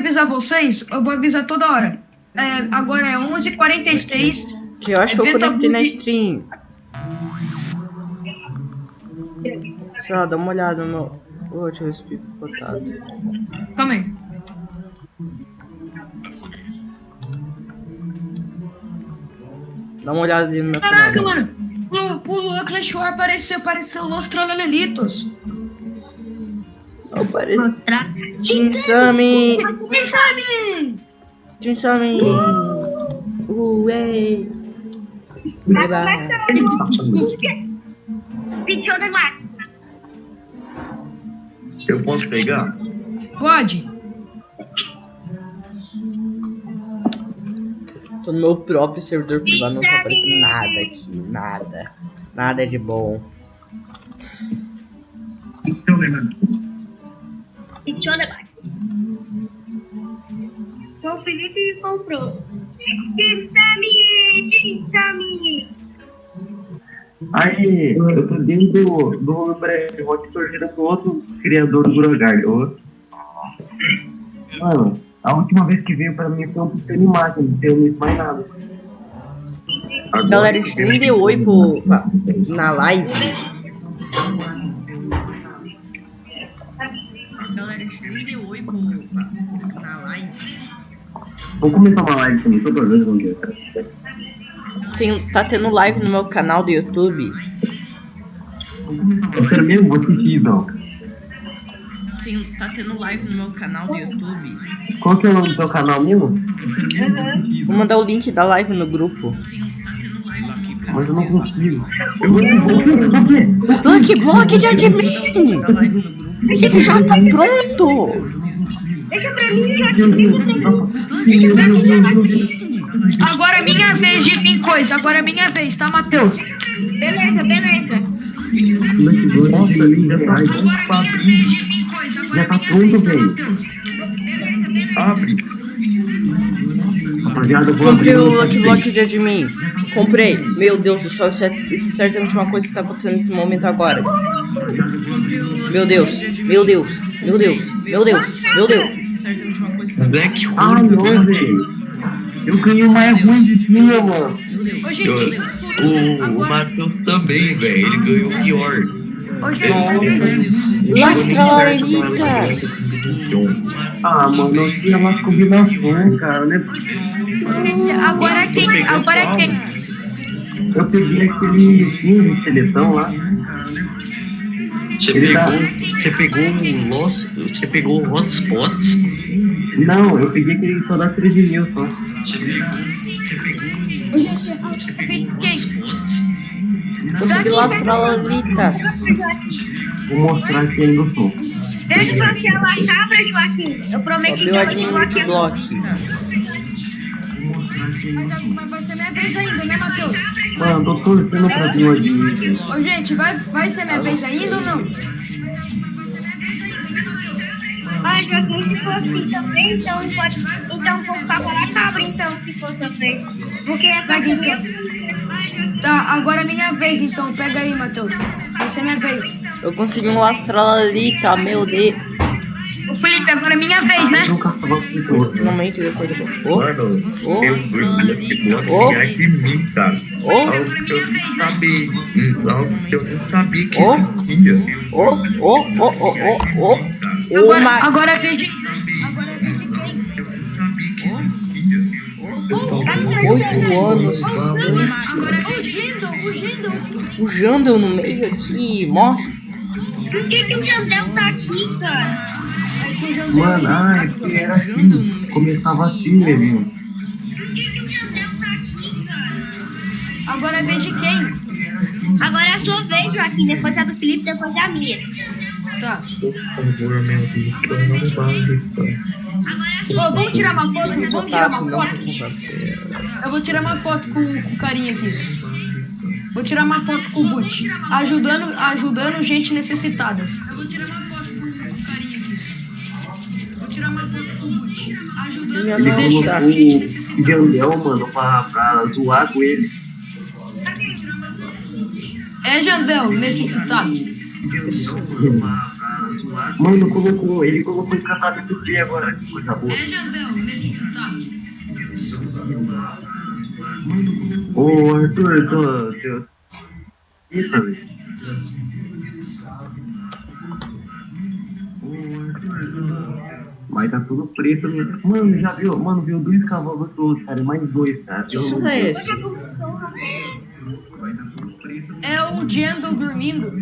avisar vocês, eu vou avisar toda hora. Agora é 11h46. Que eu acho que eu conectei na stream. Sei lá, dá uma olhada no meu... Oh, deixa eu ver esse pipo botado. Calma aí. Dá uma olhada ali no meu Caraca, canal. mano. Pulou a Clash War, apareceu Los Trolelelitos. Tinsami! Tinsami! Ué! Eu posso pegar? Pode. Tô no meu próprio servidor privado, não tá aparecendo nada aqui, nada. Nada de bom. O Felipe comprou. Aí, eu tô dentro do brainrot torcendo pro outro criador do Gurugai. Mano, a última vez que veio pra mim foi um puxando imagem, não tenho mais nada. Agora, Galera, a gente nem deu oi na live. Galera, a gente nem deu oi na live. Vamos começar uma live também, só pra ver onde é. Tá tendo live no meu canal do YouTube. Eu quero mesmo, vou assistir então. Tá tendo live no meu canal do YouTube. Qual que é o nome do seu canal mesmo? Vou mandar o link da live no grupo. Mas eu não consigo. Eu vou ver. Lucky Block de admin! Ele já tá pronto! Deixa pra mim, Agora é minha vez de vir coisa. Agora é minha vez, tá, Matheus? Beleza. Nossa, já tá pronto, velho. Abre. Rapaziada, eu vou Comprei abrir o Lucky Block de admin. Comprei. Meu Deus do céu, isso é certamente uma coisa que tá acontecendo nesse momento agora. Meu Deus. Isso é certamente uma coisa que tá Black Hole. Ah, não, velho. Eu ganhei o mais ruim de cima, mano. Ô, gente, O Matheus também, velho. Ele ganhou o pior. Ô, gente, Lastralaritas! Ah, mano, eu tinha uma combinação, cara, né? agora é quem? Eu peguei aquele filme de seleção lá. Você pegou o hotspot? Não, eu peguei aquele só dá 13 mil só. Quem? Consegui Lastralaritas. Vou mostrar aqui ainda o som. Deixa eu tirar a cabra, Joaquim. Eu prometi Meu admin Lucky Block. Mas vai ser minha vez ainda, né, Matheus? Mano, tô torcendo pra vir hoje. Ô, gente, vai ser minha vez ainda ou não? Ai, Joaquim, se for assim também, então vou ficar com a cabra, então, se for sua vez. Porque é pra Pega então. Tá, agora é minha vez, então. Pega aí, Matheus. Vai ser minha vez. Eu consegui um Lastralarita, meu Deus. Ô, Felipe, agora é minha vez, né? Finalmente depois do... Mano, eu fui aqui em mim, cara. Algo que eu não sabia. Algo que eu não sabia que existia. Agora é vez de... quem? 8 anos. Agora é O Jandel no meio aqui, mostra. Por que o Jandel tá aqui, cara? Mano, é que era assim. Começava assim, mesmo. Agora é vez de quem? Agora é a sua vez, Joaquim. Depois a do Felipe, depois a minha. Tá. Por favor, meu Deus, que eu não vale. Ô, vamos tirar uma foto? Vamos tirar Contato, uma não foto? contato. Eu vou tirar uma foto com o carinha aqui. Vou tirar uma foto com o Boot. Ajudando gente necessitadas. Eu vou tirar uma foto com o carinha aqui. Vou tirar uma foto com o Boot. Ajudando Minha Ele nossa. colocou o Jandel, mano, pra zoar com ele. É Jandel, necessitado. Mano, ele colocou tratamento de agora. Que coisa boa. É, Jandel, necessitado. Ô, Arthur, Isso, velho. Mas tá tudo preto mesmo. Mano, já viu? Mano, viu 2 cavalos todos, cara. Mais 2, cara. Que som é esse? É o Jandel dormindo.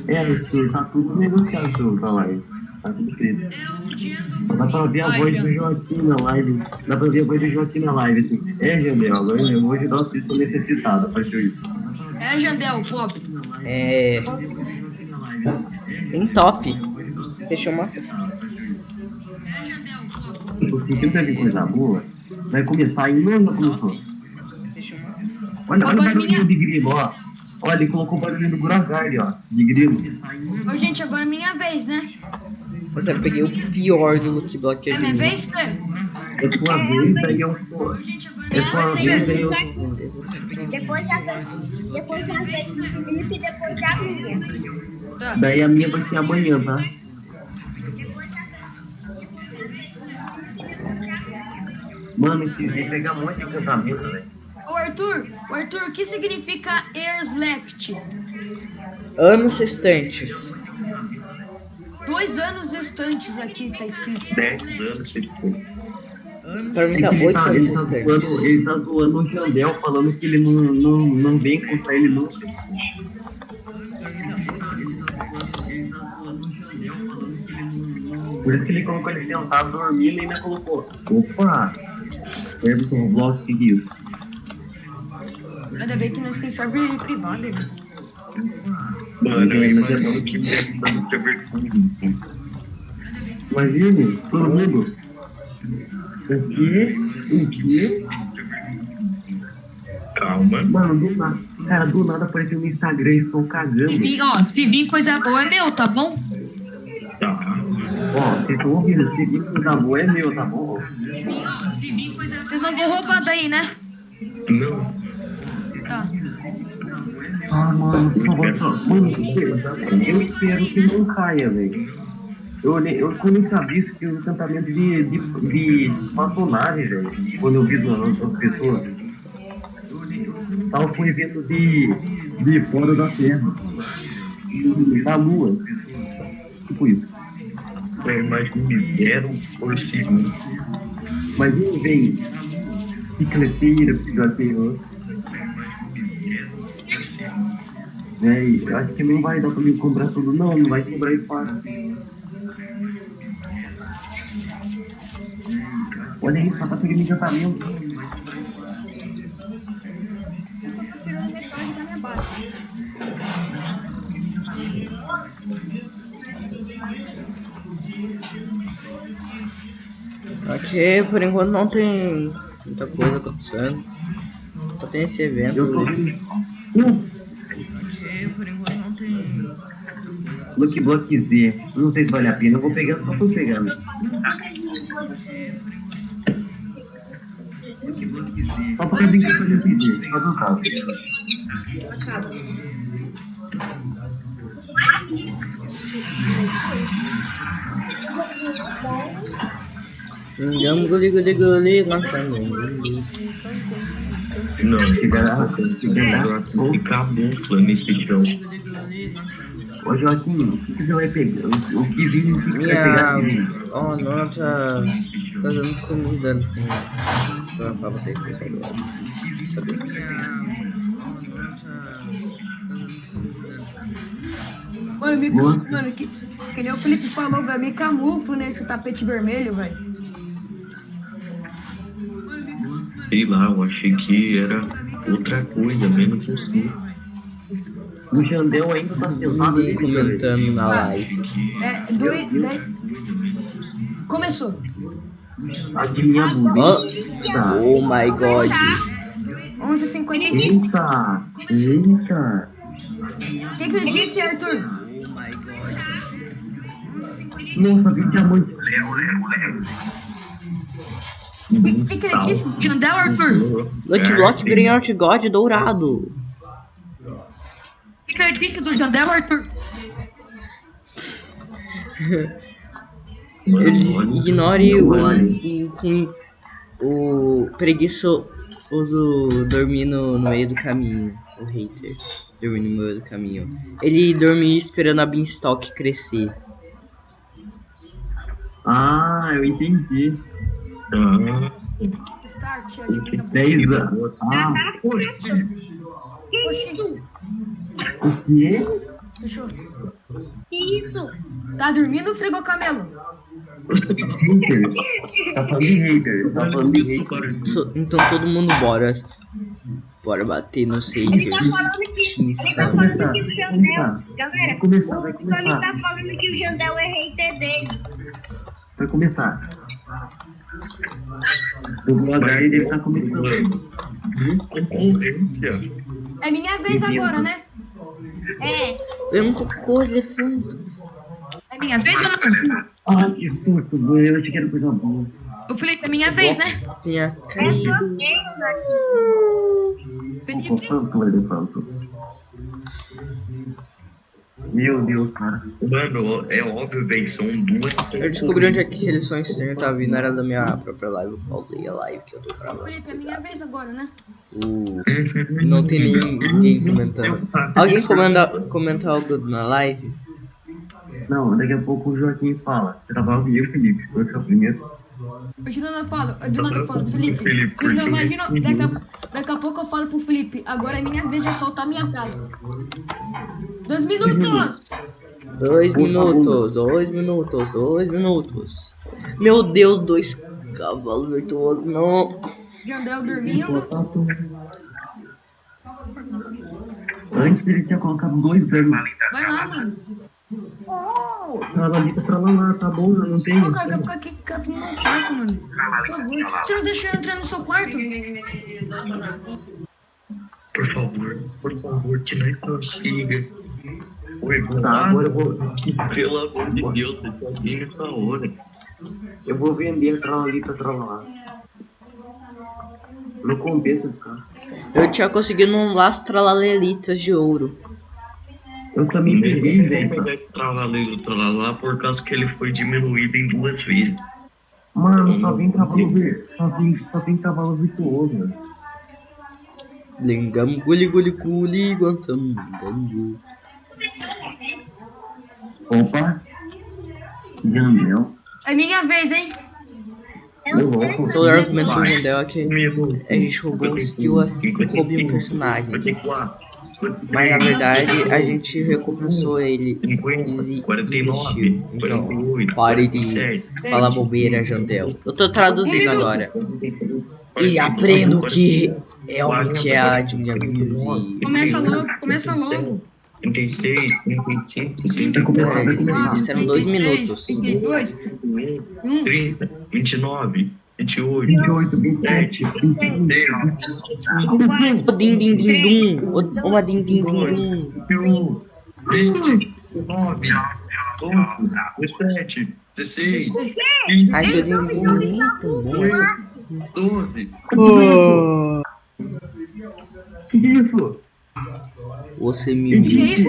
Arthur, tá tudo negociado pra live. Tá tudo preto. Dá pra ver a voz do Joaquim na live. Assim. Jandel, agora eu vou ajudar vocês, tô necessitado. Apareceu isso. É, Jandel, pop. É... Bem top. Deixa eu uma... Tipo, se sempre vir coisa boa, vai começar e não começou. Olha o barulhinho de grilo, ó. Olha, ele colocou o barulhinho do Guragardi, ó. De grilo. Ô, gente, agora é minha vez, né? Nossa, eu peguei o pior do Lucky Block. É minha vez, Cleber? É tua vez, aí eu sou. É tua vez, aí eu sou. Depois da vez do Felipe e depois da minha. Tá. Daí a minha vai ser amanhã, tá? Mano, esse vai pegar muito de encantamento, velho. Ô, Arthur, o que significa ears left? Anos restantes. 2 anos restantes aqui, tá escrito. 10 anos que ele foi. Pra mim tá 8 anos restantes. Ele tá zoando o Jandel, falando que ele não vem contra ele nunca. Por isso que ele colocou ele sentado dormindo e ainda colocou. Opa! Everton Roblox, que isso? Ainda bem que nós temos server privado, né? Mano, eu imagino que me dá no server público. Imagine, todo mundo. O quê? Calma. Mano, do nada. Cara, do nada apareceu no Instagram e estou cagando. Se vir coisa boa é meu, tá bom? Tá. Ó, vocês estão ouvindo? Se vir coisa boa é meu, tá bom? Vocês não vão roubar daí, né? Não. Tá. Ah, mano, por favor, só. Mano, eu espero que não caia, velho. Eu nunca vi isso, que o encantamento de maçonagem, velho. Quando eu vi das outras pessoas. Tava com um evento de fora da terra. Da lua. Tipo isso. Mas me deram por segundo. Mas não vem bicicleteira, pigateiro. Eu acho que não vai dar pra me comprar tudo, não vai sobrar espaço. Olha isso, só tá pegando encantamento. Eu só tô tirando metade da minha base. Ok, por enquanto não tem muita coisa acontecendo. Só tem esse evento. Ok, por enquanto não tem. Lucky Block Z. Não sei se vale a pena. Eu vou pegar, só tô pegando. Só pra brincar com a gente, só no caso. Lingamgu, guli, guamtam. Não, ficar bufla nesse chão. Ô Joaquim, o que você vai pegar? O que vinho que você vai pegar? Oh, não, tá fazendo comida no fim. Pra vocês, pessoal. Saber. Mano, que nem o Felipe falou, velho, me camuflo nesse tapete vermelho, velho. Sei lá, eu achei que era outra coisa, menos assim. O Jandel ainda tá sentado ali comentando na live. Começou. Aqui minha bunda. Oh my god. 11h55. Eita. O que ele disse, Arthur? Oh my god. Nossa, vi diamante. O que ele disse? Jandel, Arthur? Lucky Block Brainrot God dourado. O que ele disse do Jandel, Arthur? Eles ignore o preguiçoso dormir no meio do caminho. O hater dormir no meio do caminho. Ele dormir esperando a beanstalk crescer. Ah, eu entendi. Start, adivinha. 10 anos. Ah, Oxi. o quê? Fechou. Que isso? Tá dormindo, frigo camelo? Hater. Tá falando de hater. Tá falando de hater. Então todo mundo bora. Bora bater nos Ele tá haters. falando que o Jandel, galera, o Tony tá falando que o Jandel é hater dele. Vai começar. O blog aí deve estar começando. É minha vez agora, né? É. Eu não cocô, elefante. É minha vez ou não? Ah, que susto, eu achei que era coisa boa. O Felipe, é minha vez, né? Tinha caído. Felipe. Elefante. Meu Deus, cara. Mano, é óbvio, velho, são duas. Eu descobri onde é que eles são estranhos, tá vindo, era da minha própria live. Eu pausei a live que eu tô gravando. Felipe, é minha vez agora, né? Não tem ninguém comentando. Alguém comenta algo na live? Não, daqui a pouco o Joaquim fala. Você tava ouvindo o Felipe, foi o primeiro. Hoje do nada eu falo, Felipe. Não, imagina, daqui a pouco eu falo pro Felipe, agora é minha vez de soltar minha casa. 2 minutos! 2 minutos. Meu Deus, 2 cavalos virtuosos, não. Jandel dormindo. Antes ele tinha colocado 2 anos. Vai lá, mano. Tralalita pra lá, tá bom, eu não tenho. Ô, cara, eu vou ficar aqui quieto no meu quarto, mano. Por favor. Você não deixa eu entrar no seu quarto? Por favor, que não consiga. Oi, Tá, agora eu vou. pelo amor de Deus, você tá aqui nessa hora. Eu vou vender a tralalita pra lá. Não compensa, cara. Eu tinha conseguido um laço tralalelitas de ouro. Eu também peguei, Vamos velho. pegar esse tralalá por causa que ele foi diminuído em 2 vezes. Mano, só vem cavalo verde. Só vem cavalo virtuoso, velho. Lingamgu, guli, guamtam, lingamgu. Opa. Jandel. É minha vez, hein? Todo o argumento do Jandel é que a gente roubou um skill, roubou um personagem. 54, Mas na verdade a gente recompensou ele e 49, Então, 48, pare de falar bobeira, Jandel. Eu tô traduzindo agora. E aprendo que realmente é a lingamgu. Começa logo. 36, 35, Vai começar. 34, Disseram 2 minutos. 32. 30, 29, 28, 28, 27, 26. O din-din-din-dum. Uma din-din-din-dum. 20, 9, 11, 17, 16, 15, Ai, seu din-din-din é tão bom. 12. Que isso? Você Que me... isso?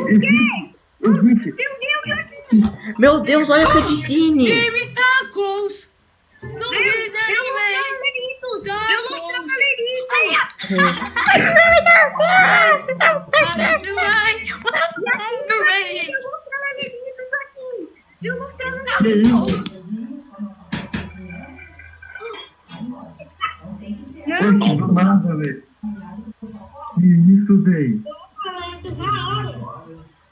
Meu Deus, olha a cutscene. Give me tacos. No way that you make Poxa, do nada, velho. Que isso, velho?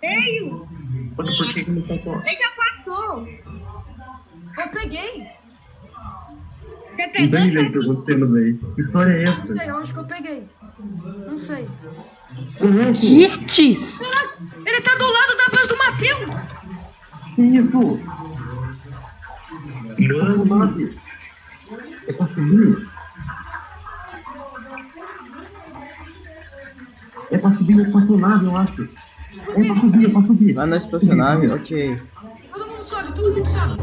Veio! Por que ele tá com... Ele já passou! Eu peguei. Você Não pegou, tem jeito acontecendo, velho. Que história é Não essa? sei, eu acho que eu peguei. Não sei. Kits! Caraca, ele tá do lado da base do Matheus. Que isso? Não, Mate. É pra subir? É pra subir na espaçonave, eu acho. É pra subir. Lá na espaçonave, ok. Todo mundo sobe, todo mundo sobe.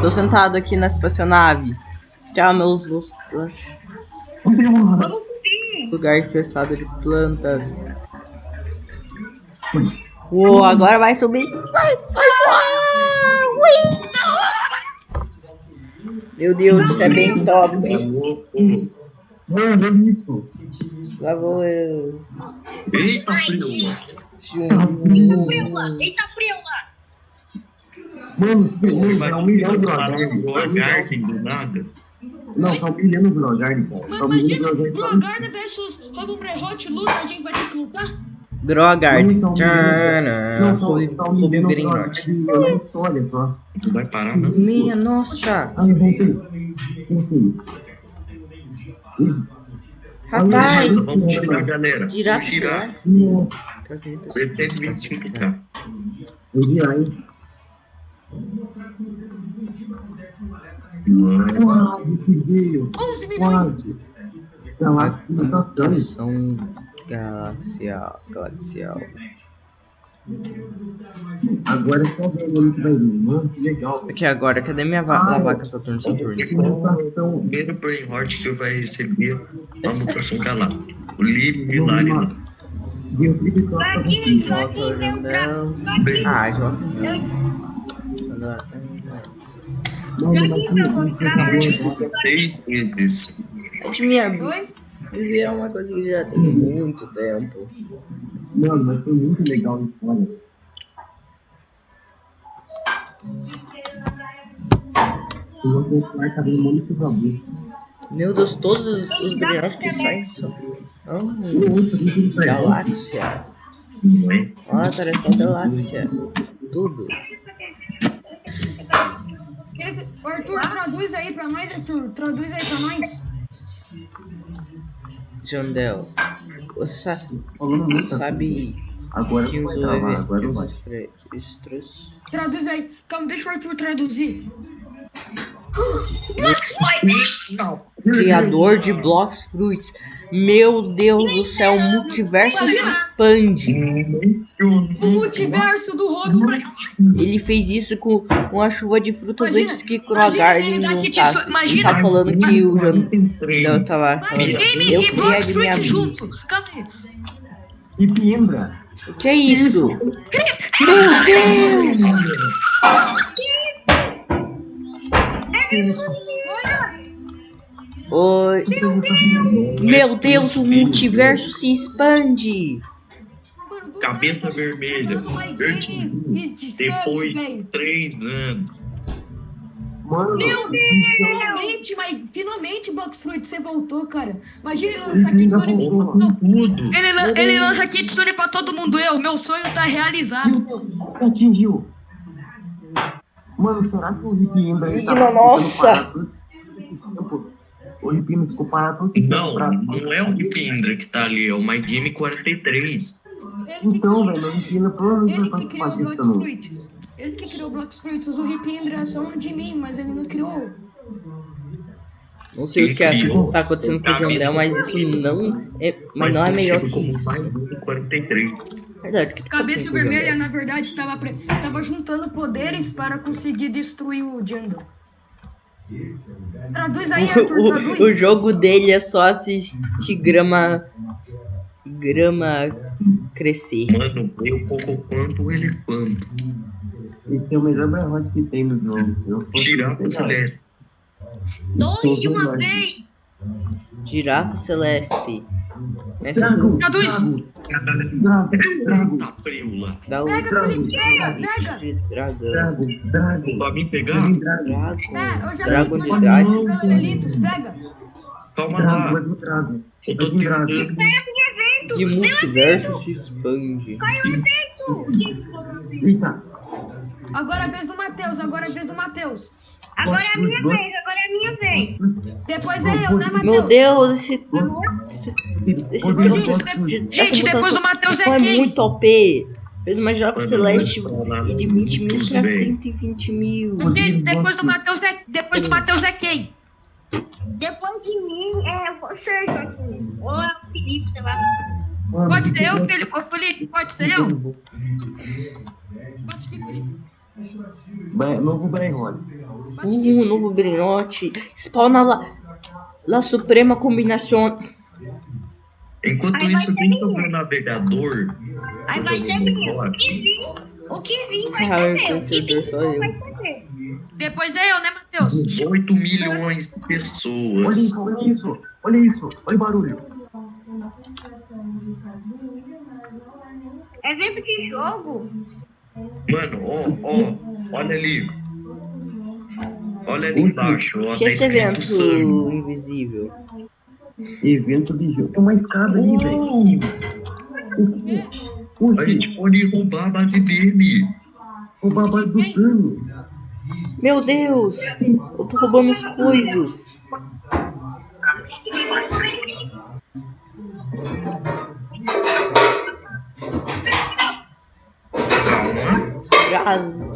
Tô sentado aqui na espaçonave. Tchau, meus Não tem uma. vamos subir! lugar infestado de plantas. Uou, agora vai subir. Vai voar! Meu Deus, isso é bem top. Mano, olha isso. Lá vou eu. Eita, frio. Eita, frio lá. Mano, Vai é 1 milhão de uma Grogarden. garden do nada. Não, tá humilhando o Grogarden, cara. Tá Mano, humilhando o imagina, Grogarden. Blogarda versus Robin Brainrot luta, a gente vai ter que lutar. Grogard. Não, tá humilhando o Brainrot. Grogarden na história só. Não vai parar, não. Minha nossa. Ah, eu voltei. Rapaz. Vamos tirar, galera. Girafa Vamos tirar. celeste. 325k. Eu vi aí. Mano. Que veio. 11 milhões. Mutação glacial. Agora é só ver ele que vai vir. Mano, que legal. Aqui agora, cadê minha vaca Saturno? O primeiro brainrot que vai receber a mutação galáctica. O livre lá. Viu o que tá Aqui, Ah, João. acontecendo? 6 vezes. Minha. Isso é uma coisa que já tem muito tempo. Mano, mas foi muito legal a história. Eu vou continuar cabendo muito babu. Meu Deus, todos os brilhantes que saem são. Galáxia. Olha, tarefa galáxia. Tudo. Arthur, traduz aí pra nós, Arthur. Traduz aí pra nós. Jandel. Você sabe Agora que vai usou travar, agora não vai. registros? Traduz aí. Calma, deixa o Arthur traduzir. Criador de Blocks Fruits. Meu Deus do céu, o multiverso se expande. O multiverso do Robin Brainrot. Ele fez isso com uma chuva de frutas Imagina, antes que Krogarden imagina, lançasse. imagina, Ele tá falando que o Jandel tava falando. Game Eu e criei Blocks de minha Fruits vida. junto. Calma aí. E Pimbra. O que é isso? Meu Deus! Oi. Meu Deus, o multiverso se expande. Cabeça vermelha. Depois de 3 anos. Mano, Finalmente, Blocks Fruits, você voltou, cara. Imagina ele lançar Kitsune. Tudo. Ele lança Kitsune pra todo mundo. Meu sonho tá realizado. atingiu. Mano, será que o Pimbra... Menina, nossa! O Pimbra ficou parado. Não é o Ripindra que tá ali, é o MyGame 43. Então, velho, o Pimbra provavelmente vai Ele que criou participar o disso Blocks também. Fruits. Ele que criou o Blocks Fruits. O Ripindra é só um de mim, mas ele não criou. Não sei o que tá acontecendo com o Jandel, mas isso não é. Mas não é melhor que isso. 43. Verdade, o que tá Cabeça acontecendo com o Vermelha, Jandel? na verdade, tava juntando poderes para conseguir destruir o Jandel. Traduz aí, Arthur, O traduz. jogo dele é só assistir grama crescer. Mano, eu pouco quanto o elefante. Esse é o melhor brainrot que tem no jogo. Girafa celeste. 2 de uma vez. Girafa celeste. Nessa Drago, Traduz. Drago, Tá frio lá. dá o Pega, Felipe, pega. de dragão. Drago. Pra mim pegar? Dragon. Eu já Dragon vi, de eu já Drag. vi Paralelitos, pega. Calma lá. Drago. Eu tô tentando. E o multiverso se expande. Eita. Agora é a vez do Matheus, Agora é a minha vez. Depois é eu, né, Matheus? Meu Deus, esse troço Gente, depois do Matheus é é quem? muito OP. Fez uma girafa Mano, celeste mano, e de 20 mil tudo pra bem. 120 mil. Gente, depois do Matheus é quem? Depois de mim é você, Joaquim. Ou é o Felipe, sei lá. Pode ser eu, Felipe? Ô, Felipe, pode ser eu? Pode ser, Felipe. Novo brainrot. Novo Brainrot. Spawna La Suprema Combinação. Enquanto Aí isso, vai tem ter sobre o navegador. Aí vai ser minha. O que vir vai Ah, ser eu meu. tenho O que certeza, vir só não eu. vai ser meu. Depois é eu, né, Matheus? 18 milhões de pessoas. Olha isso, olha isso. Olha isso. Olha o barulho. Evento de jogo? Mano, olha ali. Olha ali embaixo, ó, Que tá esse escrito evento sangue. invisível? Evento de jogo. Tem uma escada ali, velho. A gente pode roubar a base dele. O babado do sangue. Meu Deus! Eu tô roubando os coisas. Calma. Gás.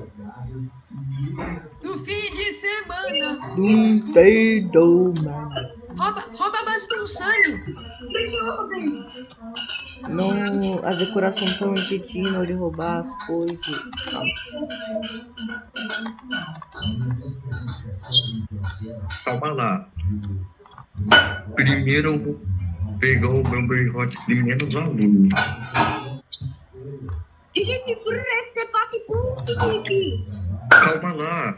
No fim de semana. Nintendo, mano. Rouba a base do sangue. Não, a decoração tá me impedindo de roubar as coisas. Calma lá. Primeiro eu vou pegar o meu brainrot de menos aluno. Gente, por esse papo aqui. Calma lá.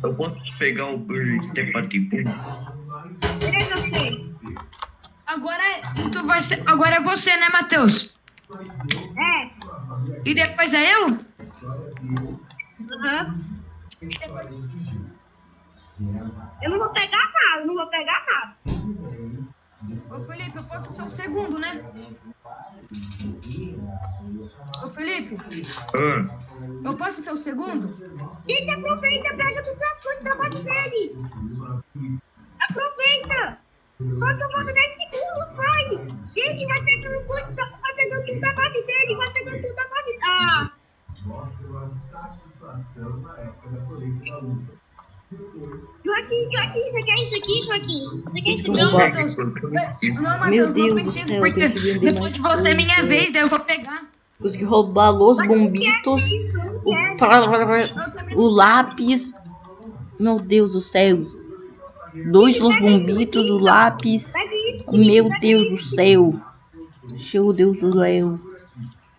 Eu posso pegar o Burry Stepatipum? Agora é você, né, Matheus? É. E depois é eu? Aham. Eu não vou pegar nada, Ô, Felipe, eu posso ser o segundo, né? Ô, Felipe, eu posso ser o segundo? Gente, aproveita, pega do transporte da base dele. Aproveita. Falta falta 10 segundos, vai. Gente, vai pegando tudo, vai pegando tudo da base dele, vai pegando tudo da base. Ah. Joaquim, você quer isso aqui, Joaquim? Você quer isso aqui? Não, roubar. Matheus. Não, Matheus, Meu não Deus do preciso, céu, eu porque tenho que vender depois mais de você é minha coisa. vez, daí eu vou pegar. Consegui roubar os bombitos, o lápis. Meu Deus do céu. 2 los bombitos, o lápis. Meu Deus do céu. Meu Deus do céu.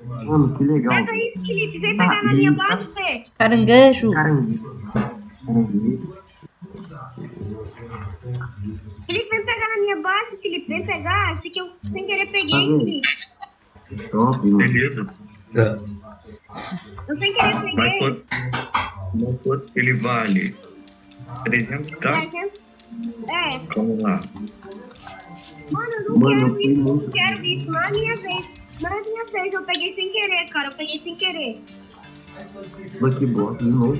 Mano, que legal. Pega isso, Felipe, vem pegar na minha base, Fê. Caranguejo. Felipe, vem pegar na minha base, Felipe, vem pegar. Esse aqui eu sem querer peguei, Felipe. Top, mano. Beleza. Eu sem querer peguei. Mas quanto ele vale? 300k? É. Vamos lá. Mano, eu não quero isso. Na minha vez, eu peguei sem querer, cara. Eu peguei sem querer. Lucky Block de novo.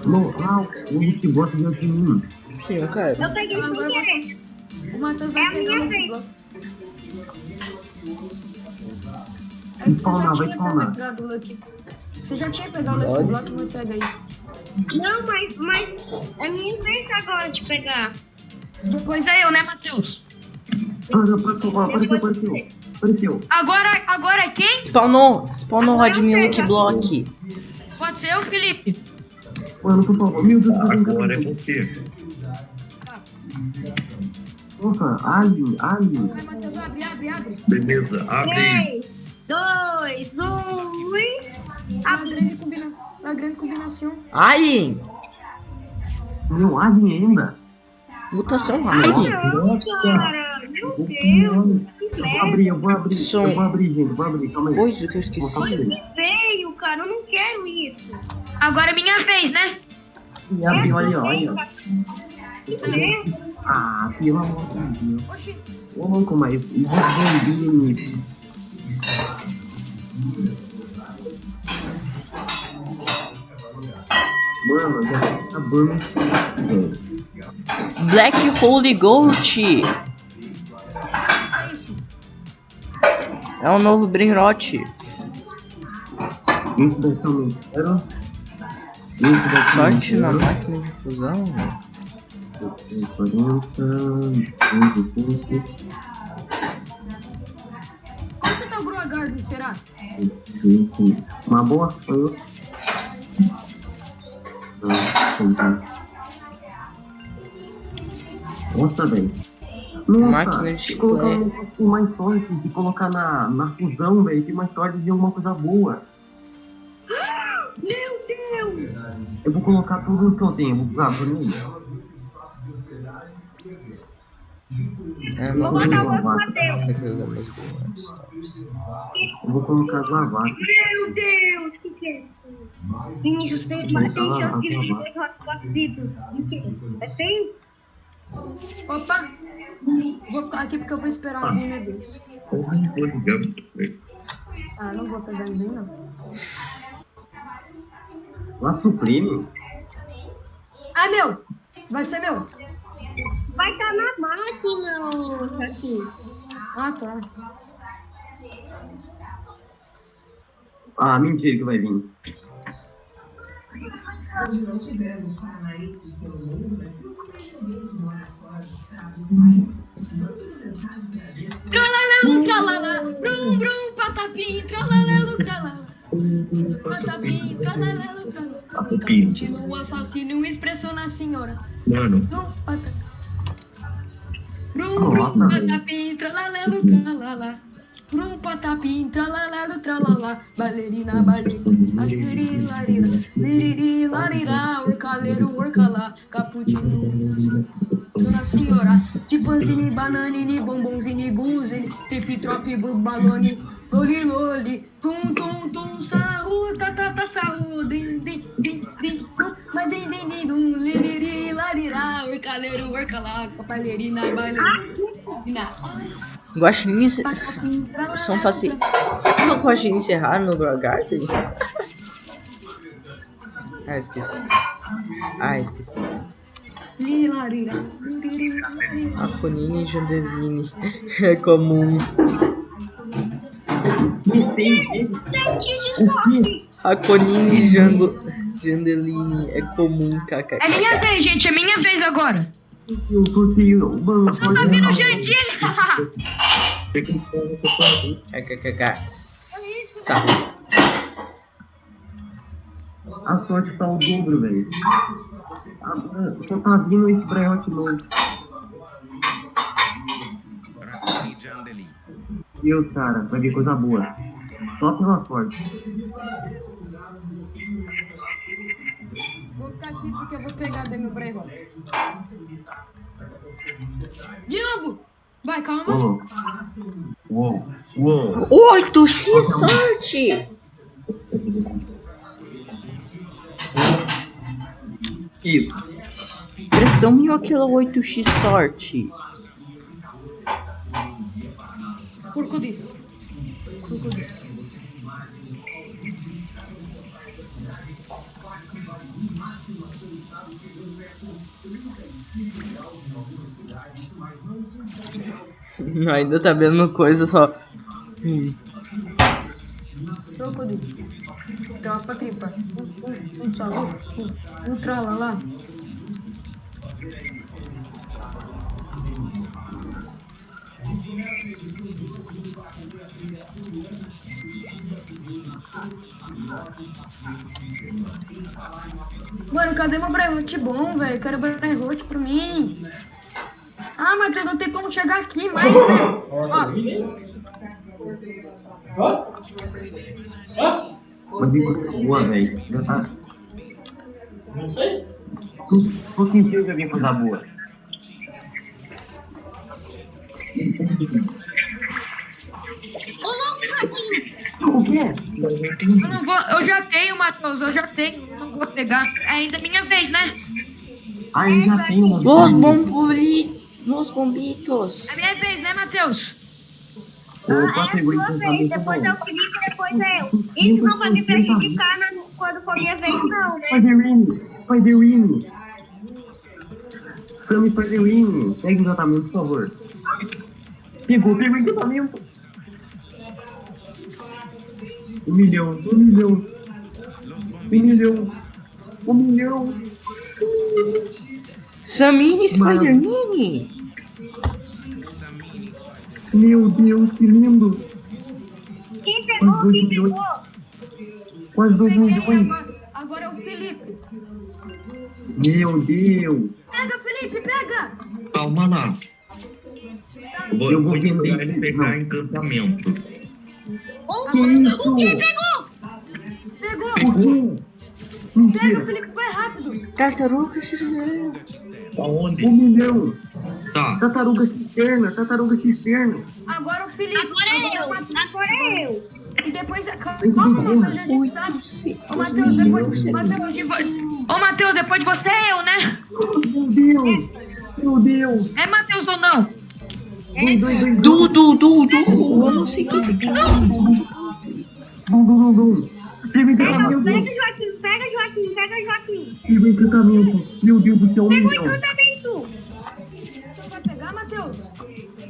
Não, o Lucky Block deu de mim. Sim, eu quero. Eu peguei sem querer. O Matheus É a vai pegar minha o vez. bloco. Vai spawnar. Você já tinha pegado o Lucky Block, mas pega aí. Não, mas é minha vez agora de pegar. Depois é eu, né, Matheus? Apareceu. Agora é quem? Spawnou o Rodmin Lucky Block. Pode ser eu, Felipe. Mano, por favor. Meu Deus, Agora é você. Nossa, alien. Vai, Matheus, abre. Beleza, abre aí. 3, 2, 1 e... A grande combinação. Alien. Meu alien ainda. Mutação Alien. Não, cara. Meu Deus. Que merda. Eu vou abrir, gente. Calma aí. Coisa que eu esqueci. Que feio, cara. Eu não quero isso. Agora é minha vez, né? E abre, olha. Que feio. Ah, pelo amor de Deus. Oxi. Ô, louco, mas... Mano, já tá acabando. Black Holy Goat. É um novo brainrot. Isso vai ser um zero. Sorte na máquina de fusão. 40, 25, Quanto tá o Groagarden, será? 20. Uma boa. Nossa, velho. Nossa, Máquina de se colocar chiclete. um pouquinho mais sorte, de colocar na fusão, velho, tem mais sorte de alguma coisa boa. Meu Deus! Eu vou colocar tudo que eu tenho, vou usar por mim. É, Vou não botar o vou. outro Matheus. Eu vou colocar as lavadas. Meu Deus, o que é isso? Vinícius, tem chance de ver hotspot. É feio? Opa! Vou ficar aqui porque eu vou esperar alguém na vez. Ah, não vou pegar ninguém, não. Lá suprime? Ah, meu! Vai ser meu. Vai estar na máquina, aqui. Ah, tá. Ah, mentira que vai vir. Não tivemos paranaenses pelo mundo, mas se você perceber que mora fora do estado, mande uma mensagem para Deus. Tralalelo, tralala, brum, brum, patapim, tralalelo, tralala. Patapim, tralalelo, tralala. Continua o assassino expressou na senhora. Mano, Brum, patapim. Brum, brum, patapim, tralalelo, tralala. Brum, patapim, tralalelo, tralala. Bailarina, bailarina, lirilarira, lirilarira, orcaleiro, orcalá, caputinho, dona senhora, de panzini, bananini, bombonzini, buzini, tripi-tropi, balone, loli, loli, tum, tum, tum, sarru, tatata, sarru, din, din, din, din, mas din, din, din, dum, lirilarira, orcaleiro, orcalá, bailarina, bailarina. Guaxinim são passeio. Não guaxinim encerrar no Garden? Esqueci. Esqueci. Aconine e Jandeline é comum. Aconine e Jandeline é comum, kkk. É minha vez, gente, é minha vez agora. Eu sorteio, mano. Só tá vindo Jandilha. Kkk. Sabe? A sorte tá o dobro, velho. Só tá vindo esse brainrot novo. Deus, cara, vai vir coisa boa. Só pela sorte. Vou ficar aqui porque eu vou pegar daí meu brainrot. Diabo! Vai, calma. Uou. 8x sorte! Isso. Pressão-me aquela 8x sorte. Crocodilo. Ainda tá vendo coisa só. Crocodilo. Tropa tripa. Salão. Tralalá. Mano, cadê meu brainrot bom, velho? Quero brainrot pra mim. Ah, mas eu não tem como chegar aqui mais, velho. Vai vir coisa boa, velho. Já tá. Tô sentindo que vai vir coisa boa. O quê? Eu não vou, eu já tenho, Matheus, eu não vou pegar. É ainda minha vez, né? Aí já tem uma. Los bombitos. É minha vez, né, Matheus? Opa, pegou Sua vez, depois é o Felipe, depois é eu. Isso não vai me prejudicar quando for minha vez, não, né? Spider-Wing. Sammy Spider-Wing. Pega o tratamento, por favor. Pegou o tratamento. 1 milhão. Samini Spider-Mini. Meu Deus, que lindo. Quem pegou, quem pegou? Quase 2 Peguei, milhões. agora é o Felipe. Meu Deus. Pega, Felipe, pega. calma lá. Eu vou tentar ele pegar encantamento. Que isso? Pegou! Pegou? Pega, Mentira. Felipe, vai rápido! Tartaruga cisterna. Aonde? 1 milhão. Tá. Tartaruga cisterna, tartaruga cisterna. Agora o Felipe. Agora eu. E depois. Calma, Matheus. Já sabe. 800 Ô, Matheus, depois. milhões. Ô, Matheus, depois você é eu, né? Meu Deus. Meu Deus. É Matheus ou não? Du. Eu não sei quem é esse cara. Dum. Teve encantamento. Pega, Joaquim. Teve encantamento. Meu Deus do céu, 1 Pegou milhão. encantamento. Você vai pegar, Matheus?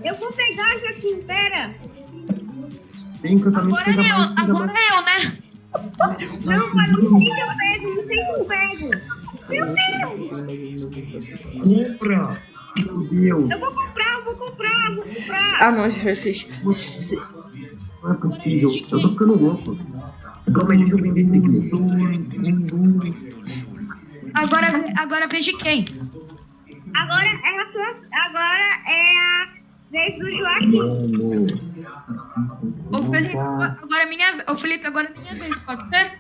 Eu vou pegar, Joaquim, pera. Tem encantamento. Agora é eu, né? Não, mas não sei se eu pego. Meu Deus. Compra! Meu Deus. Eu vou comprar. Ah, não, vocês. Não é possível. Eu tô ficando louco. Calma aí, deixa eu vender esse aqui. Agora veja quem. Agora é a vez do Joaquim. Mano. Ô, Felipe, agora é minha vez, pode ser?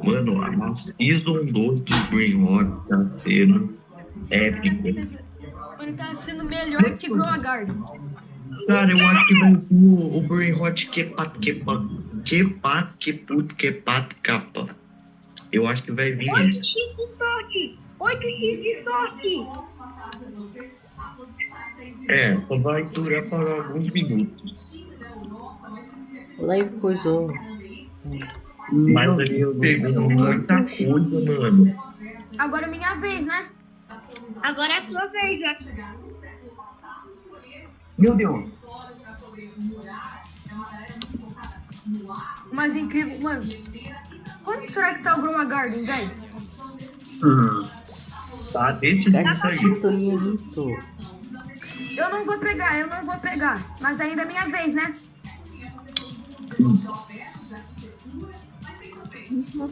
Mano, a Season 2 do brainrot tá sendo épica. Mano, tá sendo melhor que Groagard. Cara, eu acho que vai vir o brainrot que capa. Eu acho que vai vir 8x esse. de sorte. 8x de sorte. Só vai durar para alguns minutos. Laivi coisou. Mas ele pegou muita coisa, mano. Agora é minha vez, né? Agora é a sua vez, Joaquim. Meu Deus. Mas incrível, mano. Quanto será que tá o Groagard, velho? Tá desse jeito aí. Cachitonito. Eu não vou pegar. Mas ainda é minha vez, né?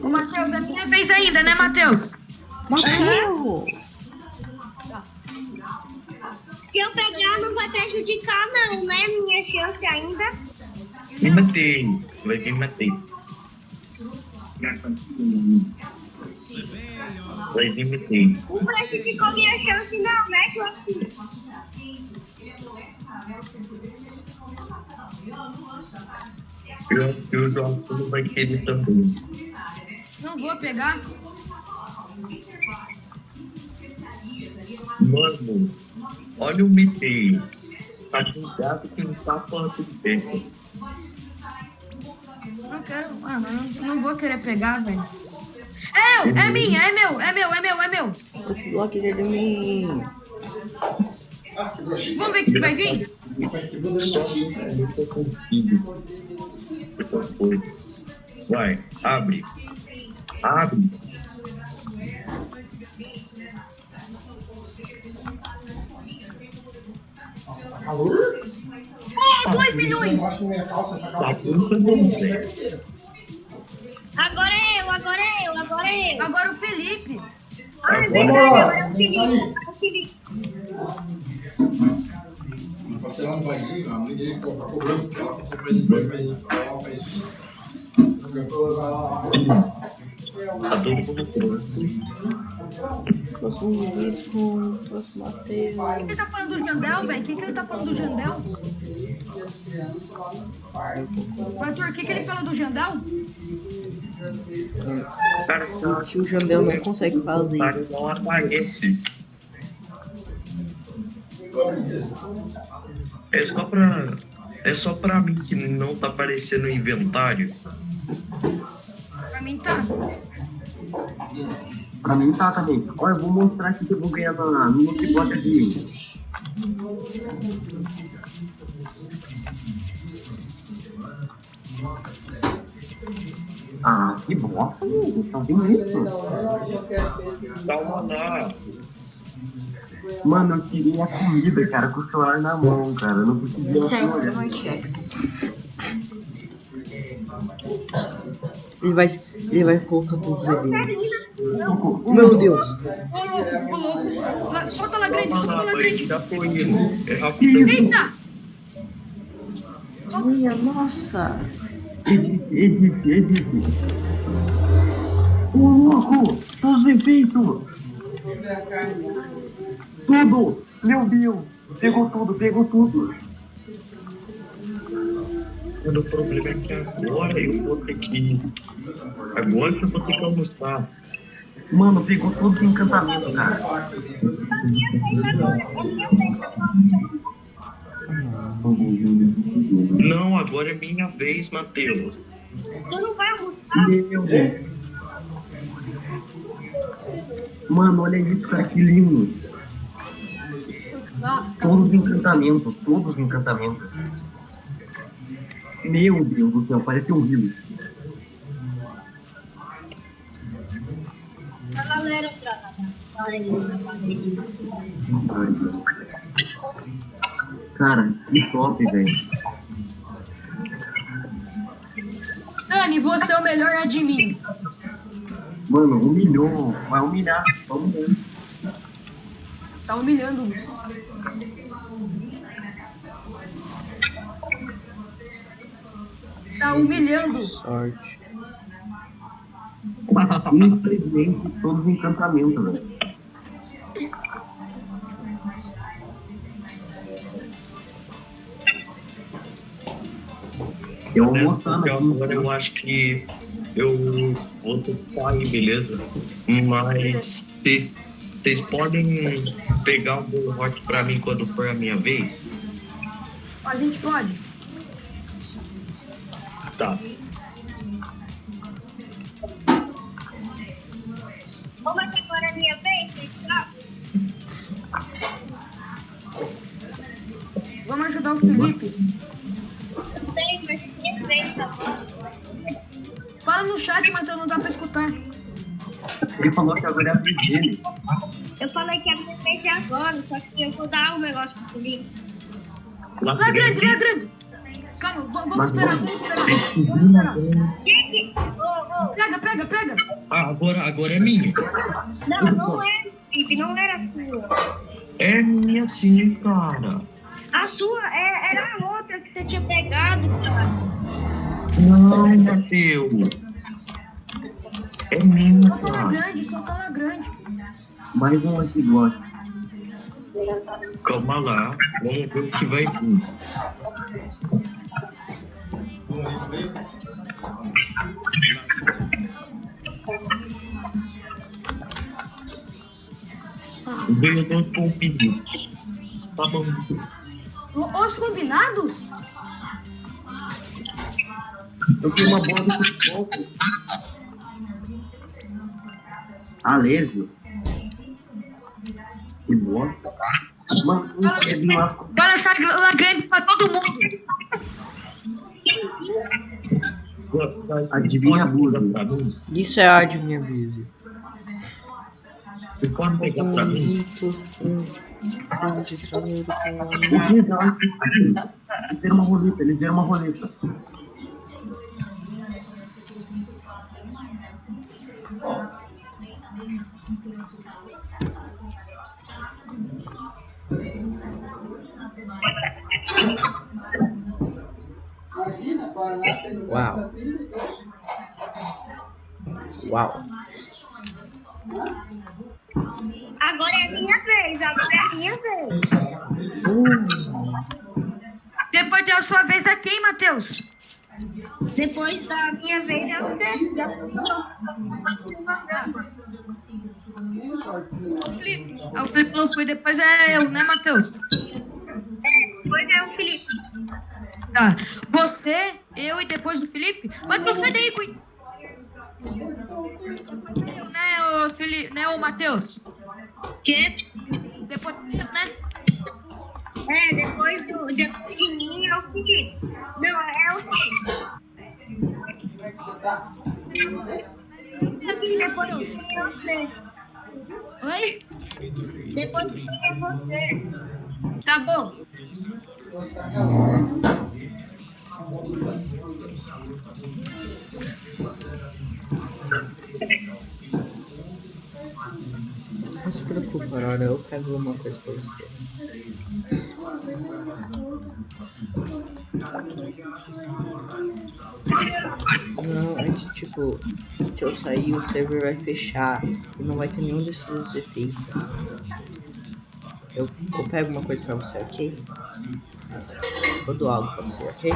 Ô, Matheus, é minha vez ainda, né, Matheus? Matheus! Se eu pegar, não vai prejudicar, não, né? Minha chance ainda. Me matei. Vai vir matei. Vai vir matei. Não prejudicou minha chance, não, né, Joaquim? Eu acho que o Joaquim vai querer também. Não vou pegar. Mano, olha o mitei. Tá xingado que não tá falando de tempo. Não quero. Não vou querer pegar, velho. É minha, é meu. Esse bloco de mim. Vamos ver o que vai vir? Vai, abre. Oh, 2 milhões! Tá muito velho. Agora é eu. Agora o Felipe. Ah, é verdade, agora é o Felipe. Você não vai ir, a mãe dele tá cobrando, ela tá cobrando faz isso, ela faz isso. Tá todo mundo pronto. Próximo vídeo, próximo Matheus. O que ele tá falando do Jandel, velho? O que ele tá falando do Jandel? Arthur, o que ele falou do Jandel? Cara, O tio Jandel não consegue fazer. cara não aparece. É só pra mim que não tá aparecendo o inventário. Pra mim tá. Pra mim tá também. Olha, eu vou mostrar aqui que eu vou ganhar no multiplot aqui. Ah, que bosta, amigo. Só tem isso. Calma lá. Mano, eu queria a comida, cara, com o celular na mão, cara. Eu não conseguia. Isso é extremamente épico. Ele vai colocar todos os eventos. Meu Deus. Ô, louco. Solta lá grande, solta lá grande. Já foi ele. É rápido. Eita! Minha nossa. Edite. Ô, louco! Todos os efeitos! Tudo! Meu Deus! Pegou tudo! O problema é que agora eu vou ter que... Agora que eu vou ter que almoçar. Mano, pegou todos os encantamentos, cara. Não, agora é minha vez, Matheus. Tu não vai almoçar? Meu Deus. Mano, olha isso, cara, que lindo. Todos os encantamentos. Meu Deus do céu, parece um rio. A galera Cara, que top, velho. Dani, você é o melhor admin. Mano, humilhou. Vai humilhar. Vamos ver. Tá humilhando. Tá humilhando. Sorte. Infelizmente, todos os encantamentos, velho. Eu almoçando aqui. Agora eu acho que eu vou ter que sair, beleza? Mas vocês podem pegar um brainrot pra mim quando for a minha vez? A gente pode. Tá. Como é que agora é a minha vez, pessoal? Vamos ajudar o Felipe. Não sei, mas é minha vez, tá bom? Fala no chat, Matheus, não dá pra escutar. Ele falou que agora é a vez dele. Eu falei que a minha vez é agora, só que eu vou dar um negócio pro Felipe. Lá grande. Calma, vamos esperar. Gente, Pega. Ah, agora é minha. não é, Felipe, não era sua. É minha sim, cara. A sua era a outra que você tinha pegado, cara. Não, Matheus. É minha, cara. Solta lá grande. Mais um aqui, gosta. Calma lá. Vamos ver o que vai vir. Veio dois palpites. Tá bom. Os combinados? Eu tenho uma bola de futebol. Alérgio. Que bosta. Mano, não quer vir lá. Bora sair lá grande pra todo mundo. Adivinha a blusa. Isso é áudio, minha vida. Você pode pegar pra mim? Eles deram uma roleta. Uau. Agora é a minha vez. Depois tem a sua vez aqui, hein, Matheus? Depois da minha vez é o Felipe. O Felipe não foi, depois é eu, né, Matheus? Depois é o Felipe. Tá. Você, eu e depois o Felipe? Matheus, sai daí, cuida. Né, o Felipe, né, o Matheus? Que? Depois, né? Depois de mim é o Felipe. Não, é o Felipe. Depois de mim é você. Oi? Depois de mim é você. Tá bom. Não se preocupe, Aurora, eu pego uma coisa pra você. Não, é que tipo, se eu sair o server vai fechar e não vai ter nenhum desses efeitos. Eu pego uma coisa pra você, ok? Eu dou algo pra você, ok?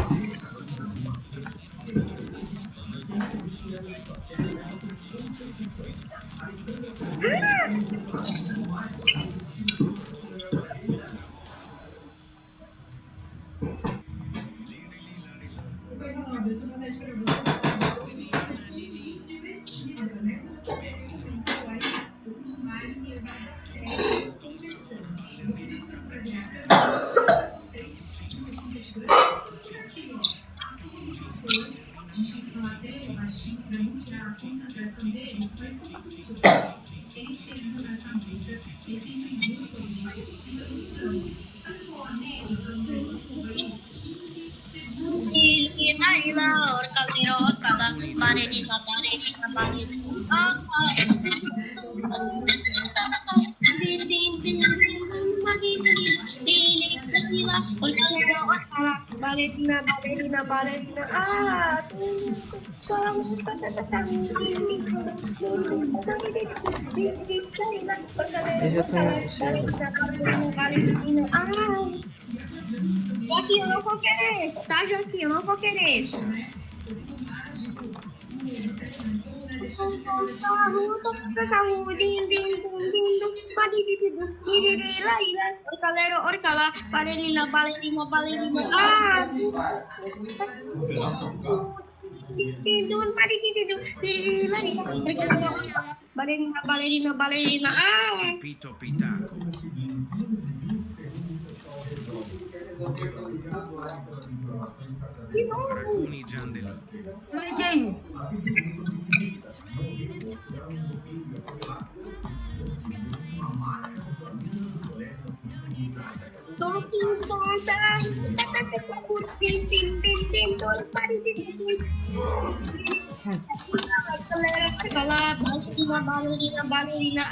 Balerina. Eu já tô no server. Joaquim, eu não vou querer esse, tá, Joaquim? Eu não vou querer esse. Orcala, balerina. Balerina. Pito pitaco. Racuni giandeli. Mariquinho. Balerina. Balerina.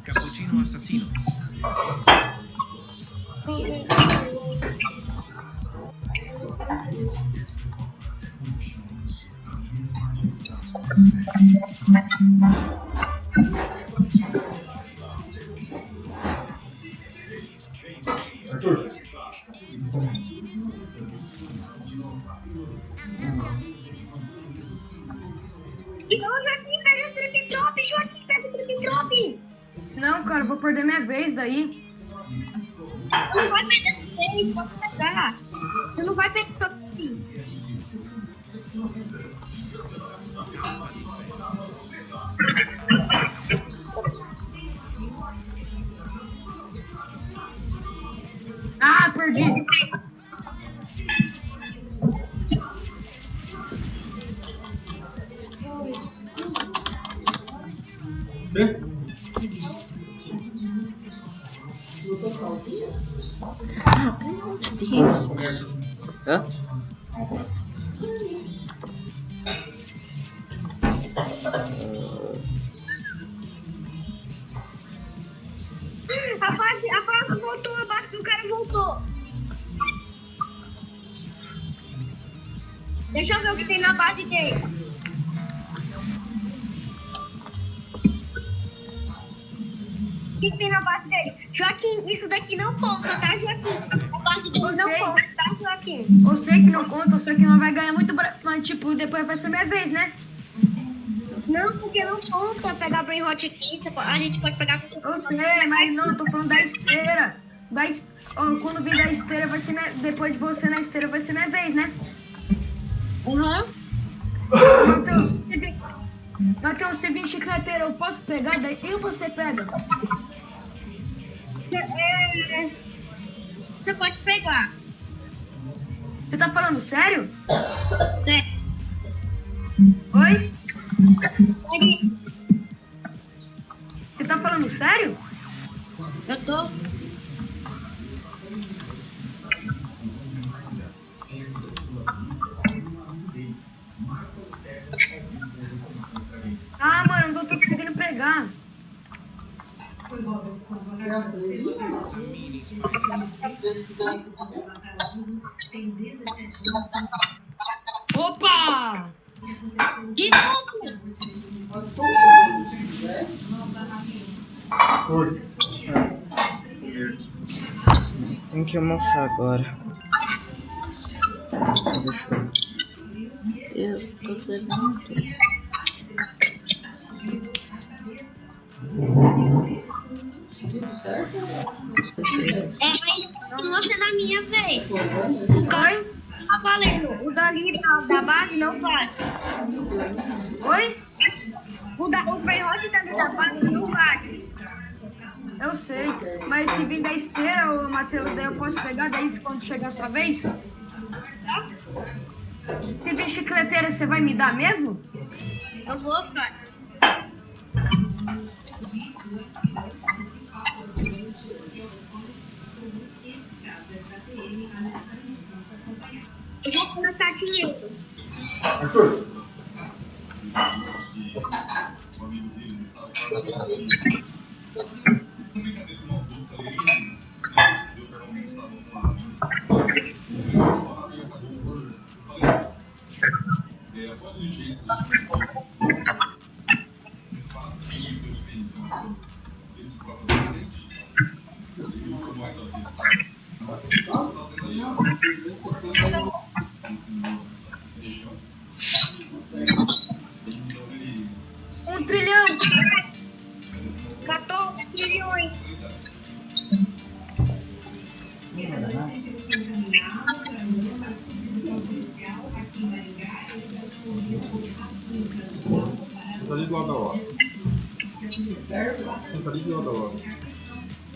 Cappuccino assassino. Arthur. Joaquim, pega o trick drop. Não, cara, eu vou perder minha vez daí. Não vai perder vez, pode pegar. Você não vai pegar assim. Ah, perdi. Ah, pelo amor de Deus. Hã? A base voltou, a base do cara voltou. Deixa eu ver o que tem na base dele. O que tem na base dele? Joaquim, isso daqui não conta, tá, Joaquim? A base dele não conta, tá, Joaquim? Eu sei que não conta, eu sei que não vai ganhar muito, mas tipo, depois vai ser minha vez, né? Não, porque não conta pegar brainrot aqui, a gente pode pegar com Eu sei, mas não, eu tô falando da esteira. Quando vir da esteira, vai ser depois de você na esteira, vai ser minha vez, né? Matheus, você vem chicleteira, eu posso pegar daí ou você pega? Você pode pegar. Você tá falando sério? É. Oi? Você tá falando sério? Eu tô. Ah, mano, não tô conseguindo pegar. Opa! De novo. Tem que almoçar agora. Eu tô fazendo. Você da minha vez. O cara tá valendo. O dali da base não faz. Oi? O brainrot da base não faz. Eu sei. Mas se vir da esteira, ô Matheus, daí eu posso pegar daí quando chegar a sua vez? Se vir chicleteira, você vai me dar mesmo? Eu vou, cara. Eu vou começar aqui. Arthur. Um trilhão! 14 trilhões. Esse adolescente ele foi encaminhado para uma subdivisão policial aqui em Maringá. Ele respondeu por rápido nacional para Senta ali do lado da hora. certo? Senta ali do lado da hora.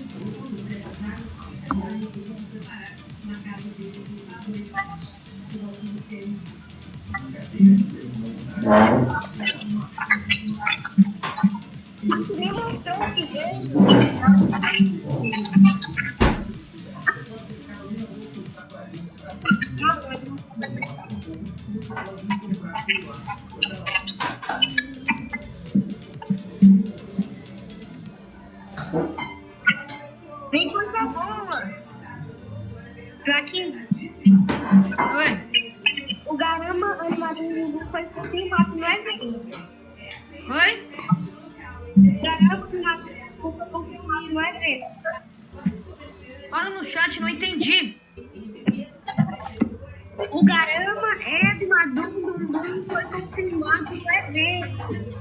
Os produtos dessas armas confessaram que foram preparados na casa desse adolescente. Que não conheceram Vem coisa boa. Joaquim, Oi? o garama animadinho foi confirmado, não é, velho? Oi? O garama animadinho foi confirmado, não é, velho? Fala no chat, não entendi. O garama é de maduro foi confirmado, não é, velho?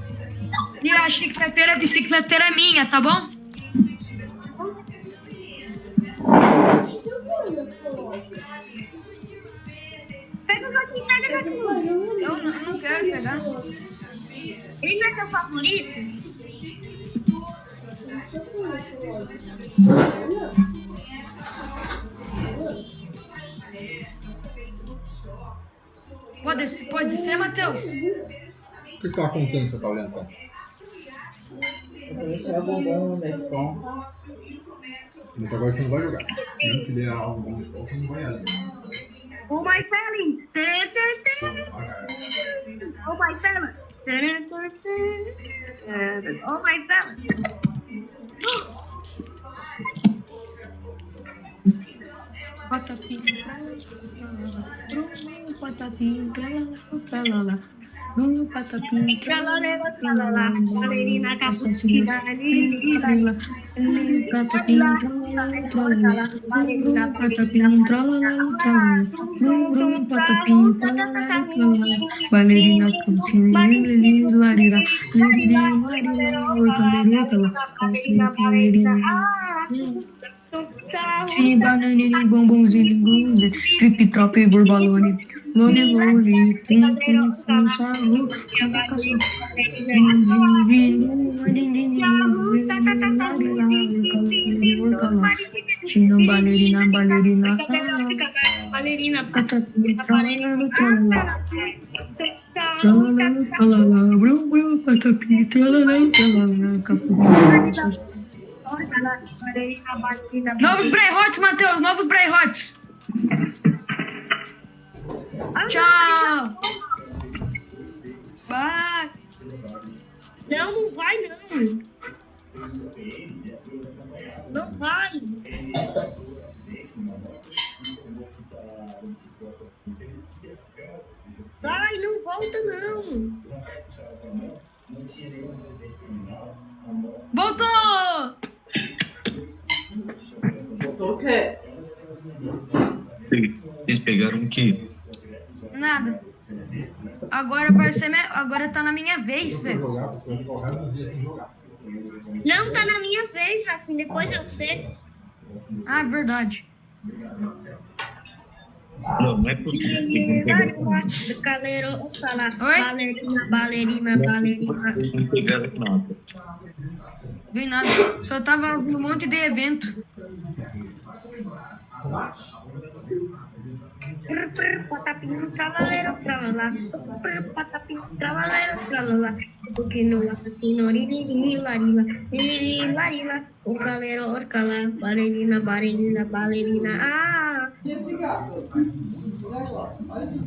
E a bicicleteira é minha, tá bom? Pega o Joaquim, pega o Joaquim. Eu não quero pegar. Ele não é seu favorito? Pode ser, Matheus? O que você tá contando que você tá olhando tanto? Eu vou deixar o bombom da escola. Mas agora você não vai jogar. Mesmo que dê algo bom de escola, você não vai ali. Oh, my felling. Oh, my felling. Oh, my felling. Patapim, patapim, tralala, patapim, Tralala, balerina, capucina, patapim, tralala, patapim, tralala, balerina, capucina, larira, sim, bananinha, bombonzinho, gunze, trip-trop, borbalone, lone, lone, pim, salu, chino, balerina, balerina, patapim, tralala, tralala. Novos brainrots, Matheus, novos brainrots. Tchau. Bye. Não, não vai, não. Não vai. Vai, não volta, não. Voltou! Botou o quê? Vocês pegaram o quê? Nada. Agora vai ser agora tá na minha vez, velho. Não, tá na minha vez, Rafinha. Depois eu sei. Ah, verdade. Não é possível que não pegaram. Caleiro, fala. Oi? Balerina. Não pegaram nada. Vi nada. Só tava um monte de evento. Patapinho, tralalero, tralala. Patapinho, tralalero, tralala. Porque no assassino, larila. O calero, orcala. Balerina. Ah! E esse gato? E agora? Olha o que que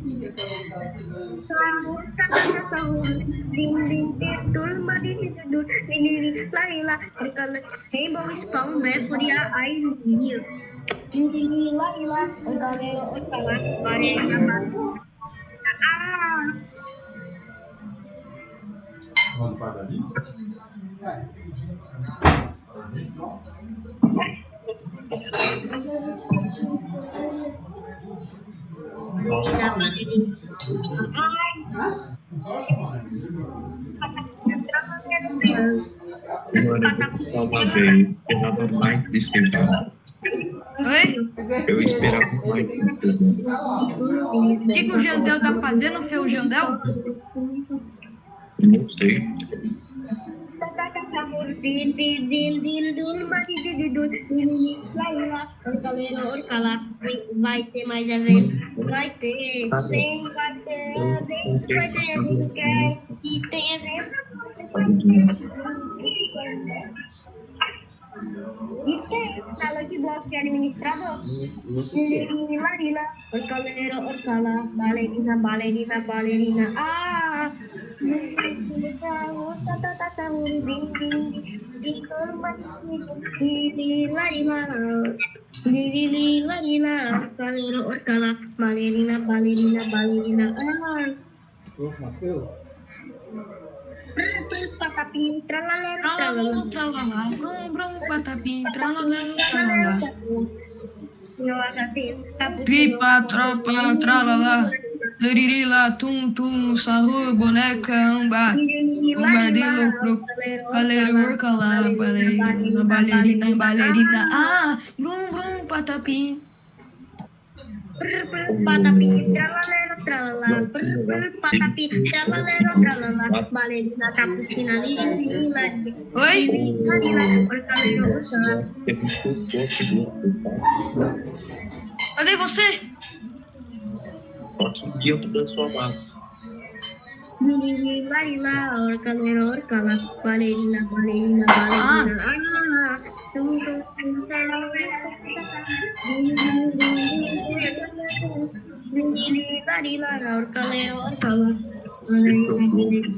Rainbow Spawn, Mercury, Airinha. Manda padaria? Agora eu vou falar uma vez. Esperava mais desse feijão. Oi? Eu esperava mais desse feijão. O que o Jandel tá fazendo, Fê, Jandel? Não sei. Vai ter mais evento? Vai ter, sim, vai ter evento, quer, e tem evento. E tem sala de bloco de administrador. Larila, orcala, balerina. Ah! Orcala, balerina. Ah! Patapim, Tralalero, tralalá. Brum, patapim, tralalero, tralalá. Tripa, tropa, tralalá. Liririla, tum, sarru, boneca, amba. Bombardilo, caleiro, orcalá, balerina. Ah, brum, patapim. Patapim, tralalero, balerina, capucina, Oi? Cadê você? Só que dentro da sua massa. Orcala, balerina.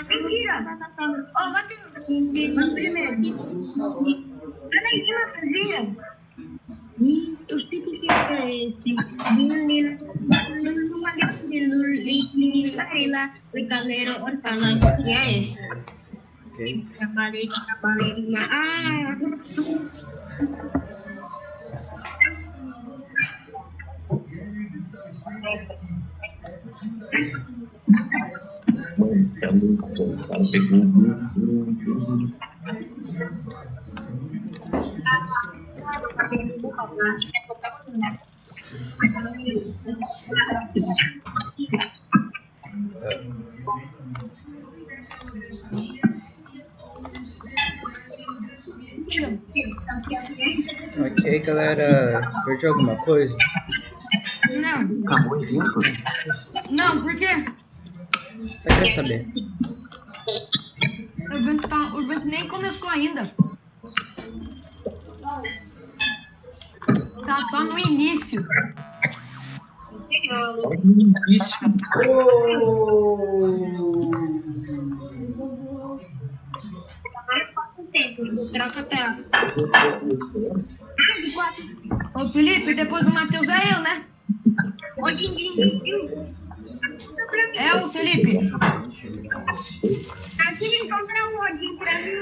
Mentira! Ó, bate primeiro. Peraí, eu sei que é esse. Orcala. Que é esse? Ok. Balerina. Ah! Mano, tá muito bom. O cara pegou muito. Ok, galera. Perdi alguma coisa? Não. Acabou o exemplo? Não, por quê? Só quer saber. O evento nem começou ainda. Tá só no início. Isso. Troca a tela. Ô, Felipe, depois do Matheus é eu, né? É o Felipe. Aqui, compra um rodinho pra mim.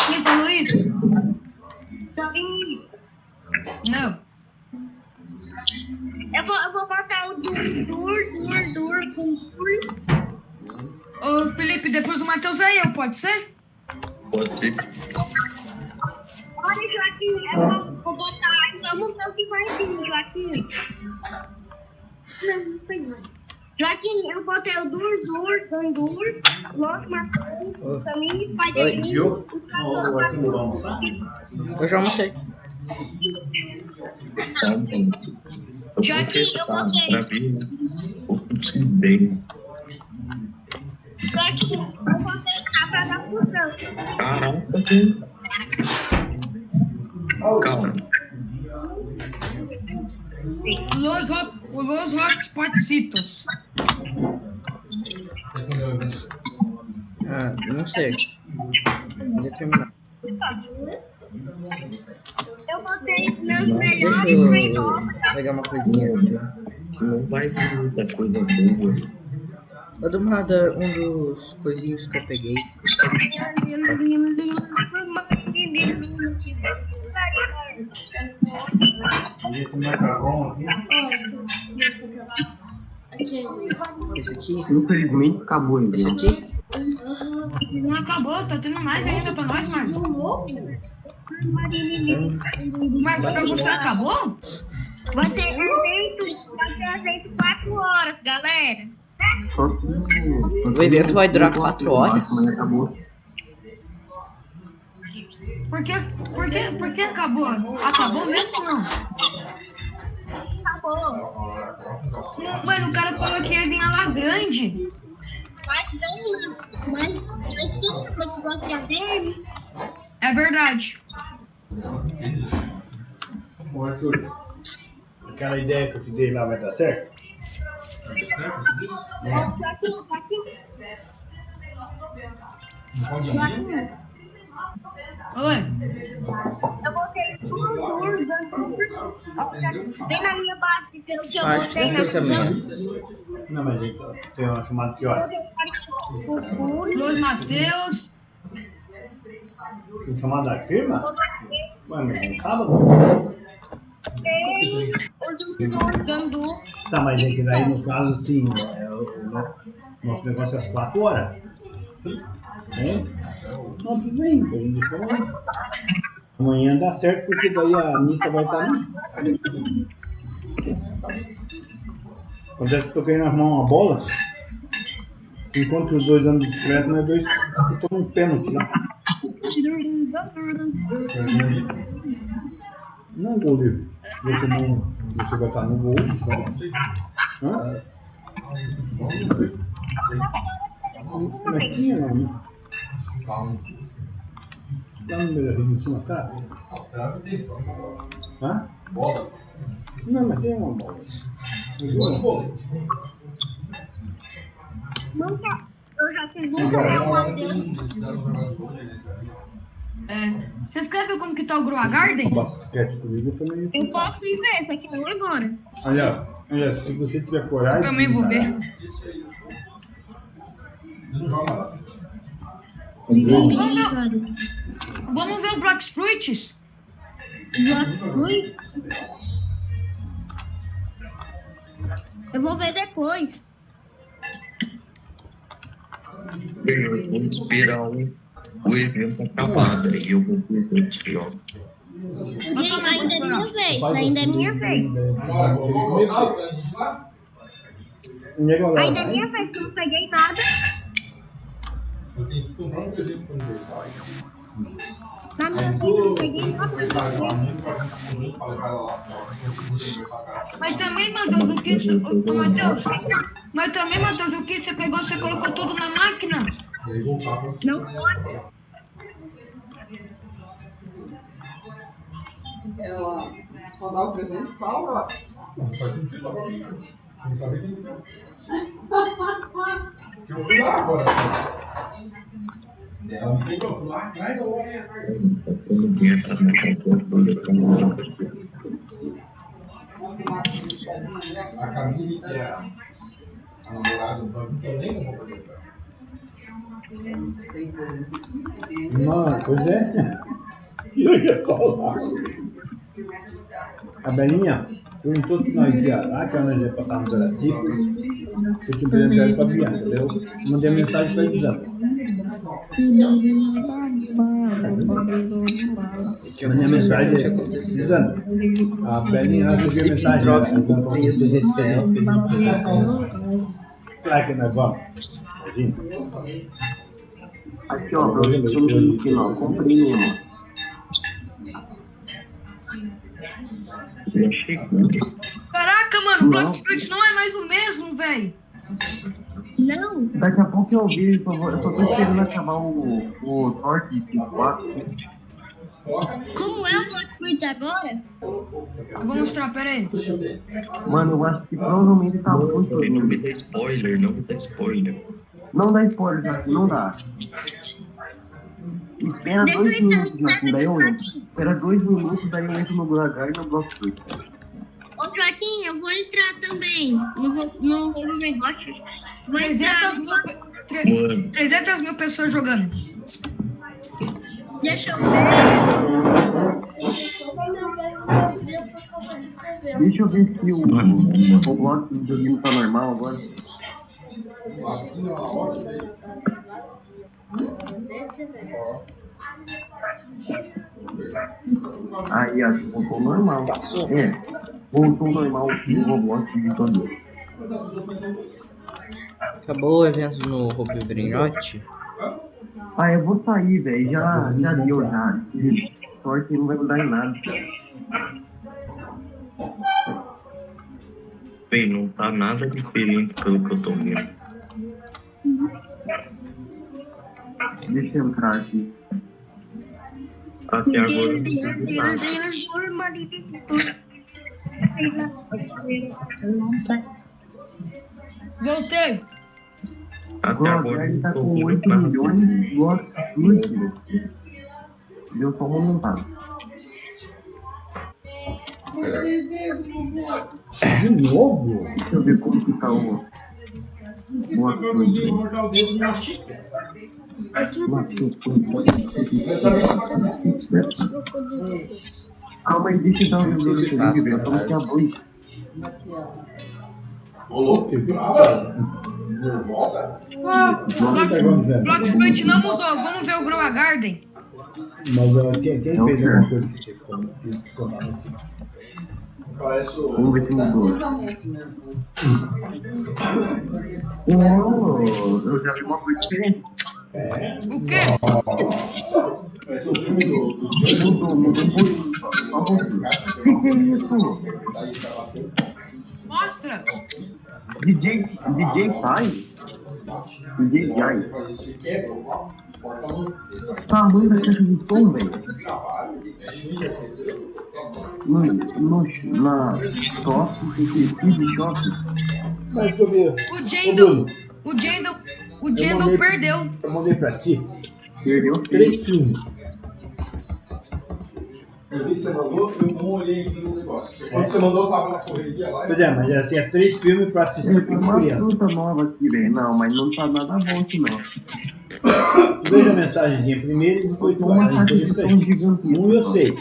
Quem falou isso? Só vem. Não. Eu vou botar o dur com dur. Ô, Felipe, depois do Matheus é eu, pode ser? Pode ser. Olha, Joaquim, eu vou botar. Vamos ver o que vai vir, Joaquim. Não foi não. Joaquim, eu botei o dur, Los Matheus, também, pai dele. Eu vou almoçar? Eu já almocei. Joaquim, eu botei. Pra ver o que dele. Joaquim, eu botei pra dar fusão. Caraca. Calma. Los Hotspotsitos. Ah, não sei. Vou terminar. Eu botei meus Deixa melhores eu pegar uma coisinha. Não vai ter muita coisa boa. Eu dou uma um dos coisinhos que eu peguei. Esse macarrão aqui. Esse aqui. Infelizmente acabou o Esse exemplo. aqui. Não acabou, tá tendo mais ainda pra nós, Marcos. Mas pra você acabou? Vai ter azeite 4 horas, galera. Só que O evento vai durar 4 horas. Mas acabou. Por que acabou? Acabou mesmo ou não? Acabou. Mano, o cara falou que ia vir a lá grande. Mas tudo que eu gosto dele. É verdade. Ô, Arthur, aquela ideia que eu te dei lá vai dar certo? Oi. Eu botei tudo, bem na minha base, pelo que eu Acho que botei não na foi essa minha. Não, mas tem uma chamada que horas? Los Matheus. Tem chamada da firma? Ué, mas é um sábado? Tá, mas é que daí no caso sim, o nosso negócio é às 4 horas. É? Não, tudo bem, a gente deixa amanhã dá certo porque daí a Anitta vai estar ali. Acontece que eu toquei nas mãos uma bola, enquanto os dois andam de bicicleta, nós dois tomamos um pênalti lá. Não, goleiro. Você vai estar no gol. Hã? Mas tinha não, né? Dá um número em cima, tá? Hã? Bola? Não, mas tem uma bola. Nunca, eu já fiz nunca Você escreveu como que tá o Grua Garden? Basquete comigo também. eu posso ir ver, só que não agora. Aliás, se você tiver coragem. Eu também vou ver. Vamos ver o Black Fruits? Eu vou ver depois. Eu vou esperar o evento acabar, daí eu vou ver aqui, ó. Gente, ainda é minha vez, ainda é minha vez. Bora, vamos almoçar pra gente lá? Ainda é minha vez, que eu não peguei nada. Eu tenho que comprar um presente para o aniversário. Na minha vida eu não peguei nada. Mas também, Matheus, o que você... Ô, Matheus, mas também, Matheus, o que você pegou, você colocou tudo na máquina? Não pode. Ela só dá o presente e fala, ó. Não faz sentido agora. Não sabe quem foi. Que eu fui lá agora. Ela me pegou, fui lá atrás, eu olhei atrás. A Camille, que é a namorada do Banco, também não vou perguntar. Não, pois é. Eu ia colar. A Belinha perguntou se nós ia lá, que nós ia passar no Jurassico. Eu tinha perguntado pra Bianca, eu mandei mensagem pra eles. Mandei mensagem dizendo. A Belinha recebeu mensagem. Claro que nós vamos. Aqui, ó, aproveitando o link lá, comprei mesmo. Caraca, mano, o Block Street não é mais o mesmo, velho. Não. Daqui a pouco eu vi, eu só tô esperando acabar o Torque 4. Como é o Blockfruit agora? Eu vou mostrar, pera aí. Mano, eu acho que provavelmente tá muito Não lindo. me dá spoiler, não me dá spoiler. Não dá spoiler, Joaquim, não dá. Espera 2 minutos, Joaquim, daí eu entro. Espera 2 minutos, daí eu entro no Glagar e no Blockfruit. Ô, Joaquim, eu vou entrar também. Não vou ver negócio. Vou entrar. 300 mil pessoas jogando. Deixa eu ver. Deixa eu ver se o bloco do videogame tá normal agora. Aí, acho que voltou normal. É, voltou normal o Roblox de videogame. Acabou o evento no Hobby Brainrot? Ah, eu vou sair, velho. Já deu já. Sorte não vai mudar em nada. Bem, não tá nada diferente pelo que eu tô vendo. Deixa eu entrar aqui. Até agora eu não tô Voltei. Até agora Agora eu ele não tá tô com vendo 8 nada. milhões de blocos fluidos. Deu só uma montada. De novo? Deixa eu ver como que tá o bloco fluido. Cortar o dedo na xícara. Calma aí, deixa eu dar um jogo de live, velho. Estamos aqui a 2. Ô, louco, que brava. Nervosa? Block Street não mudou. Vamos ver o Grow a Garden. Mas quem fez alguma coisa que ficou mal? Parece o... Vamos ver se mudou. Eu já vi uma coisa diferente. O quê? Parece o filme do... Mudou um pouquinho. Só um pouquinho. O que é isso? Mostra. DJ sai? DJ Jai. Tamanho da caixa de som, velho. Na top, esse shop. Mas eu vi. O Jandon perdeu. Eu mandei pra ti Perdeu 3 filmes. Eu vi que você mandou, eu não olhei no negócio. Quando você mandou, eu tava na correria lá. Pois é, mas já tinha 3 filmes pra assistir Tem com uma criança. fruta nova aqui, velho. Não, mas não tá nada bom aqui, não. Veja a mensagenzinha primeiro e depois tu Uma vai caixa de som gigantesca. eu sei.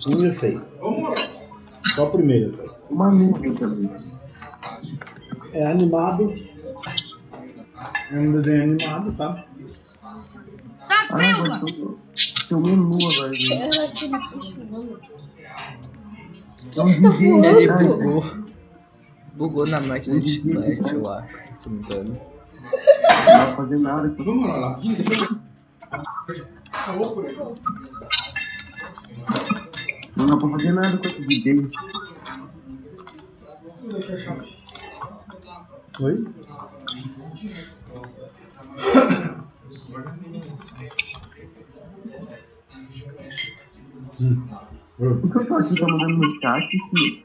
Eu sei. Só o primeiro eu sei. Uma nuvem também. É animado. É um desenho animado, tá? Tá frio, Agora tô meio nu agora, gente. É um DJ, Ele né? bugou. Bugou na máquina de chiclete, eu acho. Se não me engano. Não vai fazer nada. Vamos lá, rapidinho, depois. Não dá pra fazer nada com esse DJ. Oi? Por que eu tô aqui, tô mandando no chat, filho?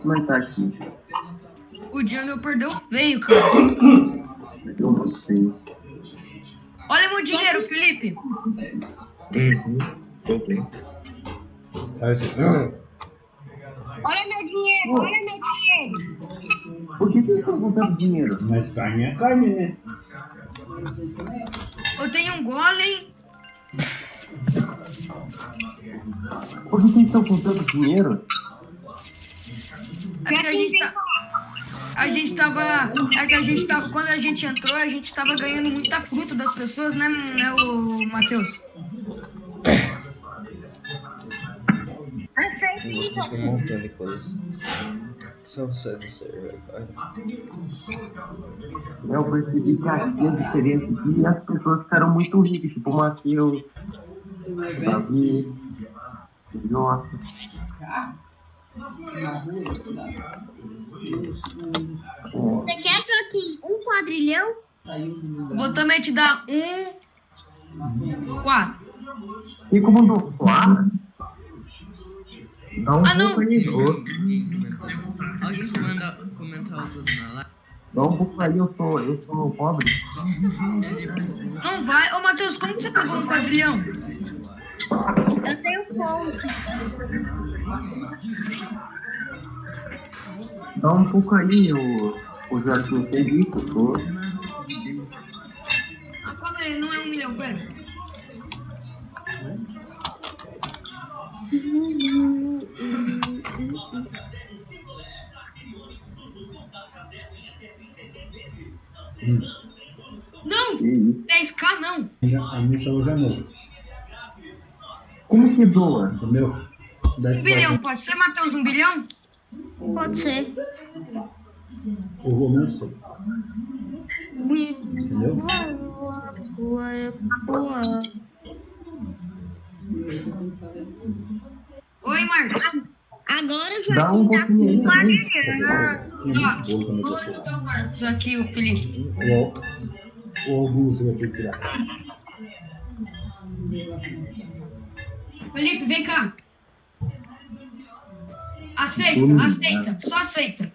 Mas tá aqui. O Jungle perdeu feio, cara. Eu não sei. Olha meu dinheiro, Felipe. Tô bem. Olha meu dinheiro, olha meu dinheiro. Por que vocês estão contando dinheiro? Mas carne é carne, né? Eu tenho um golem. Por que vocês estão contando dinheiro? É que a gente tava, quando a gente entrou, a gente tava ganhando muita fruta das pessoas, né, o Matheus? Vocês estão montando coisa. Só você server, cara. Eu percebi que aqui a diferença aqui e as pessoas ficaram muito ricas, tipo o Matheus, Davi, Nossa. Você quer aqui um quadrilhão? Vou também te dar 4. E como não fala? Dá um pouco aí, Alguém comentar algo na live? Dá um pouco aí, eu sou pobre. Não vai. Ô, Matheus, como que você pegou um quadrilhão? Eu tenho fome. Dá um pouco aí, o Jorginho feliz, eu tô. Ah, calma aí, não é 1 milhão, pera. Não! 10k não! A missão já não. Como que doa? Entendeu? 1 bilhão, pode ser, Matheus? 1 bilhão? Pode ser. Eu vou não sei. Entendeu? Oi, Marcos. Agora já Dá um tá pouquinho aí com também. quadrilhão. Vou ajudar o Marcos aqui, o Felipe. O Augusto vai ter que tirar. Felipe, vem cá. Aceita, só aceita.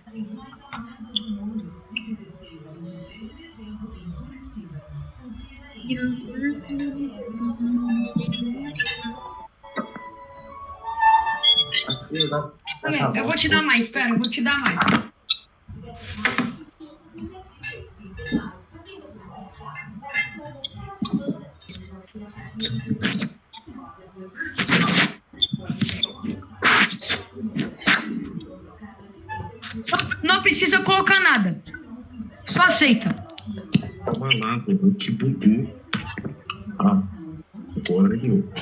Eu vou te dar mais, espera, eu vou te dar mais. Não precisa colocar nada. Só aceita. Calma lá, que bugou. Ah, agora deu.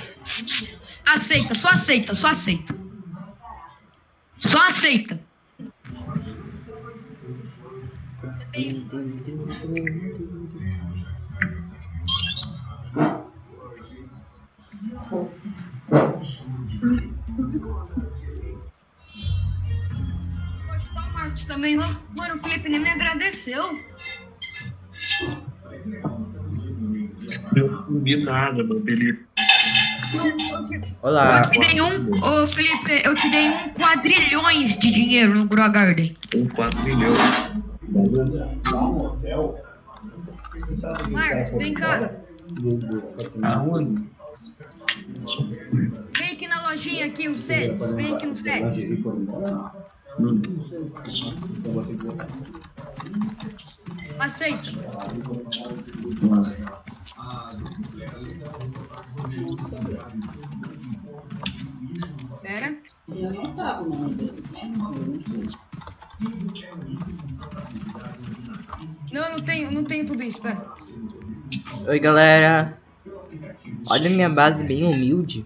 Aceita, só aceita, só aceita. Só aceita. Marcos também, mano, o Felipe nem me agradeceu. Eu não vi nada, meu Felipe. Olá. Eu te dei ô Felipe, eu te dei 1 quadrilhões de dinheiro no Grow Garden. 4 milhões. Marcos, vem cá. Aonde? Vem aqui na lojinha aqui, o set. Vem aqui no set. Aceita. Espera. Não tenho tudo isso, espera. Oi, galera. Olha minha base bem humilde.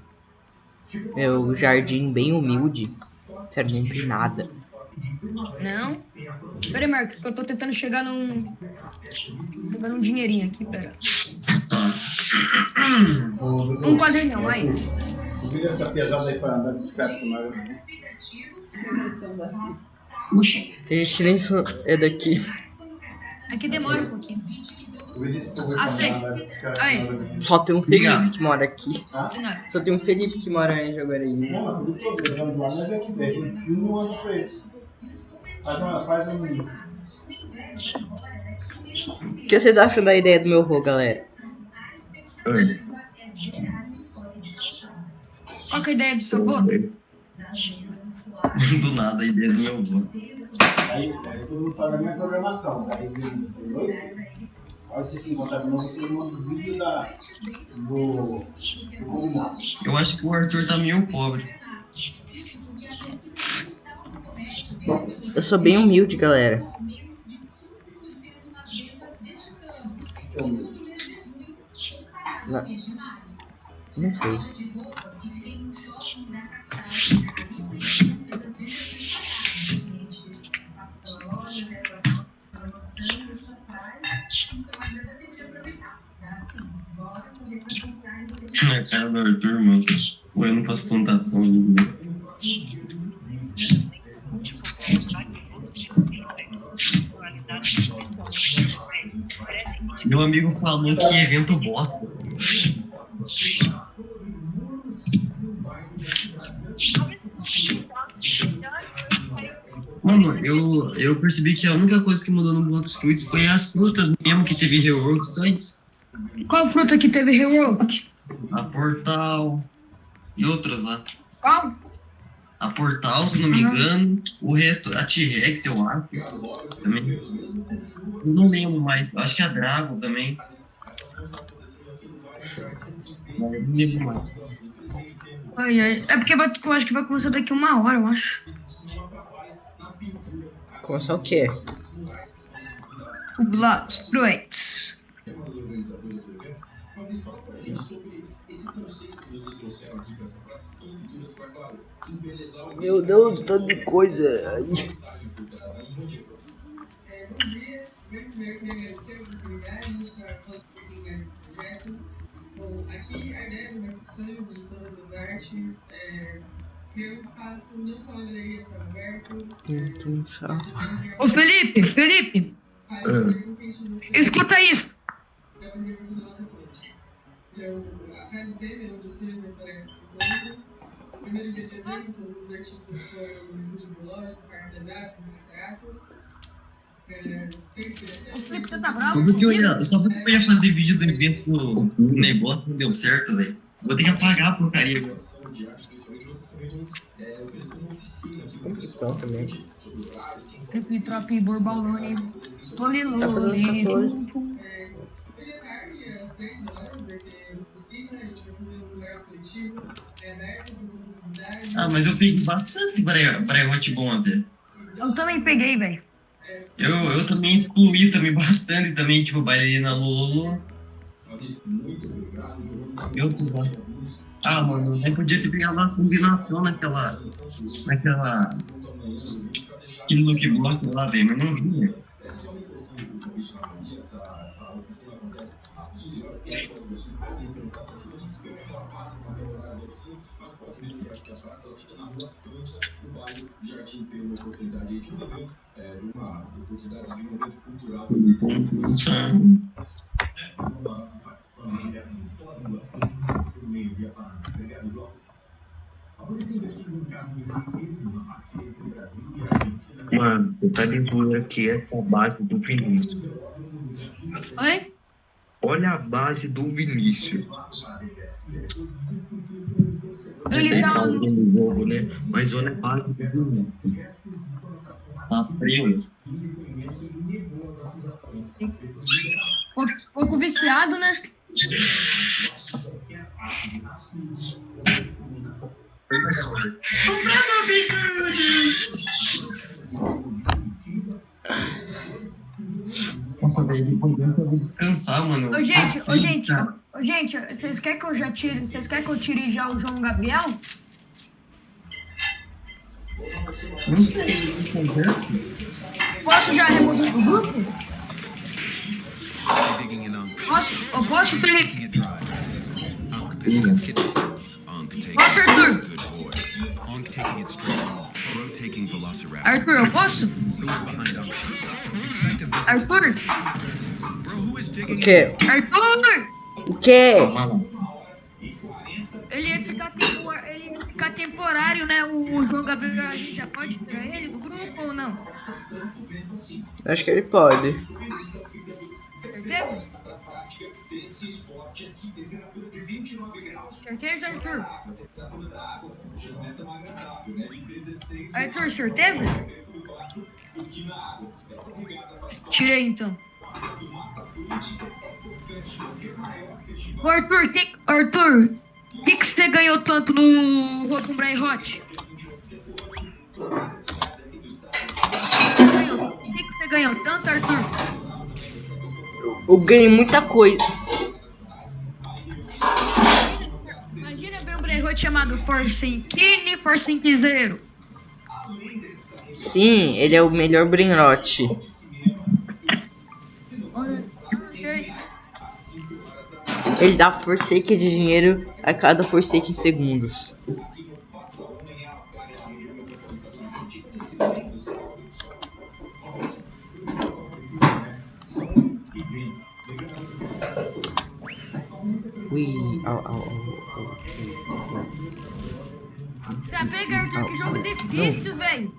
Meu jardim bem humilde. Sério, não tem nada. Não? Pera aí, Marcos, que eu tô tentando chegar num dinheirinho aqui, pera. Tá. Um quadrilhão, aí. Vira essa pesada aí pra andar de bicicleta com nós. Puxa. Tem gente que nem é daqui. Aqui demora um pouquinho. Ah, sei. Aí. Só tem um Felipe Obrigado. que mora aqui. Não. Só tem um Felipe que mora em Jaguareí. Não, mas tudo todo, eu ando lá, mas é aqui, deixa um filme e eu ando pra eles. Faz um... O que vocês acham da ideia do meu avô, galera? Qual que é a ideia do seu avô? Do nada a ideia do meu avô. Aí todo mundo faz a minha programação. Aí se se encontrar de novo, você manda os vídeos do combinado. Eu acho que o Arthur tá meio pobre. Eu sou bem humilde, galera. Não. Não sei. Na cara do Arthur, mano. Pô, eu não faço tentação ali. Meu amigo falou que evento bosta. Mano, eu percebi que a única coisa que mudou no Blox Fruits foi as frutas mesmo que teve rework, só isso. Qual fruta que teve rework? A Portal e outras lá. Qual? A Portal, se não me engano. O resto, a T-Rex, eu acho. Também. Eu não lembro mais. Acho que a Dragon também. Não lembro mais. Ai. É porque eu acho que vai começar daqui 1 hora, eu acho. Começar o quê? O Blox Fruits. Meu Deus, tanto de coisa. Aí. Bom dia, primeiro queria agradecer a oportunidade, a gente está falando um pouquinho mais desse projeto. Bom, aqui a ideia do Funções de todas as artes é criar um espaço não só na galeria de céu aberto. Ô Felipe, escuta isso. Da preservação da Mata Atlântica. Então, a frase tema é onde os sonhos e a floresta se encontram. No primeiro dia de evento, todos os artistas foram no Refúgio Biológico, Parque das Aves e Cataratas. Tem inspiração? Felipe, você tá bravo? Só porque eu ia fazer vídeo do evento do negócio não deu certo, velho. Vou ter que apagar a porcaria. Como que estão também? Tropi, borbalone, Tá fazendo essa coisa. Hoje à tarde, às 3 horas, vai ter oficina, a gente vai fazer um lugar coletivo, aberto com todas as idades. Ah, mas eu peguei bastante brainrot bom até. Eu também peguei, velho. Eu também excluí também bastante também, tipo, bailarina Lolo. Eu tô lá. Ah, mano, nem podia ter pegado uma combinação naquela aquele lookbox lá, velho, mas não vinha. Mano, você tá dizendo aqui essa base do Vinícius. Oi? Olha a base do Vinícius. Ele tá no jogo, né? Mas olha a base do Vinícius. Tá frio. pouco viciado, né? Nossa, velho, depois eu vou descansar, mano. Ô, gente, vocês querem que eu já tire? Vocês querem que eu tire já o João Gabriel? Não sei, Posso já remover do grupo? feeding an unk. Eu posso Taking ter... it dry. Unk pissing his kidney stones. Unk taking Posso, it Arthur? good boy. Unk taking it straight home. Bro taking velociraptor. Arthur, eu posso? Who is behind Unk? Expect a visit to Arthur? the system. Bro, who is O digging quê? Arthur! O quê? Calma lá. Ele ia ficar temporário, né? O João Gabriel, a gente já pode tirar ele do grupo ou não? Acho que ele pode. Certeza? Certeza, Arthur? Arthur, certeza? Tirei então. Ô, Arthur, o que você ganhou tanto no Rotom Brainrot? O que você ganhou tanto, Arthur? Eu ganhei muita coisa. Imagina bem um Brainrot chamado Forsaken Zero. Sim, ele é o melhor brainrot. Ok. Ele dá forsake de dinheiro a cada forsake em segundos. Ui, Tá pega, Arthur, que jogo difícil, velho.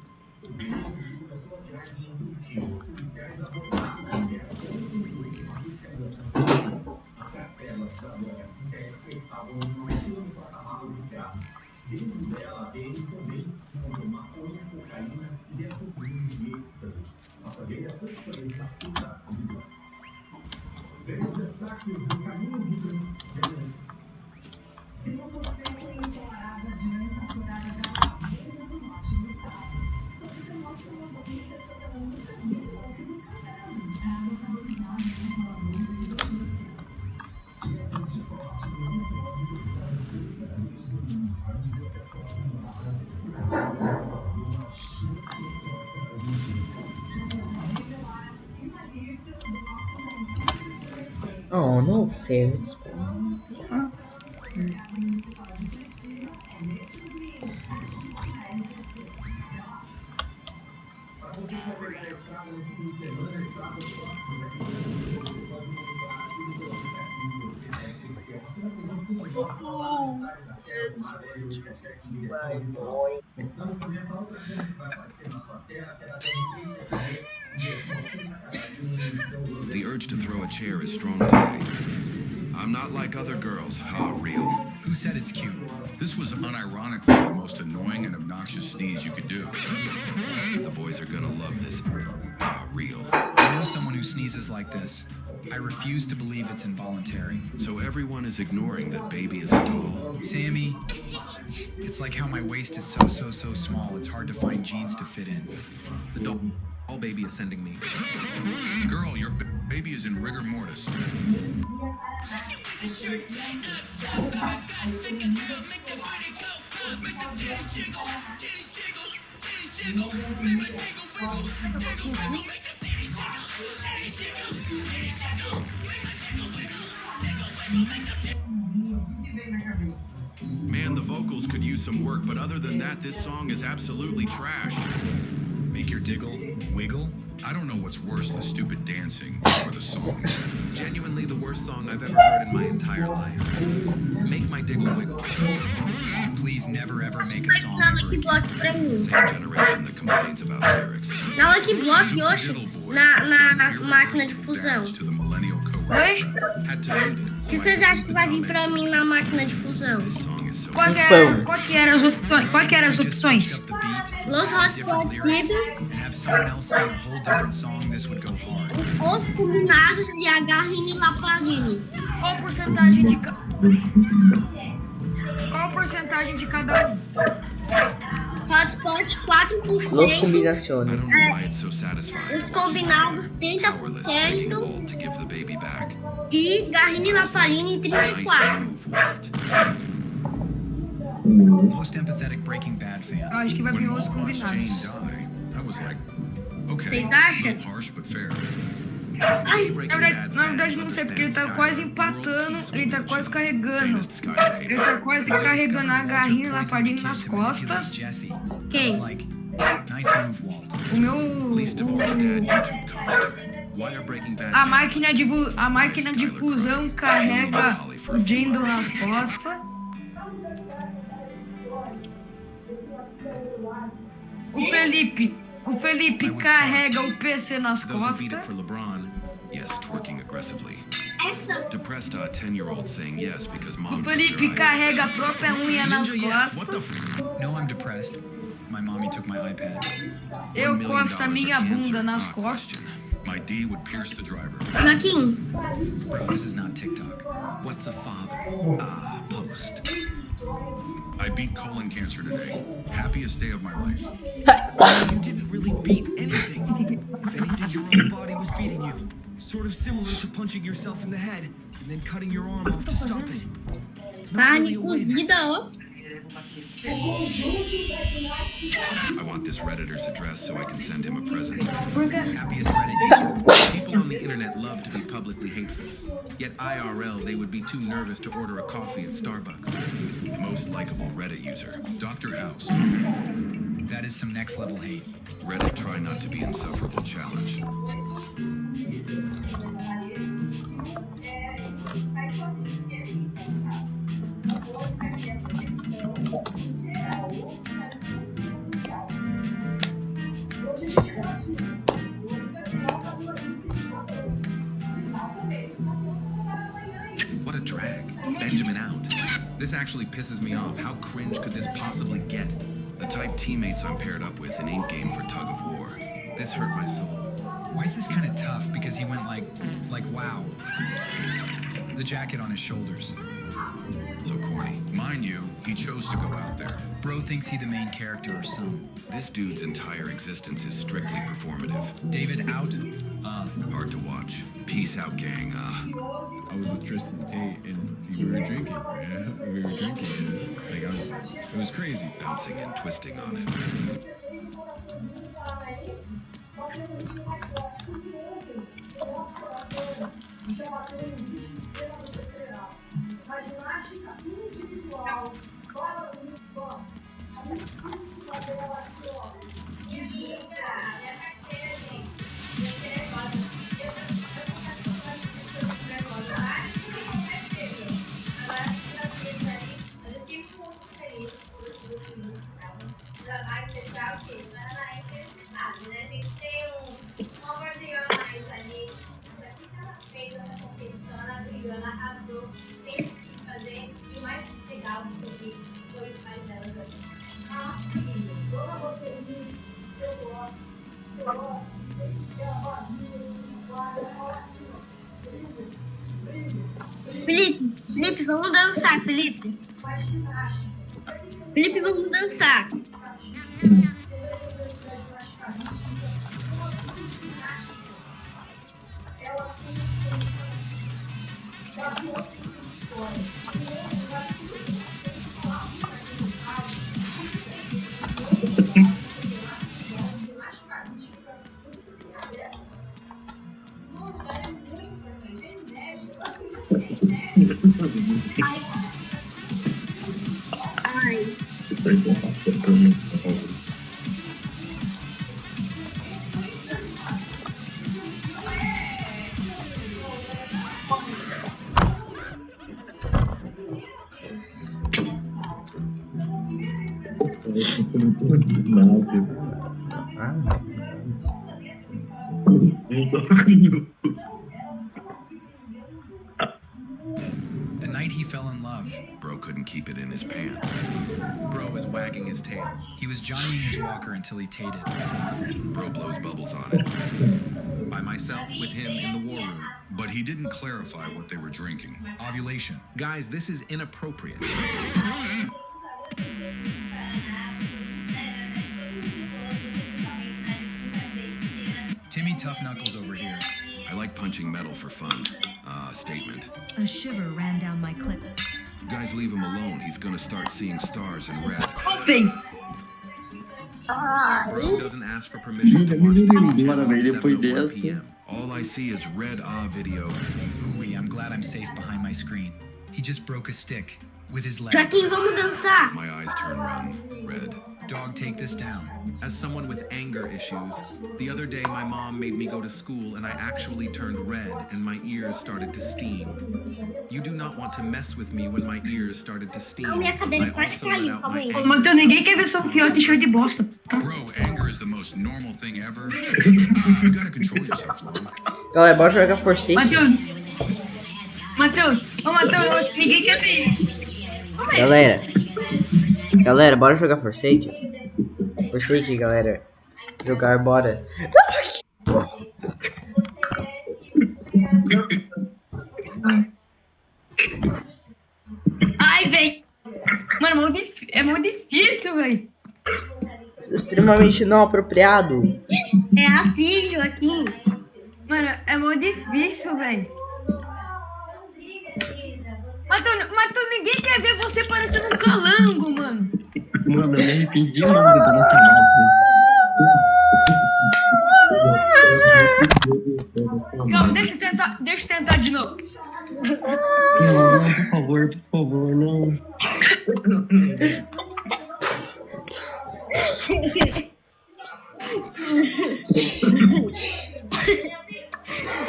Oh, no offense. The urge to throw a chair is strong today. I'm not like other girls. Ah, real. Who said it's cute? This was unironically the most annoying and obnoxious sneeze you could do. The boys are gonna love this. Ah, real. I know someone who sneezes like this. I refuse to believe it's involuntary. So everyone is ignoring that baby is a doll. Sammy, it's like how my waist is so small, it's hard to find jeans to fit in. The doll baby is sending me. Girl, your baby is in rigor mortis. Man, the vocals could use some work, but other than that, this song is absolutely trash. Make your diggle wiggle? I don't know what's worse, the stupid dancing or the song. Genuinely the worst song I've ever heard in my entire life. Make my diggle wiggle. Please never ever make a song ever again. Pra mim. Same generation that complains about lyrics. Na Lucky Block, Yoshi, na máquina de fusão. To the millennial Oi? Had to mute it. O que vocês acham que vai vir pra mim na máquina de fusão? This song is so Qual que eram as opções? Up the beat, Los Hot different Pot lyrics, Clips, and have someone else sing a whole different song, this would go hard. os combinados de Agarrine e Lapaline. Qual porcentagem de cada um? Hotspot Los 4%, combinaciones. I don't know why it's so satisfying. os combinados Powerless begging 30% Bolt to give the baby back. e Garrine e Lapaline Nice 34%. move, Walt. Most empathetic Breaking Bad fan. Eu acho que vai vir When os Walt watched Jane combinados. die, I was like, okay, Vocês acham? a little harsh but fair. Na verdade não sei, porque ele tá quase empatando, ele tá quase carregando. Ele tá quase carregando a garrinha lá pra dentro nas costas. Quem? O meu... A máquina de fusão carrega o Jendo nas costas. O Felipe carrega o PC nas costas. Yes, twerking aggressively. Depressed 10-year-old saying yes because O mom took Felipe their carrega a própria unha nas costas. No, I'm depressed. My mommy took my iPad. Eu $1 million costo a minha of cancer? bunda nas Ah, costas. question. My D would pierce the driver. Joaquim, Bro, this is not TikTok. What's a father? Post. I beat colon cancer today. Happiest day of my life. You didn't really beat anything. If anything, your own body was beating you. Sort of similar to punching yourself in the head and then cutting your arm off to stop it. Not really carne a win. cozida, ó. I want this Redditor's address so I can send him a present. Happiest Reddit user. People on the internet love to be publicly hateful. Yet IRL, they would be too nervous to order a coffee at Starbucks. Most likable Reddit user. Dr. House. That is some next level hate. Reddit try not to be insufferable challenge. What a drag. Benjamin out. This actually pisses me off. How cringe could this possibly get? The type teammates I'm paired up with and ain't game for tug of war. This hurt my soul. Why is this kind of tough? Because he went like wow. The jacket on his shoulders. So corny. Mind you, he chose to go out there. Bro thinks he the main character or something. This dude's entire existence is strictly performative. David out? Hard to watch. Peace out, gang. I was with Tristan Tate and we were drinking. Yeah, we were drinking. And, like it was crazy. Bouncing and twisting on it. Felipe, vamos dançar, Felipe. Felipe, vamos dançar. Ai. The night he fell in love. Bro couldn't keep it in his pants. Bro is wagging his tail. He was Johnnying his walker until he tated. Bro blows bubbles on it. By myself with him in the war room. But he didn't clarify what they were drinking. Ovulation. Guys, this is inappropriate. Timmy Tough Knuckles over here. I like punching metal for fun. Statement. A shiver ran down my clip. You guys leave him alone. He's gonna start seeing stars in red. Bro doesn't ask for permission to watch Embora, velho, depois 7:01 dessa. p.m. All I see is red video. Ooh, I'm glad I'm safe behind my screen. He just broke a stick with his leg. Joaquim, vamos dançar. My eyes turn red. Dog, take this down. As someone with anger issues, the other day my mom made me go to school and I actually turned red and my ears started to steam. You do not want to mess with me when my ears started to steam. I also let out my anger. Matheus, ninguém quer ver seu fiote cheio de bosta. Bro, anger is the most normal thing ever. You gotta control yourself. Galera, bora jogar Forsake. Matheus, eu acho que ninguém quer ver isso. Galera, bora jogar Forsake. Forsake, galera. Jogar, bora. Ai, véi. Mano, é muito difícil, véi. Extremamente não apropriado. É assim, Joaquim. Mano, é muito difícil, véi. Matheus, ninguém quer ver você parecendo um calango, mano. Mano, eu me arrependi muito do meu canal. Calma, deixa eu tentar de novo. Não, por favor, não.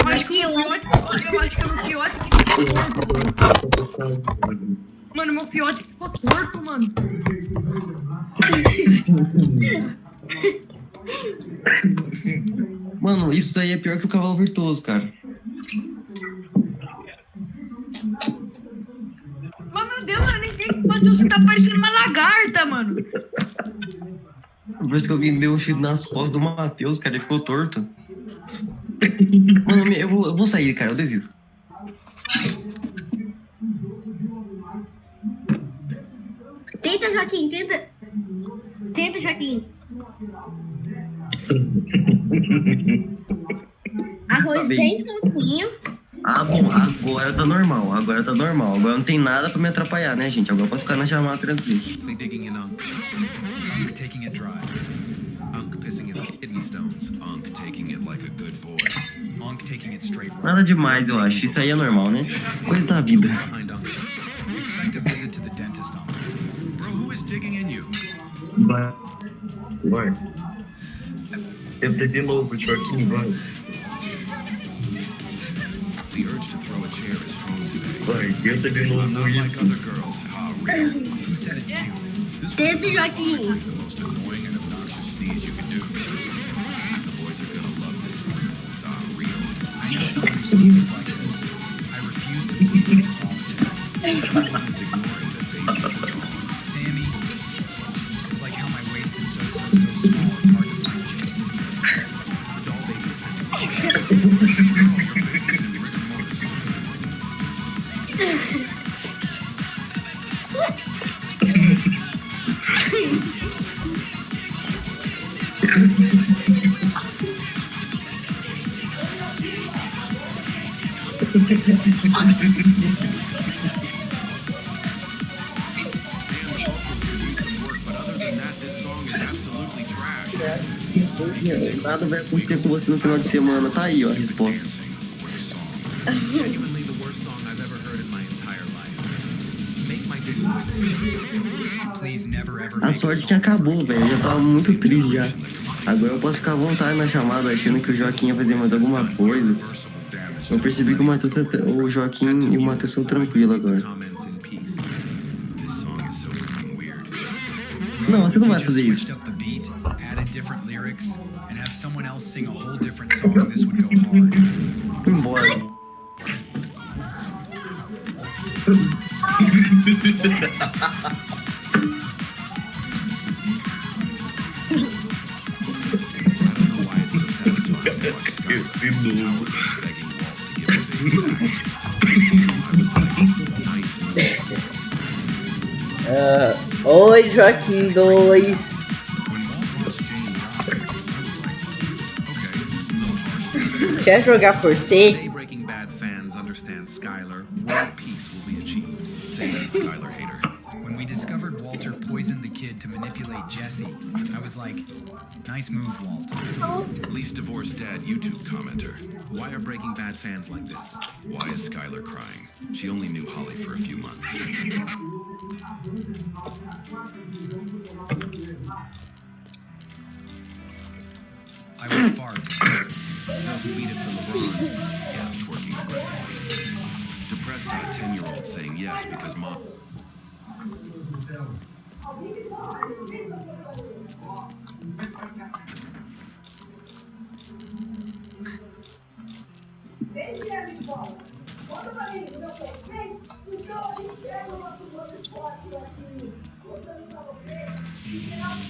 Eu acho que é meu fiote que ficou torto. Mano, meu fiote ficou torto, mano. Mano, isso aí é pior que o cavalo virtuoso, cara. Mas meu Deus, mano, ninguém Matheus, você tá parecendo uma lagarta, mano. Por isso que alguém deu um chute nas costas do Matheus, cara, ele ficou torto. Mano, eu vou sair, cara, eu desisto. Tenta, Joaquim, tenta. Tenta, Joaquim. Arroz bem soltinho. Ah, bom, agora tá normal. Agora não tem nada pra me atrapalhar, né, gente? Agora eu posso ficar na chamada tranquilo. Digging in Unk. Unk taking it dry. Unk pissing his kidney stones. Unk taking it like a good boy. Unk taking it straight. Nada demais, eu acho. Isso aí é normal, né? Coisa da vida. Behind Unk. Expect a visit to the dentist, Unk. Bro, who is digging in you? Vai. Tenta de novo, Joaquim, vai. The urge to throw a chair is strong today. Vai, tenta de novo. Not like other girls. Ah, really? Who said it's you? Tenta, Joaquim. The most annoying and obnoxious sneeze you can do. The boys are gonna love this. Ah, real. I know someone who sneezes like this. I refuse to believe it's involuntary. Everyone is ignoring that babies are gone. Sammy, it's like how my waist is so small, it's hard to find jeans. Doll babies. Nada vai acontecer com você no final de semana. Tá aí, ó, a resposta. Genuinely the worst song I've ever heard in my entire life. Make my dick. Please never ever A make a sorte song que acabou, velho. Eu já tava muito triste já. Agora eu posso ficar à vontade na chamada, achando que o Joaquim ia fazer mais alguma coisa. Eu percebi que o Joaquim e o Matheus são tranquilos agora. Comments in peace. This song is so freaking weird. Não, você não vai Just fazer isso. switched up the beat, added different lyrics, and have someone else sing a whole different song, this would go hard. Embora. Oi, Joaquim 2. Quer jogar Forsake? Breaking Bad fans understand Skylar. World peace will be achieved. Say that, Skylar hater. When we discovered Walter poisoned the kid kid to manipulate Jesse. I was like, nice move, Walt. Least divorced dad YouTube commenter. Why are Breaking Bad fans like this? Why is Skylar crying? She only knew Holly for a few months. I would fart. Those who beat it for LeBron, yes, twerking aggressively. Depressed 10-year-old saying yes because mom. Esse é a escola. Conta pra mim, meu fez? Então a gente segue o nosso plano esporte aqui. Contando pra vocês. E será que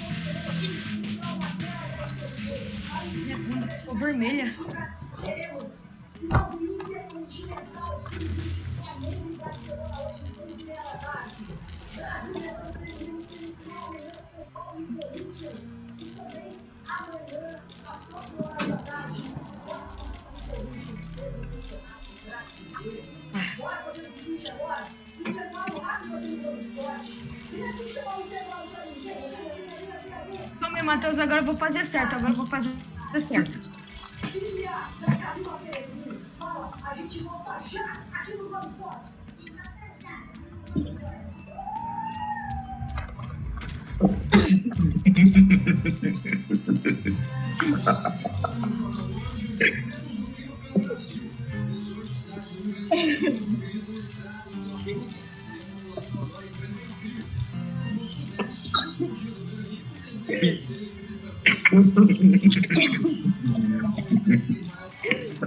vocês não matéria pra vocês. Minha bunda ficou vermelha. Teremos final do Intercontinental Flamengo e Barcelona hoje, 6h30 da tarde. Brasileirão teremos Palmeiras, São Paulo e Corinthians. E também amanhã, às 4h da tarde. Bora fazer o seguinte agora. Intervalo rápido aqui no esporte. Vem aqui chamar o intervalo pra mim. Vem. Calma, Matheus, agora eu vou fazer certo. Fala, a gente volta já aqui no Globo Esporte.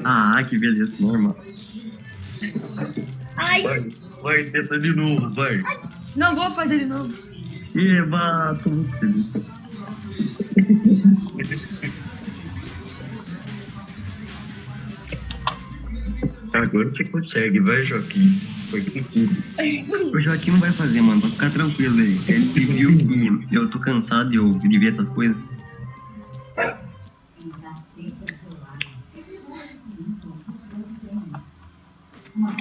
Ah, que beleza, normal. Ai. Vai, tenta de novo, vai. Não vou fazer de novo. Eba, tô muito feliz. Agora você consegue, vai, Joaquim. Foi contigo. O Joaquim não vai fazer, mano. Vai ficar tranquilo aí. Ele viu que eu tô cansado e eu devia essas coisas.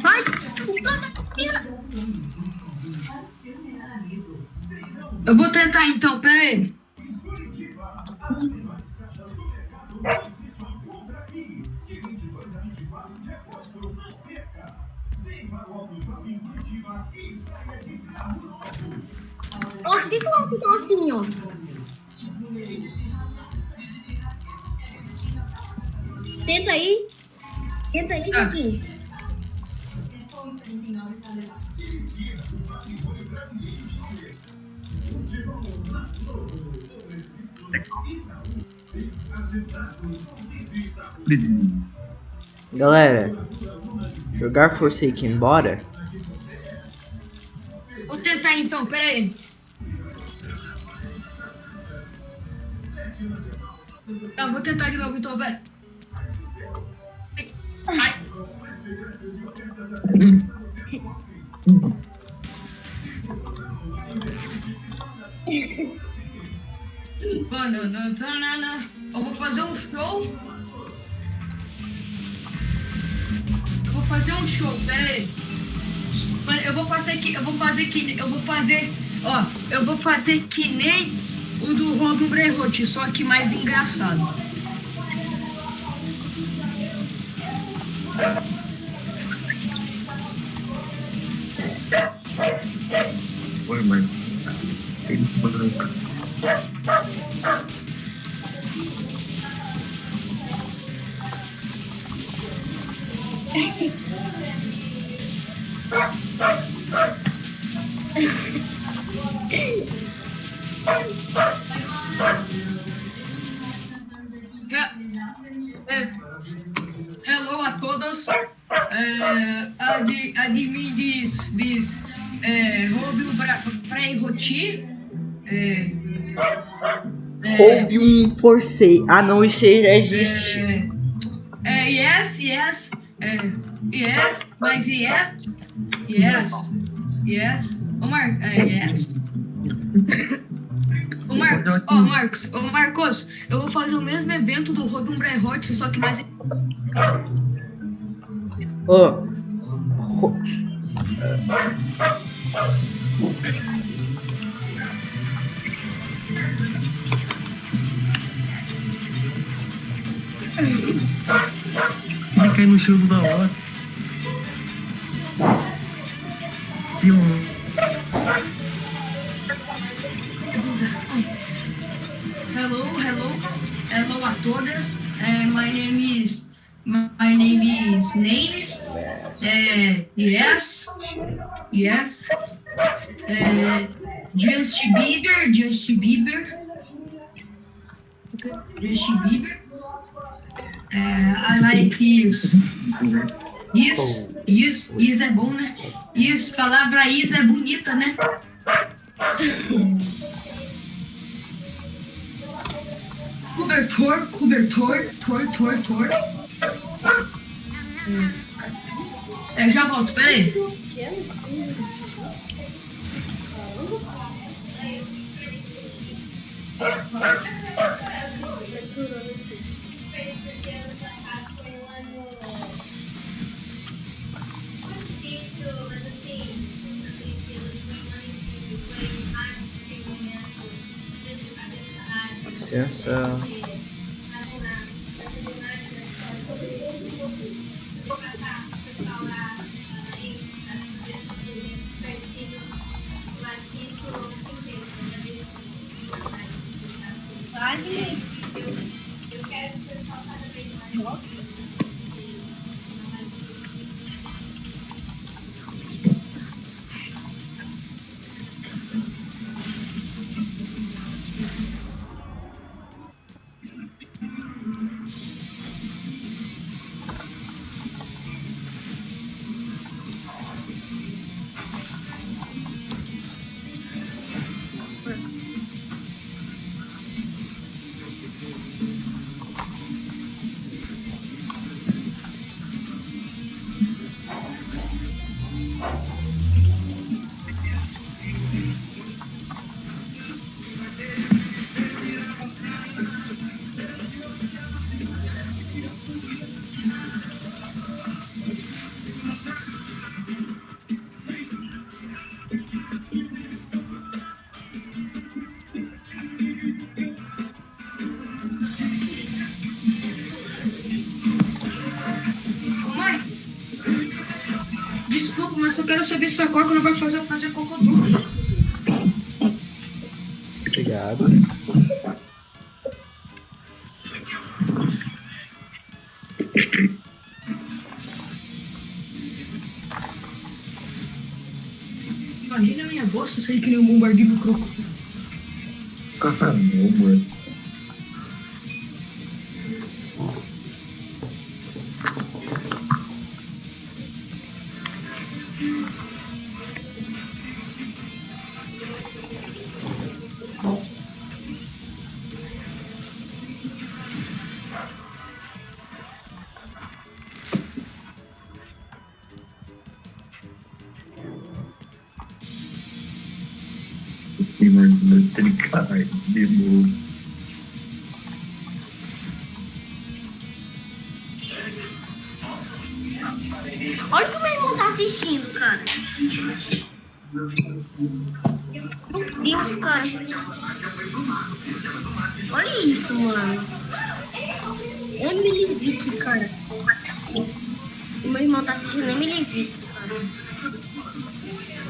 Ai, eu vou tentar então, pera aí. Ó, que assim, ó. Tenta aí, Joaquim. Galera, jogar Forsaken, bora? Vou tentar então, pera aí. Tá, vou tentar de novo então, velho. Ai. Eu vou fazer um show. Pera aí. Eu vou fazer que nem o do Robin brainrot, só que mais engraçado. Oi, mãe. Hello a todos. Admin diz Robin brainrot. Roube um forcei. Ah, não, isso aí já existe. Yes, mas yes. Yes. Marcos, eu vou fazer o mesmo evento do Robin brainrot, só que mais. Vai cair no chão da hora. E Hello a todas. My name is Names. Yes. Justin Bieber. Okay. Justin Bieber. I like is. Is é bom, né? Palavra is é bonita, né? Cobertor. Eu já volto, peraí. Licença. Desculpa, mas eu quero saber se a Coca não vai fazer cocô duro. Obrigado. Imagina a minha bolsa sair que nem um bombardinho no croco. não, mano. Ele cai de novo. Olha o que o meu irmão tá assistindo, cara. Meu Deus, cara. Olha isso, mano. É milivique, cara. O meu irmão tá assistindo é milivique, cara.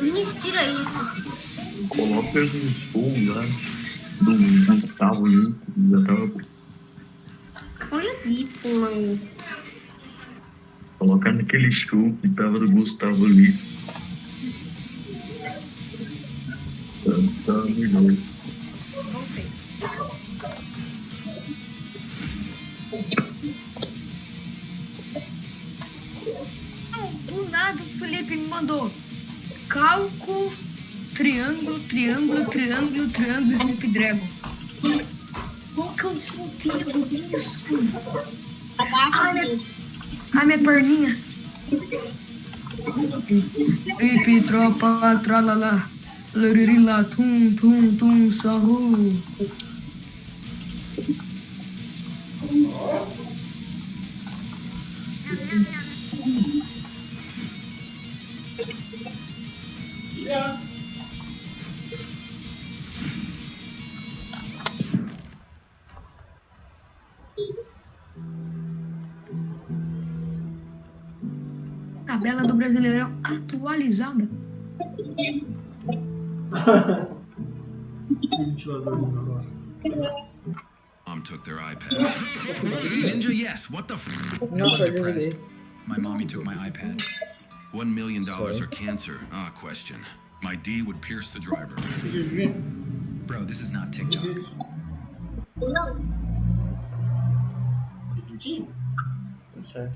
Vinícius, tira isso. Coloca no som lá do Gustavo ali. Já tava. Olha isso, mano. Coloca naquele show que tava do Gustavo ali. Tá melhor. Do nada o Felipe me mandou cálculo, triângulo, Snapdragon. Qual que é o sentido disso? Ai, minha perninha. Pipi, tropa, tralala, laririla, tum, sarru. tabela do Brasileirão atualizada. Mom took their iPad. Ninja, yes. What the f? No, I'm depressed. My mommy took my iPad. $1 million or cancer? Ah, question. My D would pierce the driver. Bro, this is not TikTok. Okay.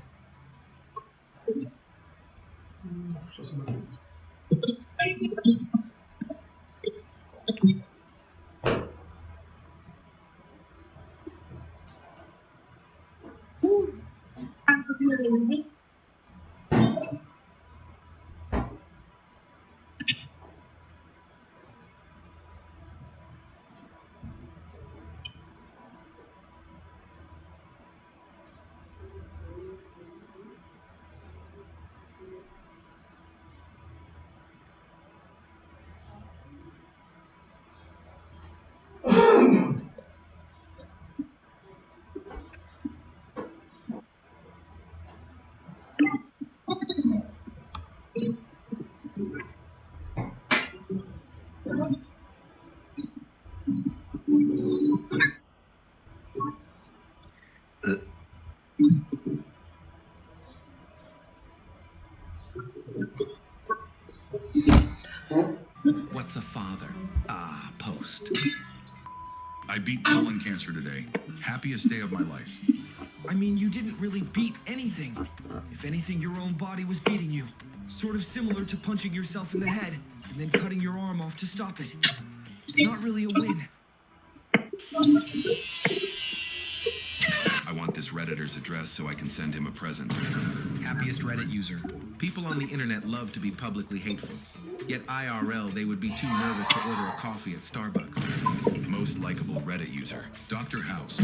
What's a father? Ah, post. I beat colon cancer today. Happiest day of my life. I mean, you didn't really beat anything. If anything, your own body was beating you. Sort of similar to punching yourself in the head and then cutting your arm off to stop it. Not really a win. I want this Redditor's address so I can send him a present. Happiest Reddit user. People on the internet love to be publicly hateful. Yet IRL, they would be too nervous to order a coffee at Starbucks. Most likable Reddit user. Dr. House.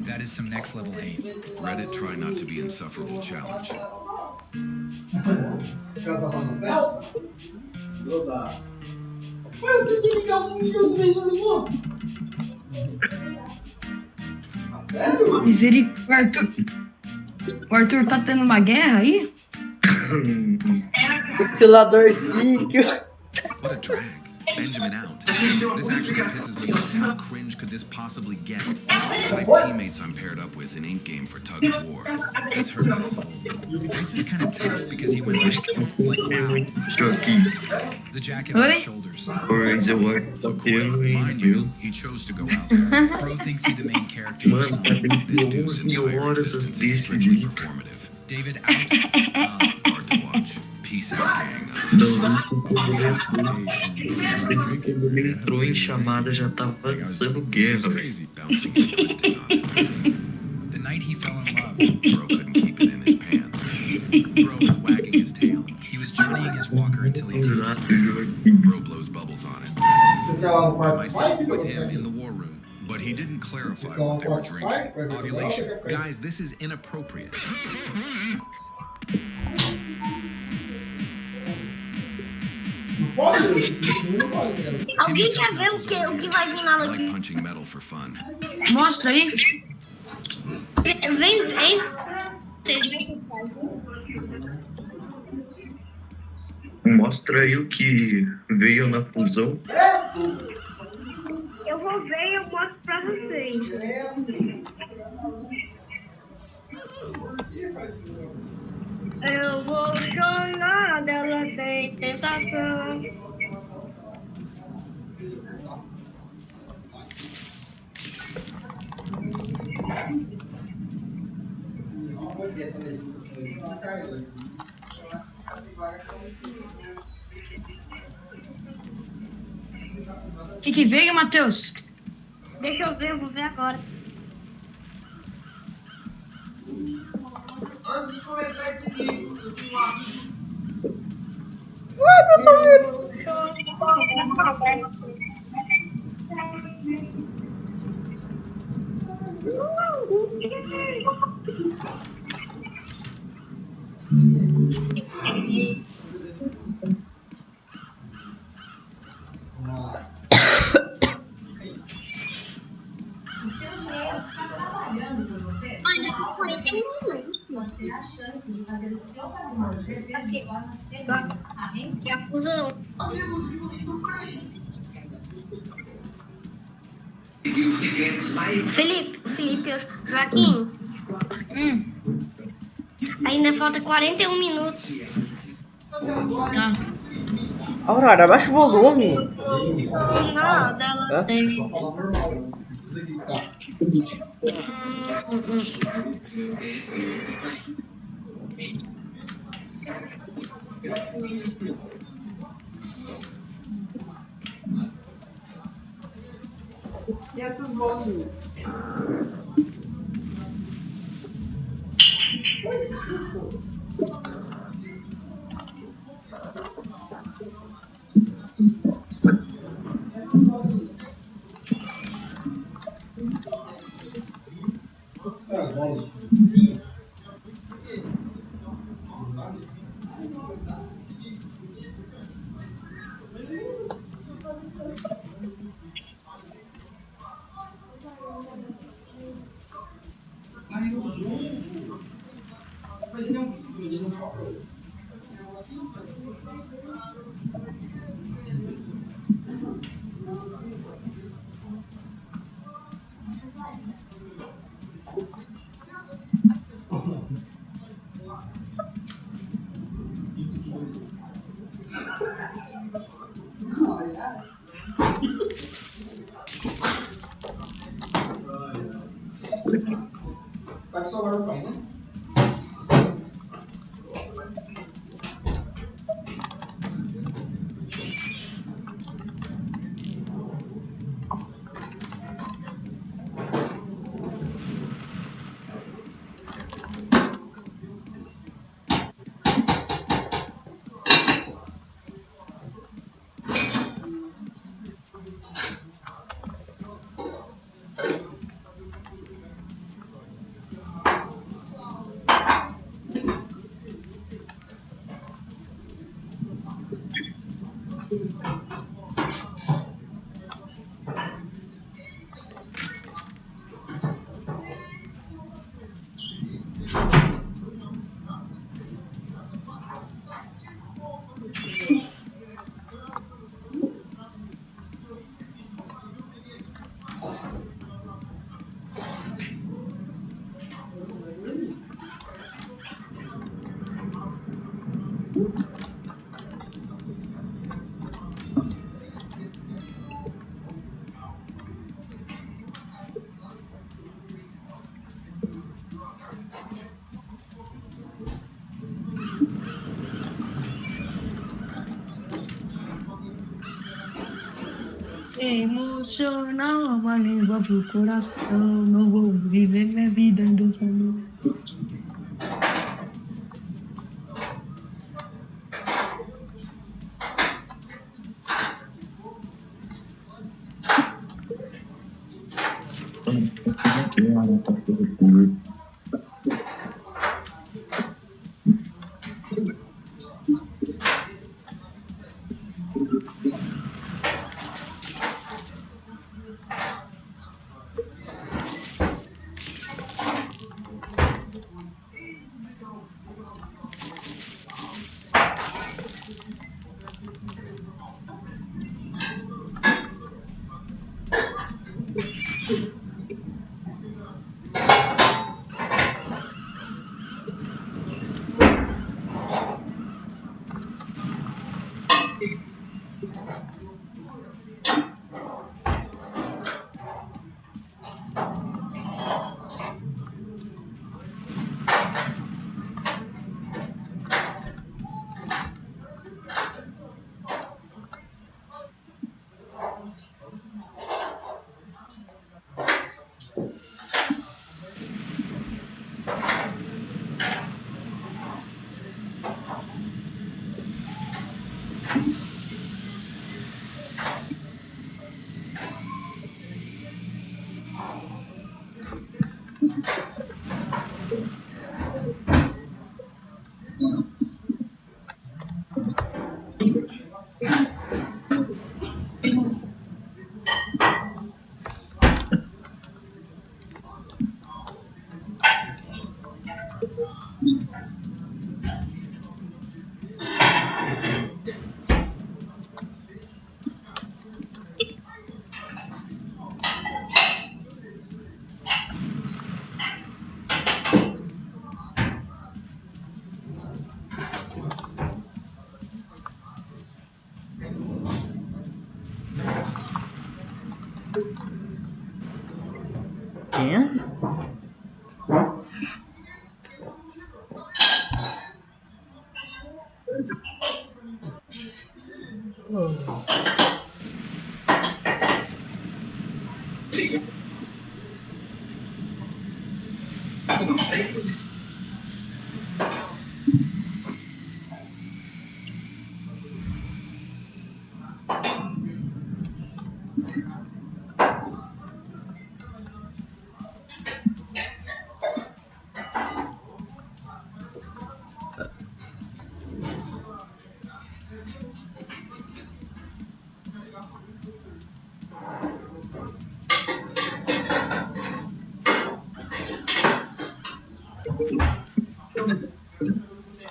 That is some next level hate. Reddit try not to be insufferable challenge. Misericórdia. O Arthur tá tendo uma guerra aí? Ventiladorzinho. What a drag. Benjamin out. This actually pisses me off. How cringe could this possibly get? Type teammates I'm paired up with in Ink Game for tug of war. This hurt my soul. This is kind of tough because he went like wow. The jacket on his shoulders. Pois eu batendo em viu. He chose to go out there. Bro thinks he's the main character. Mano, tá bem 11 horas desse vídeo. David out. Hard to watch. Peace out, gang. Ele entrou em chamada, já tava dando guerra, velho. The night he fell in love. Bro couldn't keep it in his pants. Bro was wagging his tail. He was journeying his walker until he did. Bro blows bubbles on it. By myself with him in the war room. But he didn't clarify what they were drinking. Ovulation. Guys, this is inappropriate. Alguém quer ver o que vai vir na Like punching metal for fun. Mostra aí. Vem, hein? Vocês vêm Mostra aí o que veio na fusão. Eu vou ver e eu mostro pra vocês. Eu vou chorar, dela tem tentação. O que veio, Matheus? Deixa eu ver, eu vou ver agora. Antes de começar esse vídeo, eu tenho um aviso. Ué, meu sorriso. Cusão. Felipe, Joaquim, ainda falta 41 minutos. Aurora, abaixa o volume. Nada, ela tem. E essas bolinhas? Tá com o celular no pai, né? Emocional, uma língua pro coração. Não vou viver minha vida em 2 minutos. Again?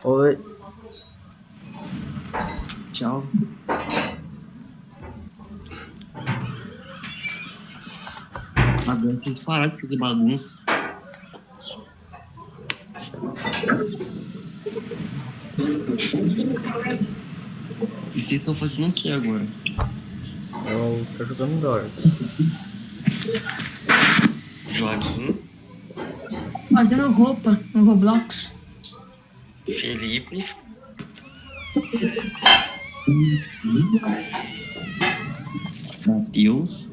Oi. Tchau. Agora vocês pararam de fazer bagunça. E vocês estão fazendo o que agora? Eu tô jogando Doors. Joaquim, Fazendo roupa no Roblox. Felipe, Matheus,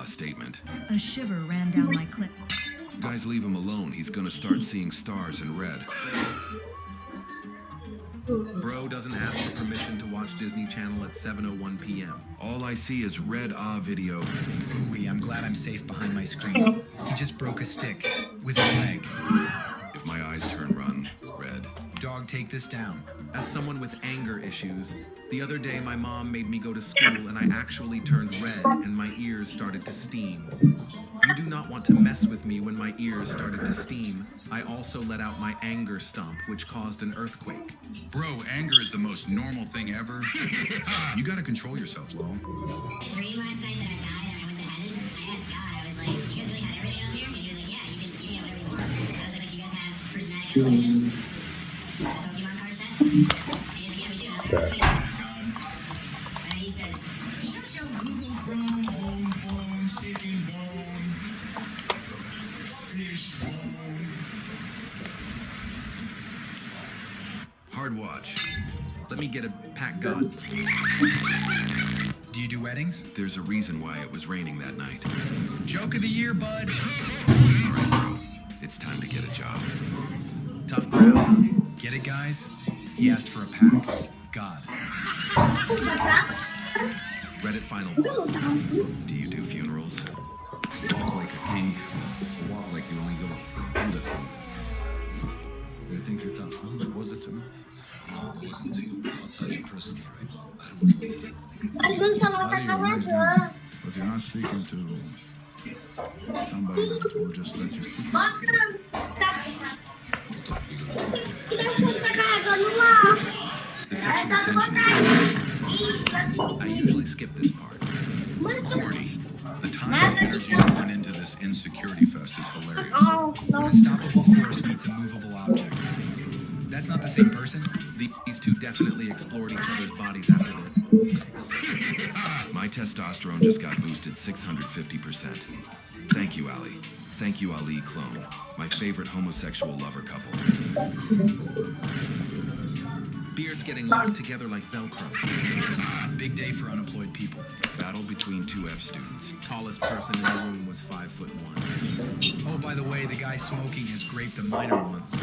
Statement. A shiver ran down my clip. Guys, leave him alone. He's gonna start seeing stars in red. Bro doesn't ask for permission to watch Disney Channel at 7:01 p.m. All I see is red video. Ooh, I'm glad I'm safe behind my screen. He just broke a stick with his leg. If my eyes turn red. Dog, take this down. As someone with anger issues, the other day my mom made me go to school and I actually turned red and my ears started to steam. You do not want to mess with me when my ears started to steam. I also let out my anger stomp, which caused an earthquake. Bro, anger is the most normal thing ever. You gotta control yourself, Lo. I dreamed last night that I died and I went to heaven. I asked God, I was like, do you guys really have everything up here? And he was like, yeah, you can have whatever you want. I was like, do you guys have prismatic equations? A Pokemon card set? And he's like, yeah, we do. And he says, shut your Google Chrome, home phone, chicken bone, fish bone. Hard watch. Let me get a pack god. Do you do weddings? There's a reason why it was raining that night. Joke of the year, bud. Alright, bro. It's time to get a job. Tough crowd. Get it, guys? He asked for a pack. God. Reddit final boss. Do you do funerals? Walk like a king. Walk like you only go for the king. You think you're tough, huh? Like, was it to me? No, it wasn't to you. I'll tell you personally right now. I don't give a fuck. How do you raise me? But you're not speaking to Somebody that will just let you speak. The sexual tension is I usually skip this part. Corny. The time and energy that went into this insecurity fest is hilarious. An unstoppable force meets a movable object. That's not the same person? These two definitely explored each other's bodies after this. My testosterone just got boosted 650%. Thank you, Ali. Thank you, Ali Clone, my favorite homosexual lover couple. Beards getting locked together like Velcro. Big day for unemployed people. Battle between two F students. Tallest person in the room was 5'1". Oh, by the way, the guy smoking has raped a minor once.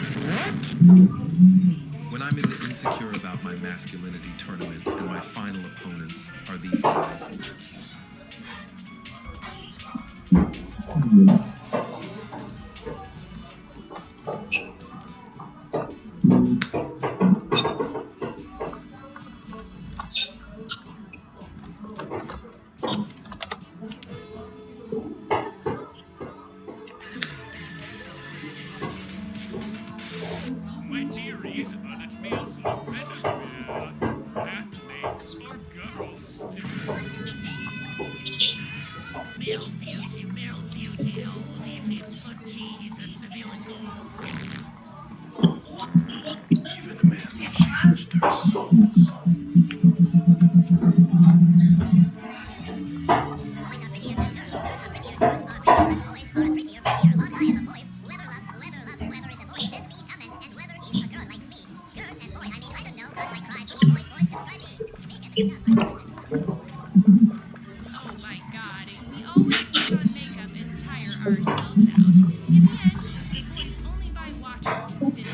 When I'm in the insecure about my masculinity tournament and my final opponents are these guys. My theories are that males look better to rat makes or girls. Male beauty, only if it's for Jesus, civilian gold. Even a man changed their souls. Oh my god, we always put on makeup and tire ourselves out. In the end, the boys only buy water to fit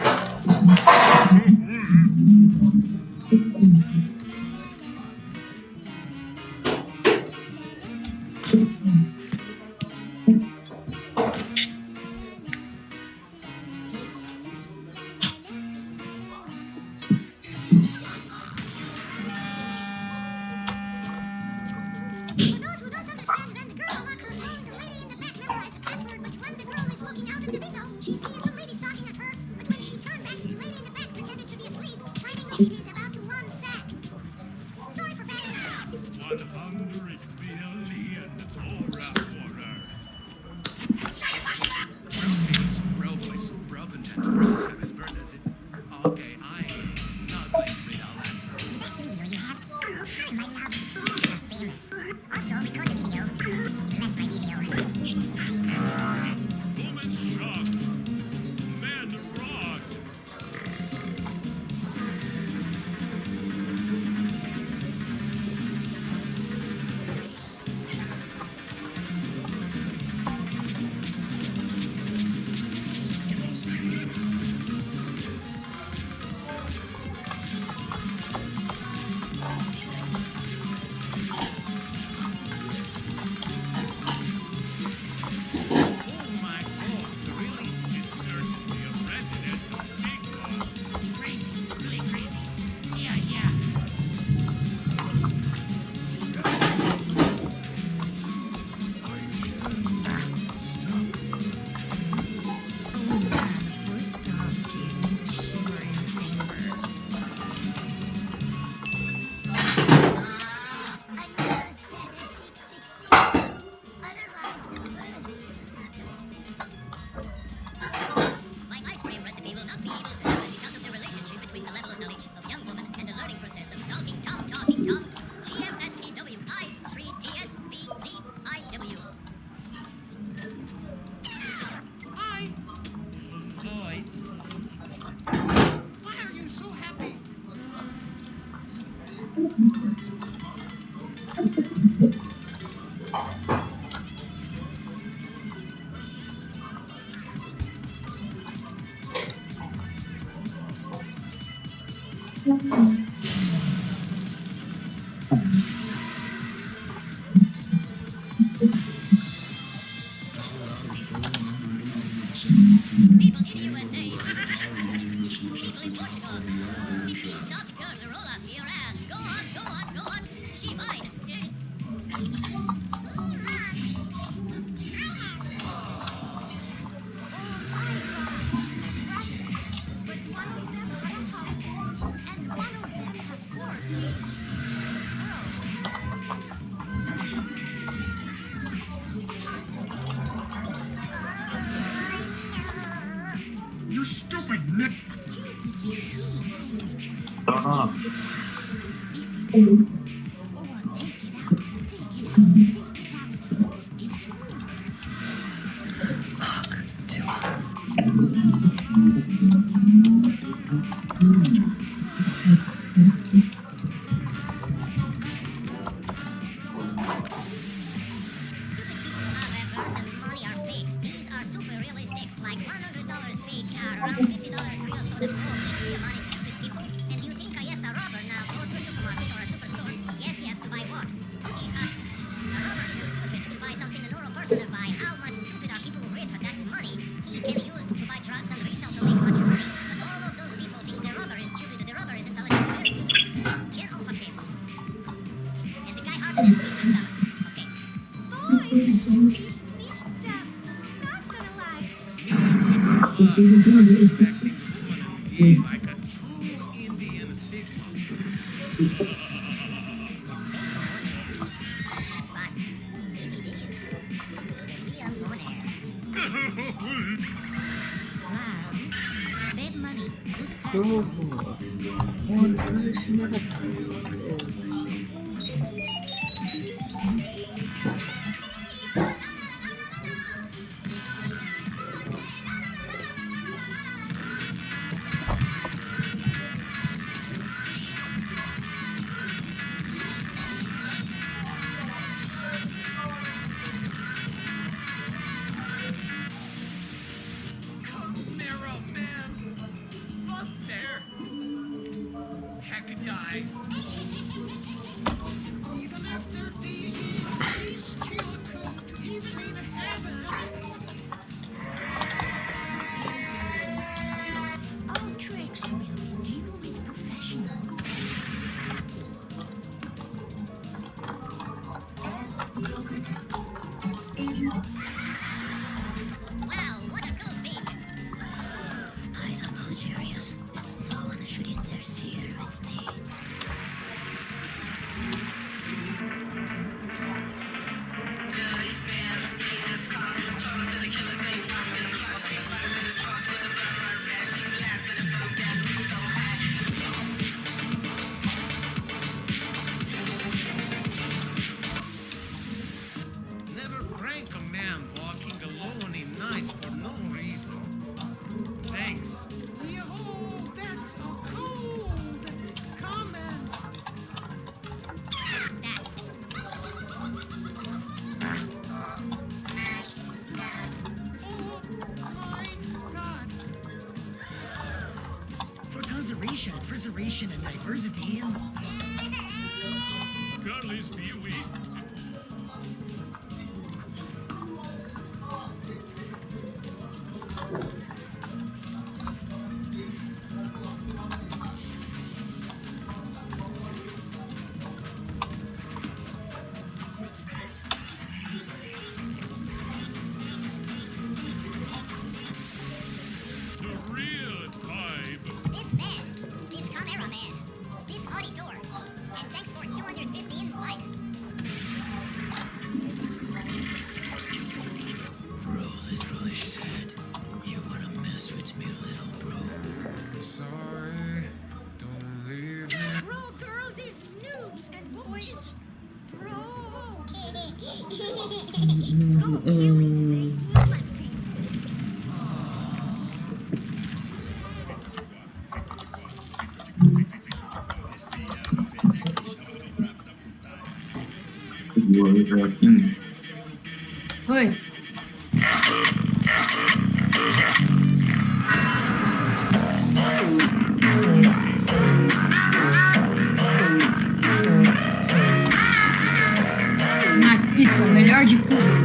Bro voice, bro content versus Travis Burners. Okay, I'm not going to read all that. This video you have. Hi, my loves. Not famous. Also, record the video. You left my video. Woman shock. Man rock. My ice cream recipe will not be able to happen because of the relationship between the level of knowledge of young woman and the learning process of talking Tom. GFSTWI3DSVZIW. Why are you so happy? People in USA. People in Portugal. It is not good to roll up your ass. Go on. She fine. Tá. Preservation and diversity. Godly's beauty. Oi. Aqui foi o melhor de tudo.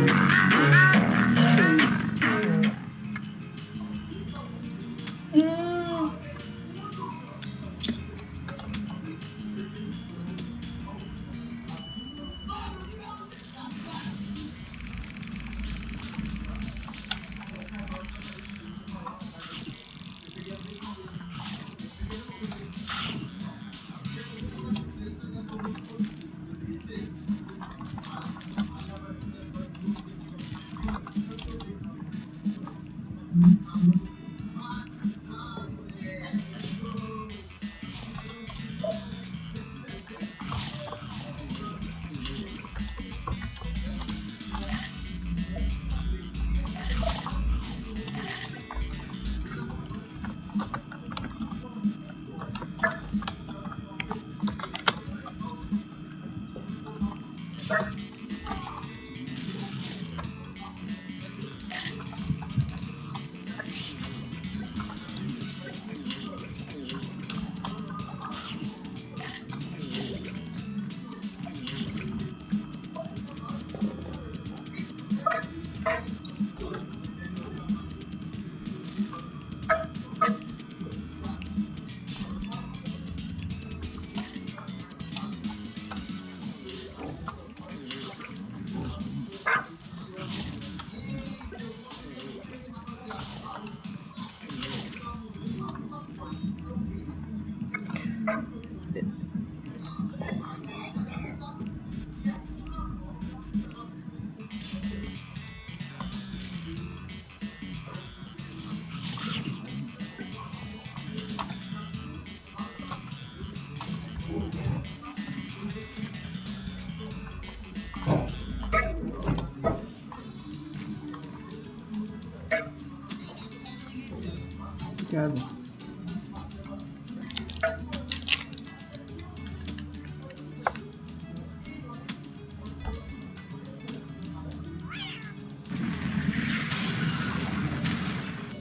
Thiago.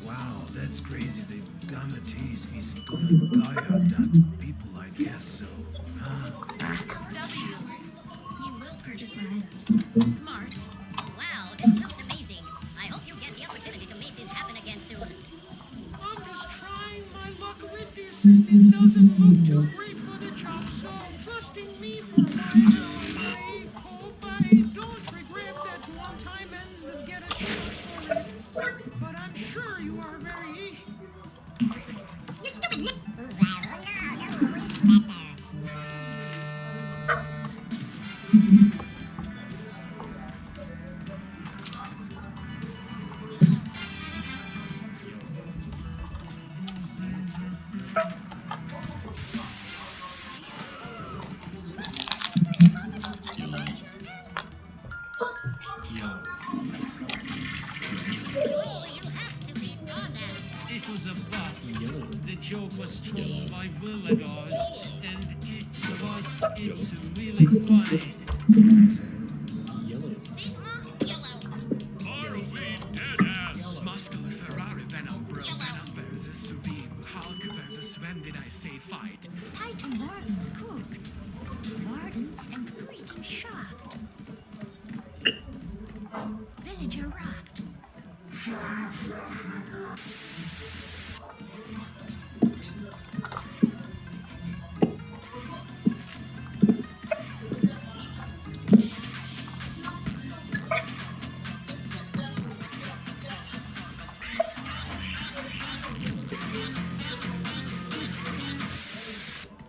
Wow, that's crazy. They gonna tease. He's gonna die out that people, I guess so. Huh? You will purchase my items. Smart. Wow, this looks amazing. I hope you get the opportunity to make this happen again soon. I'm just trying my luck with this, and it doesn't look too great for the job, so trusting me for a while. I hope I don't regret that one time and get a chance for it. But I'm sure you are very... You stupid Nick! It was a battle. The joke was told by Villadors, and it's really funny. Far away, dead ass. Muscular Ferrari Venom Bro Venom versus Supreme Hulk versus when did I say fight? Titan Warden cooked. Warden and pretty shocked. Villager rocked.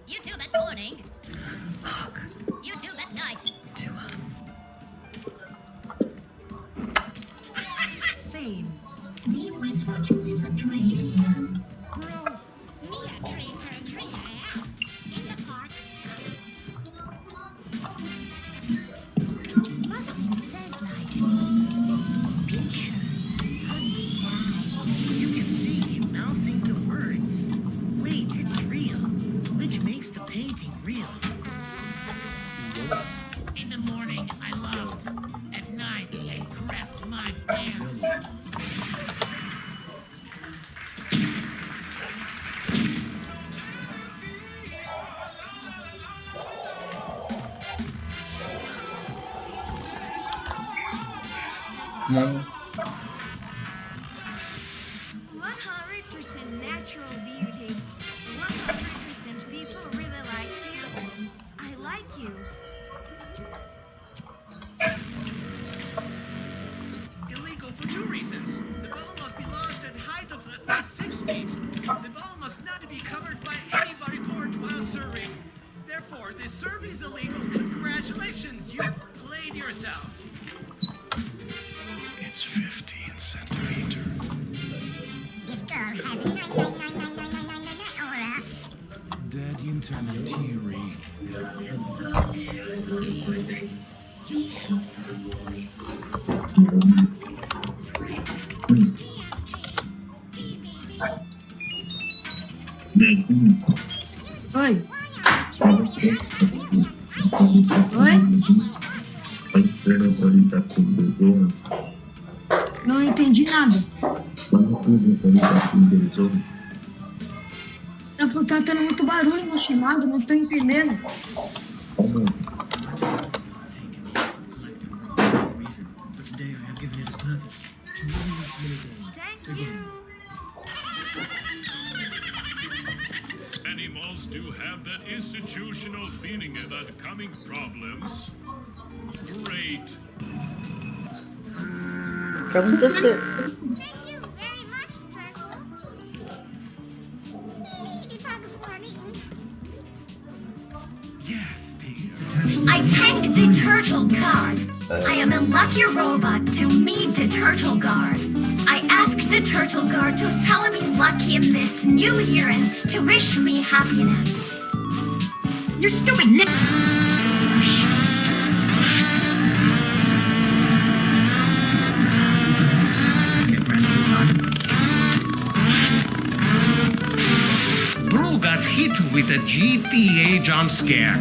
YouTube at morning. YouTube at night. Same. Me was watching this a dream. Bro, me a tree for a tree, in the park. Muslim says like picture. You can see him mouthing the words. Wait, it's real. Which makes the painting real. In the morning, I loved. At night, I crapped my pants. Mano. 100% natural beauty. 100% people really like you. I like you. Illegal for two reasons. The ball must be launched at height of at least 6 feet. The ball must not be covered by any body part while serving. Therefore, this serve is illegal. Congratulations, you played yourself. It's 15 centimeters. This girl has a 9999999 aura. Dead internet theory. Oi. Oi? Não entendi nada. Tá tendo muito barulho no chamado, não tô entendendo. Animals do have that institutional feeling about coming problems. Great. O que aconteceu? Thank you very much, Turtle. Maybe bug warning. Yes, dear. I take the turtle card. I am a lucky robot to meet the turtle guard. I ask the turtle guard to tell me lucky in this new year and to wish me happiness. You stupid Nick! with a GTA jump scare.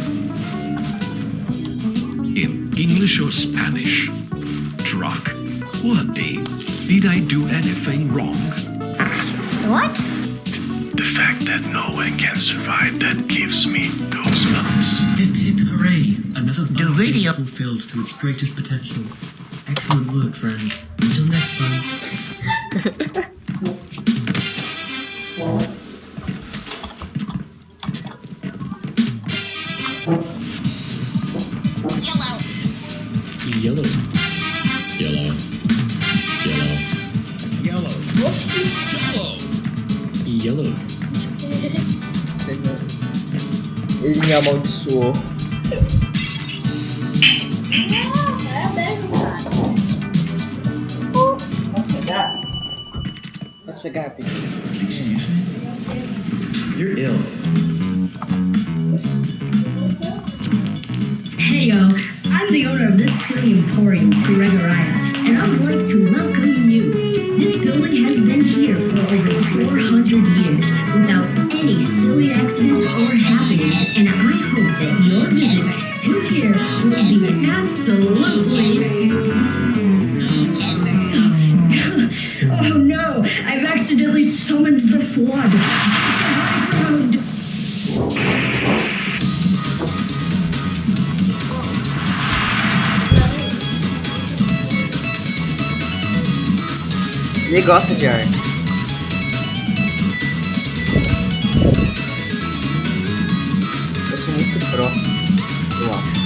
In English or Spanish? Truck. What, Dave? Did I do anything wrong? What? The fact that no one can survive that gives me goosebumps. Hip hip hooray! Another video fulfilled to its greatest potential. Excellent work, friends. Until next time. Yellow. Yellow. Yellow. Yellow. Ele me amaldiçoou. Posso pegar rapidinho? You're ill. Hey yo, I'm the owner of this pretty emporium, Gregoria, and I would like to welcome you. This building has been here for over 400 years without any silly accidents or happenings, and I hope that your visit through here will be absolutely... Oh no, I've accidentally summoned the flood. Ele gosta de ar. Eu sou muito pró, eu acho.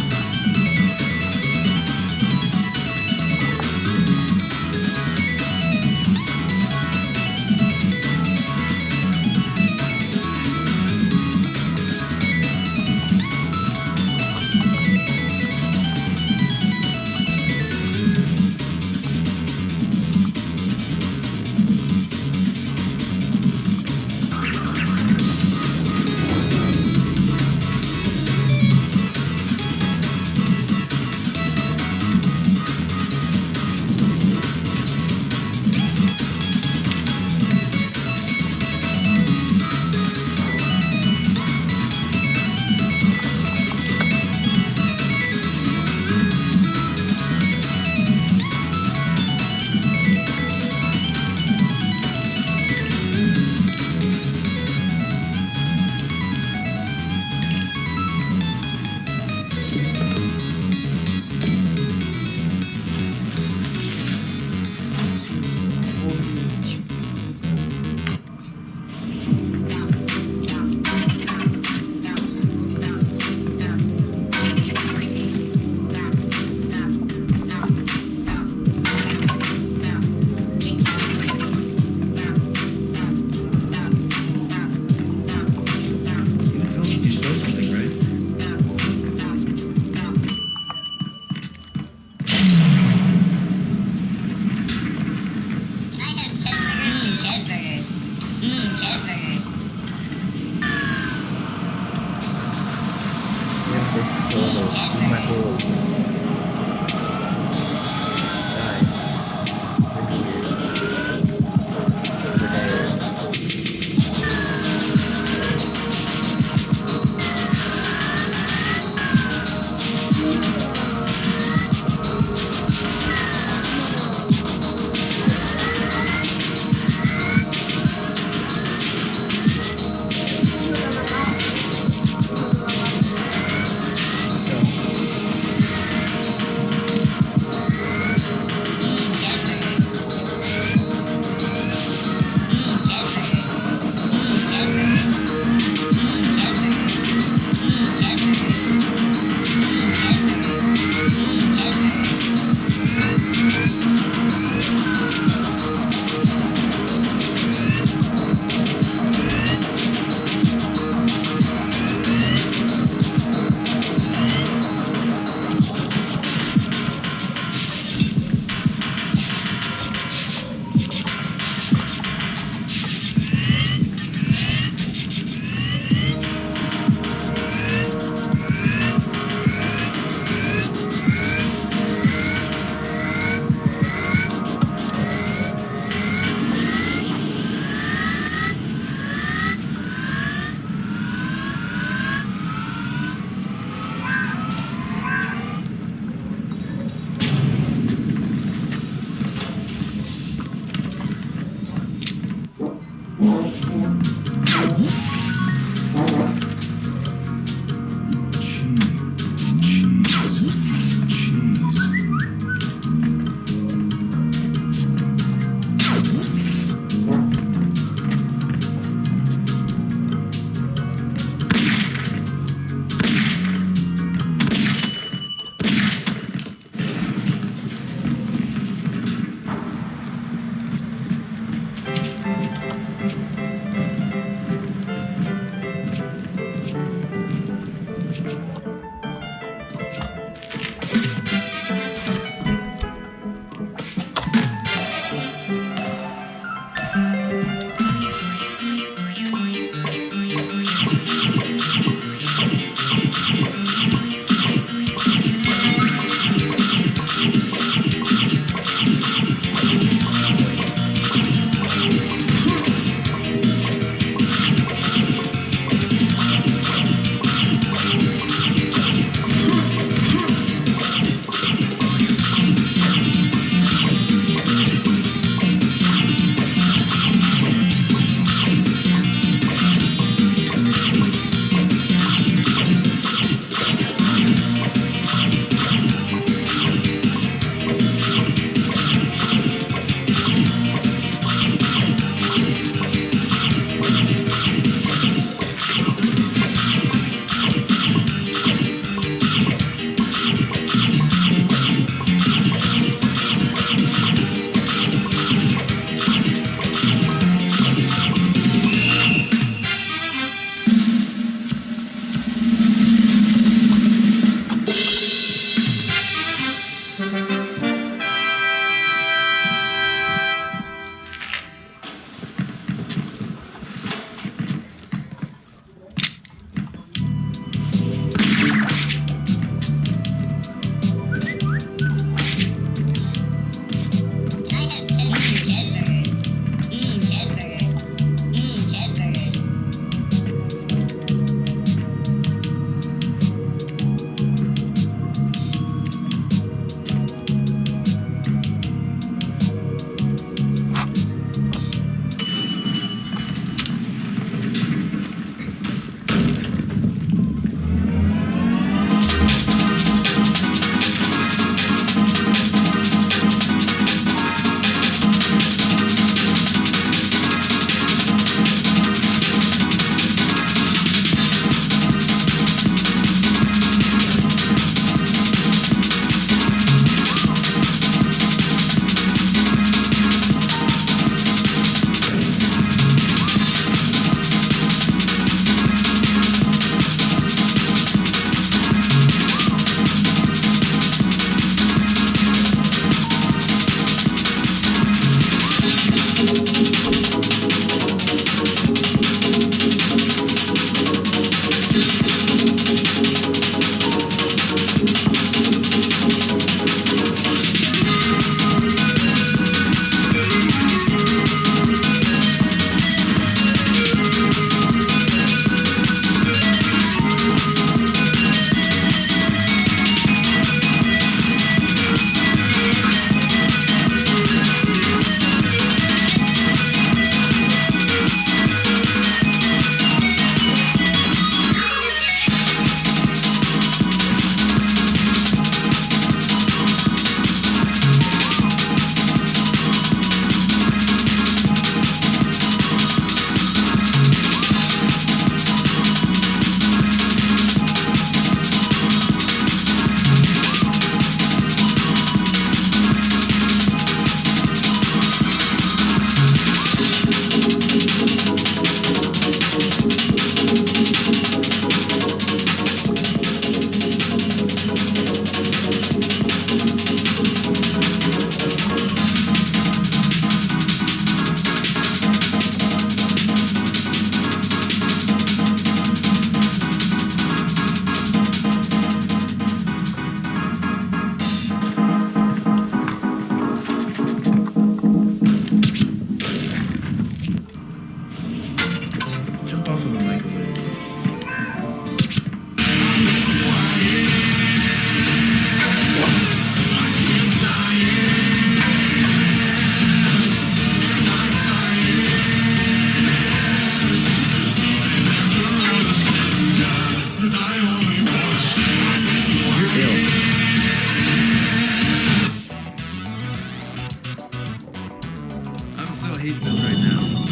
hate them right now.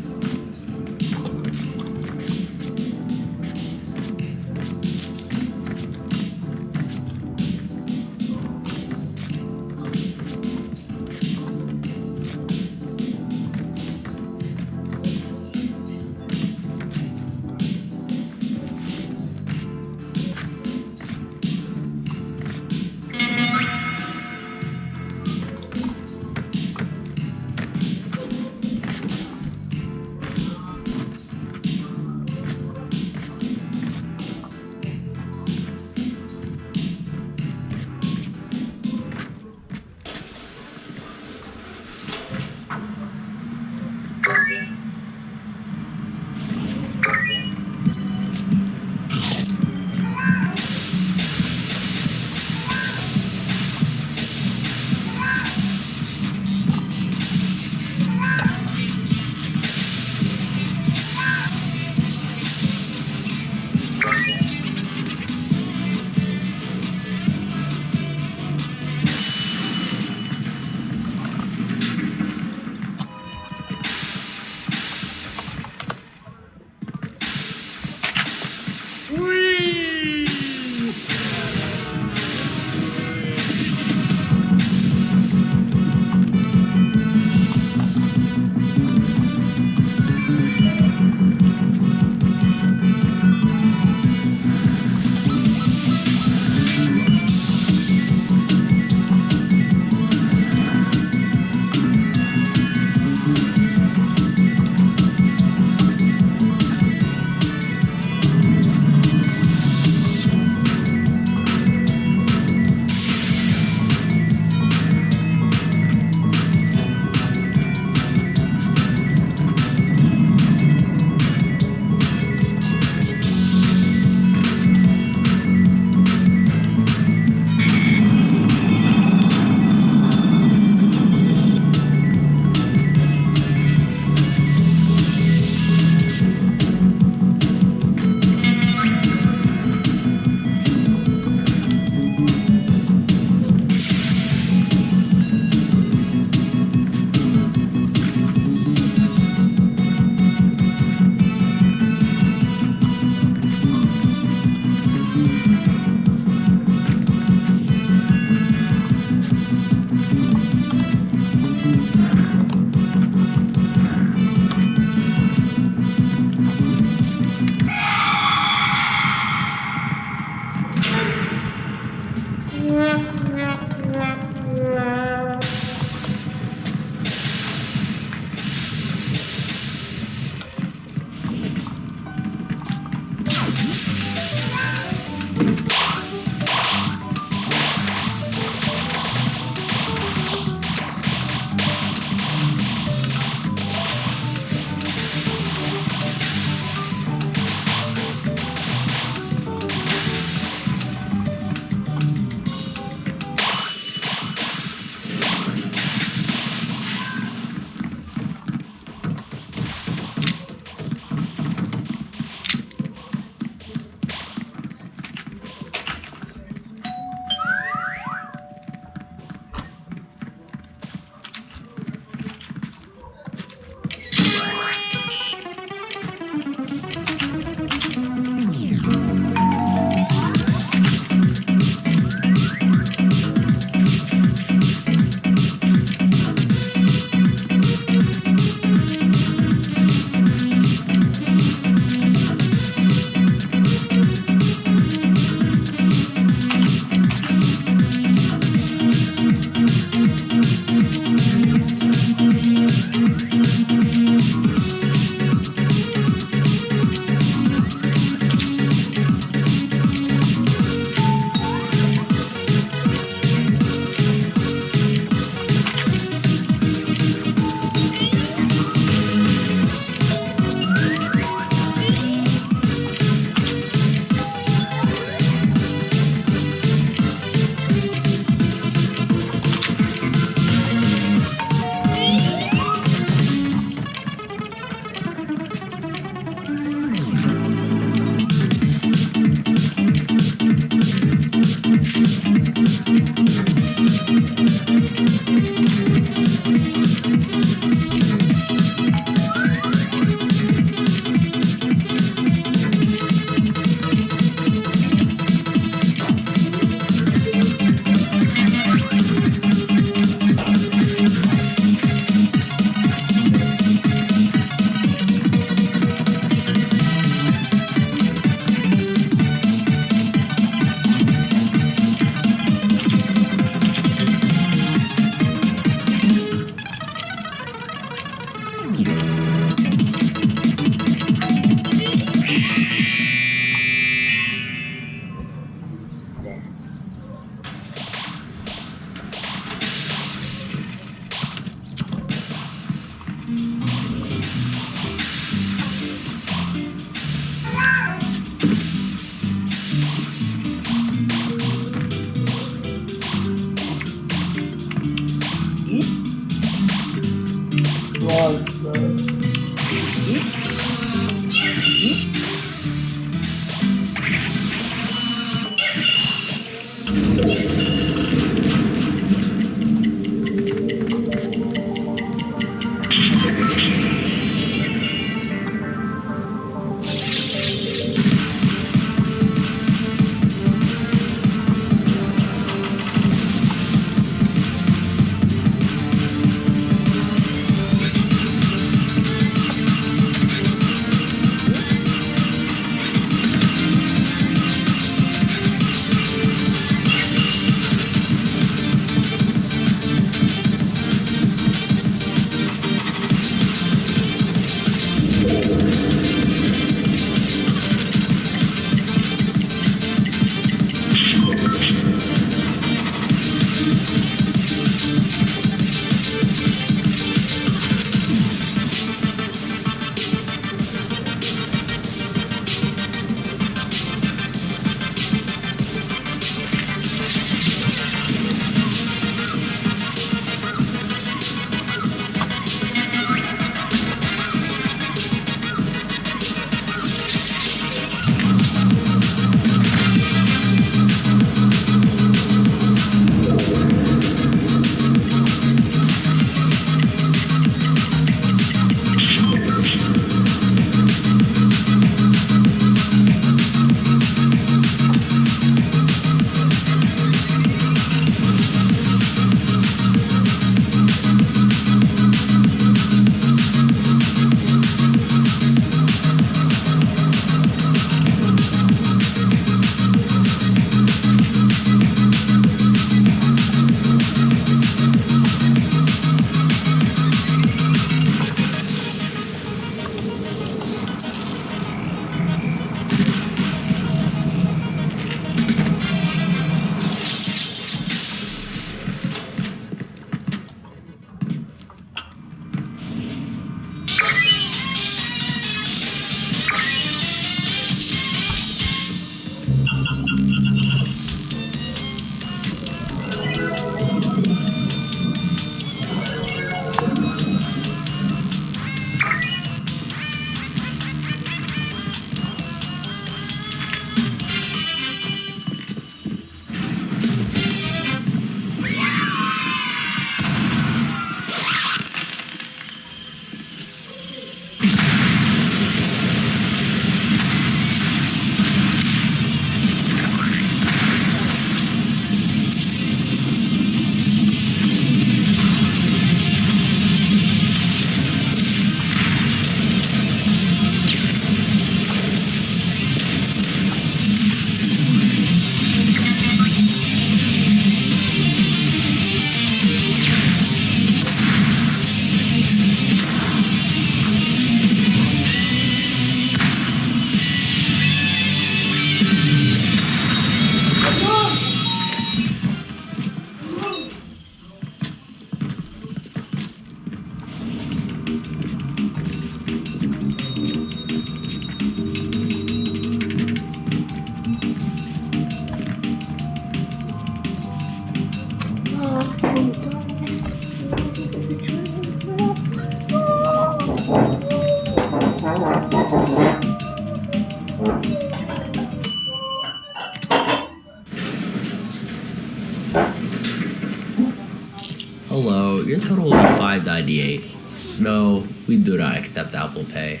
Hello, your total will be $5.98. No, we do not accept Apple Pay.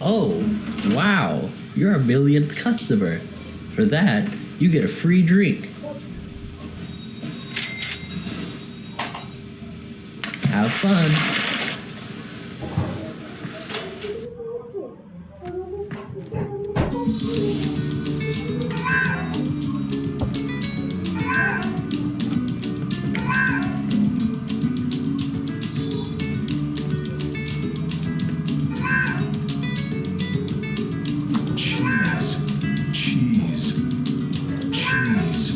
Oh, wow, you're our millionth customer. For that, you get a free drink. Have fun. Cheese, cheese, cheese.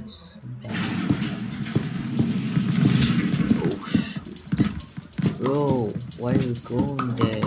Let's oh shoot. Bro, why are you going there?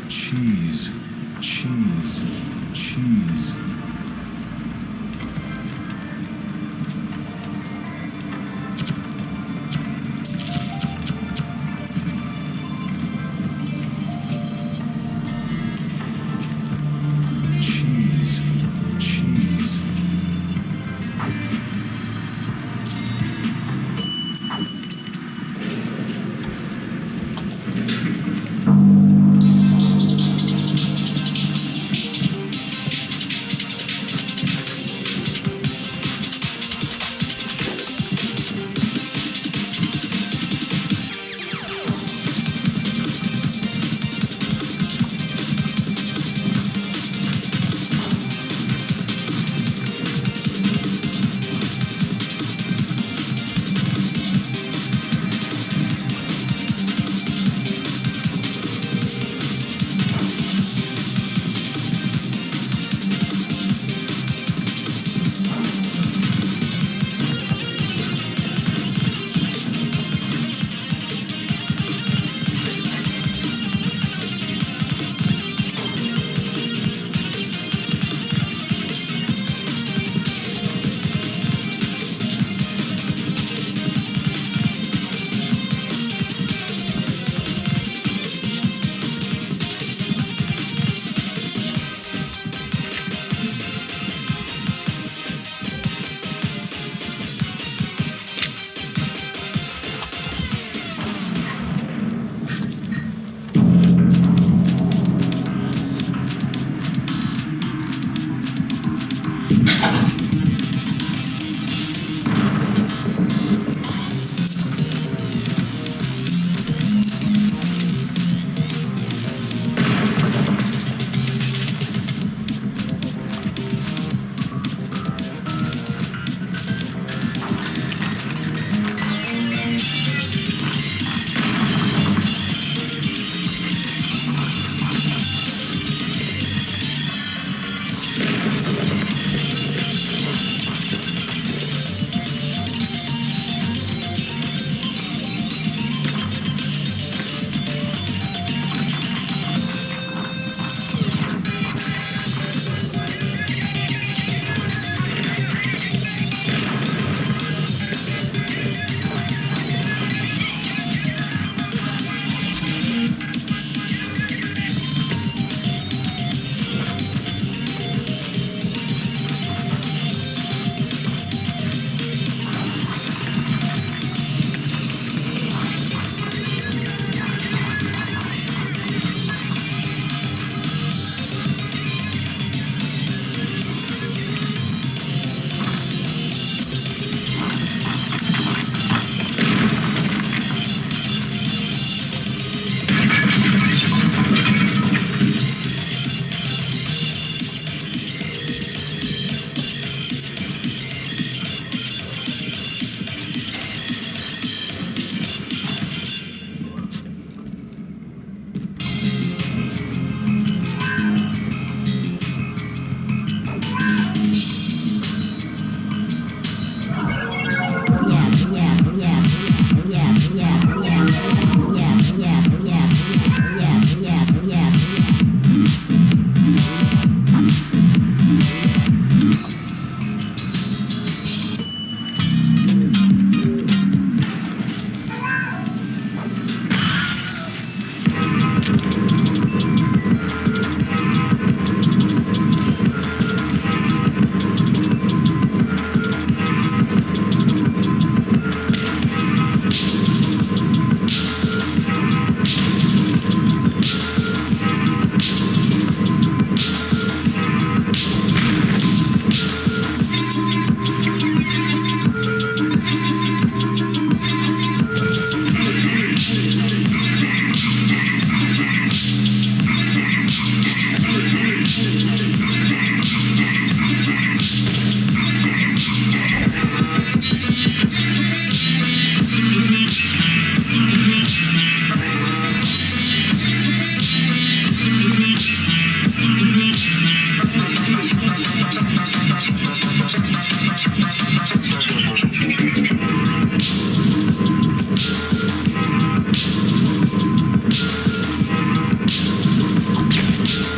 Cheese, cheese, cheese.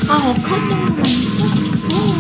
Oh, come on. Oh.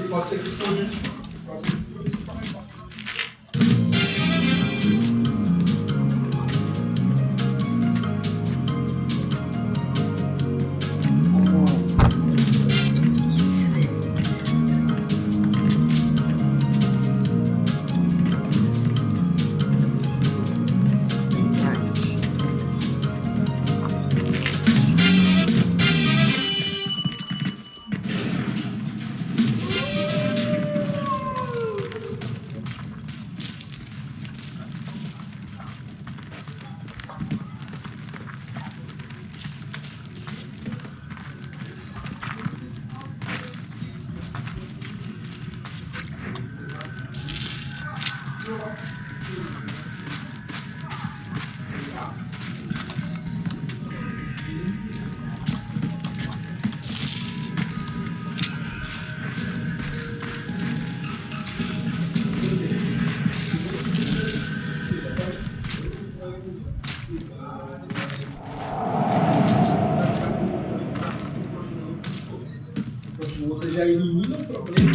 Pode ser que seja. Pode ser. Você já elimina o problema.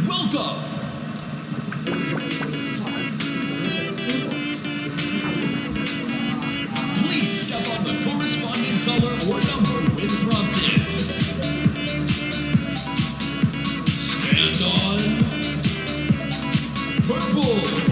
Welcome! Please step on the corresponding color or number when prompted. Stand on purple.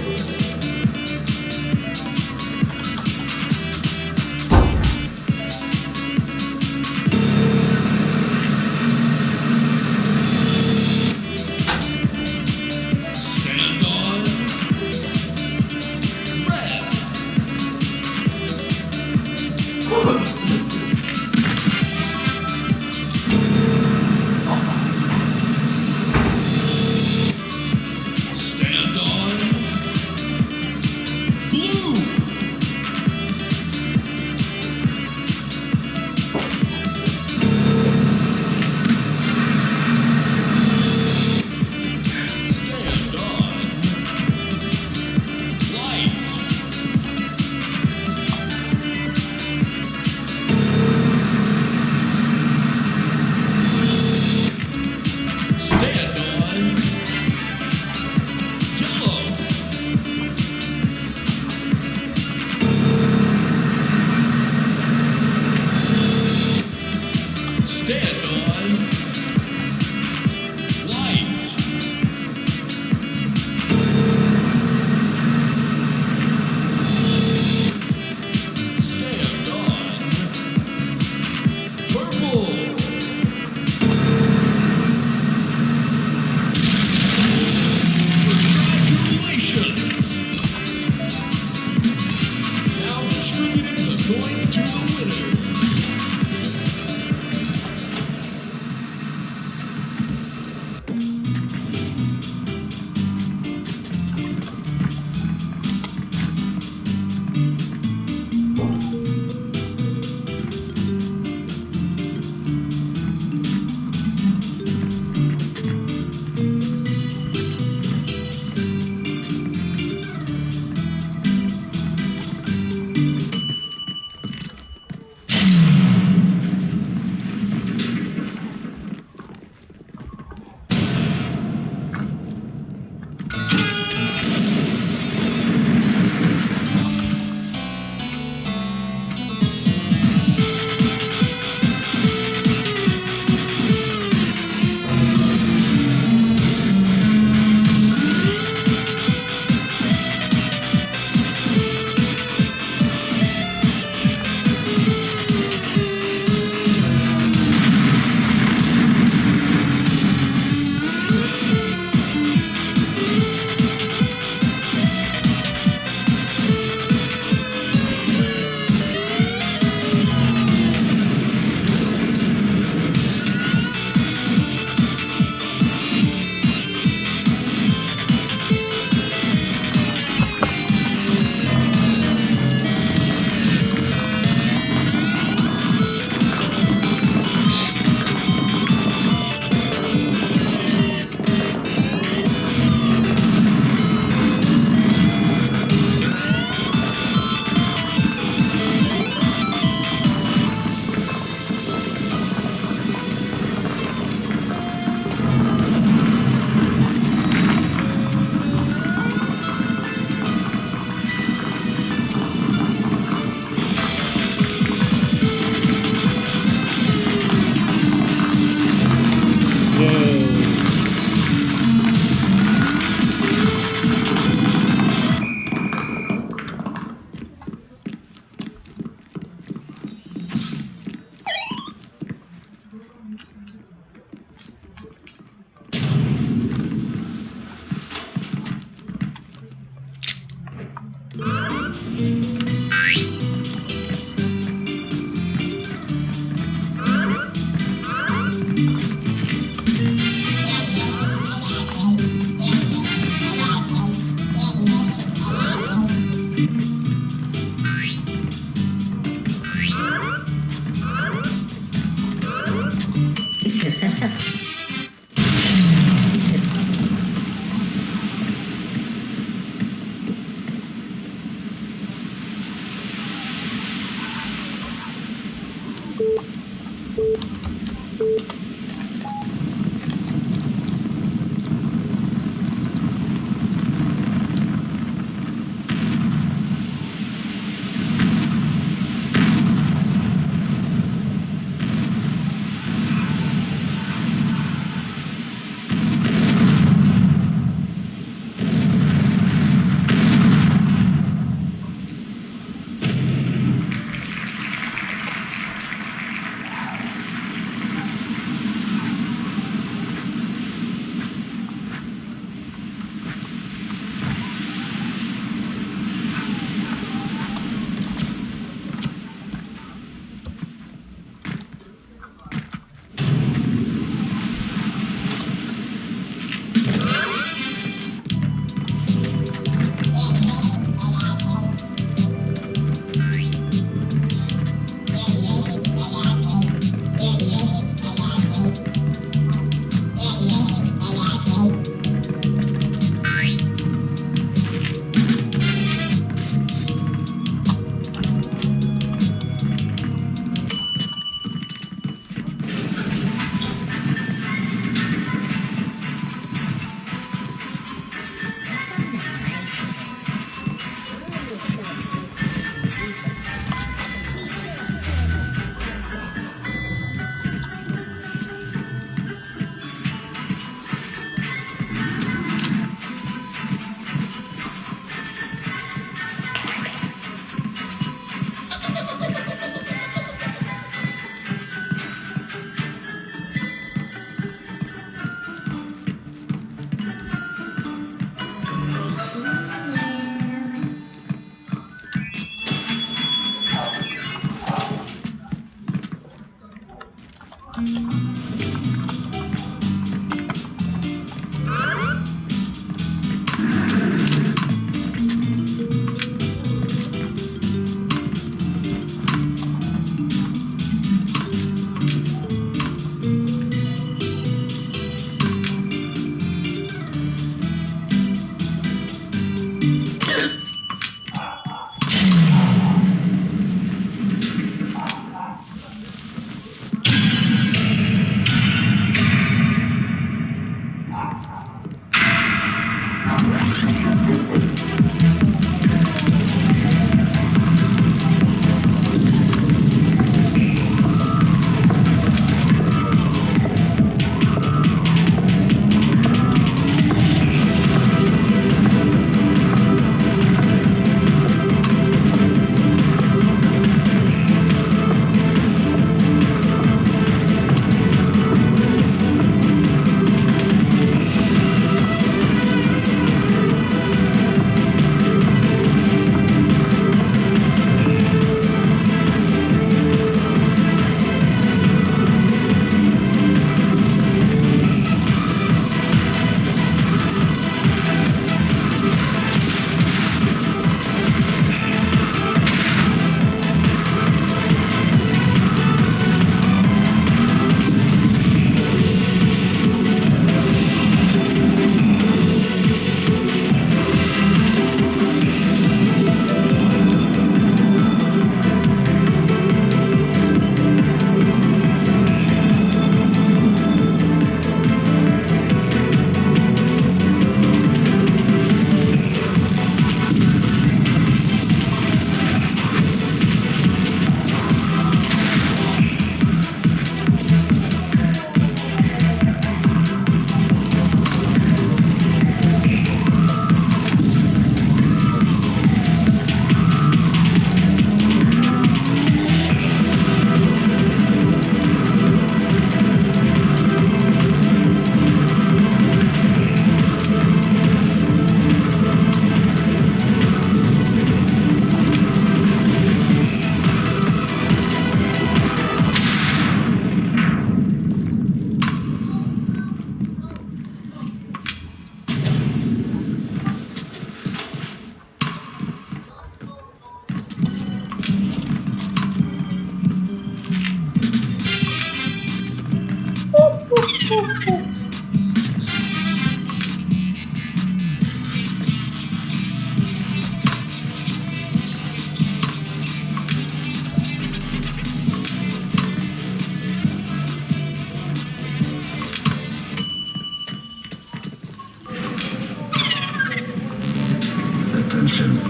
Attention,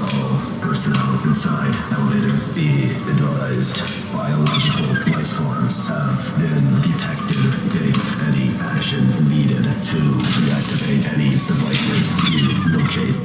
all personnel inside elevator be advised. Biological life forms have been detected. Take any action needed to reactivate any devices you locate.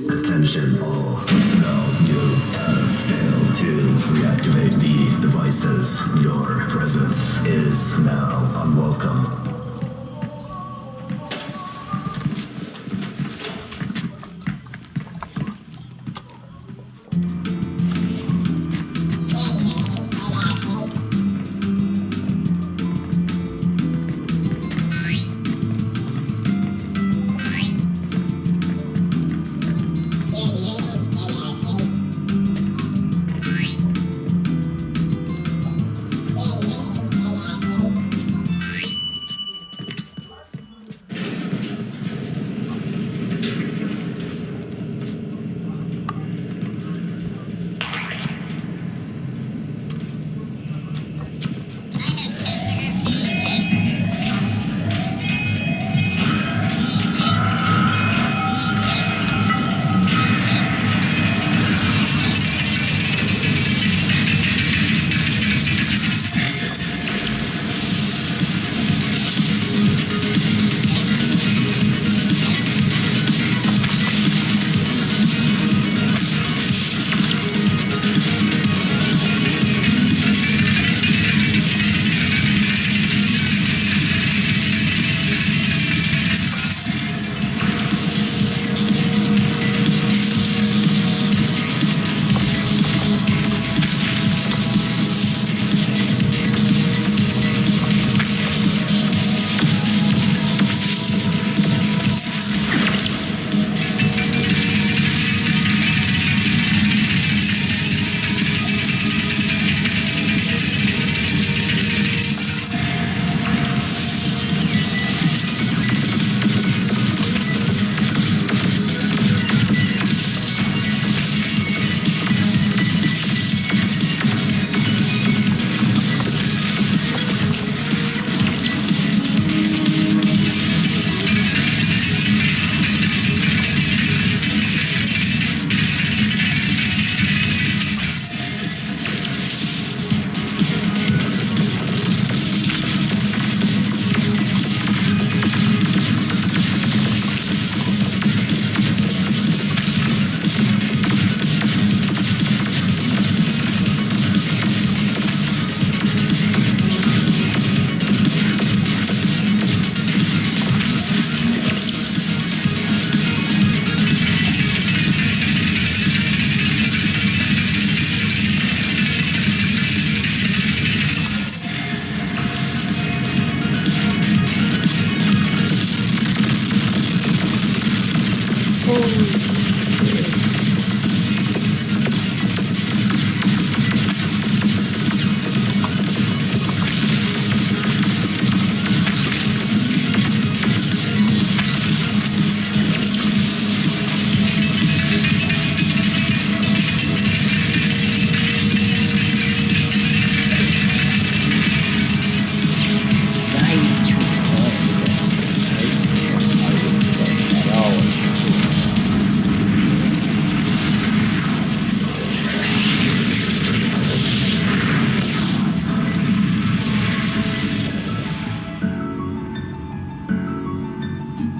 Attention all personnel, you have failed to reactivate the devices. Your presence is now unwelcome.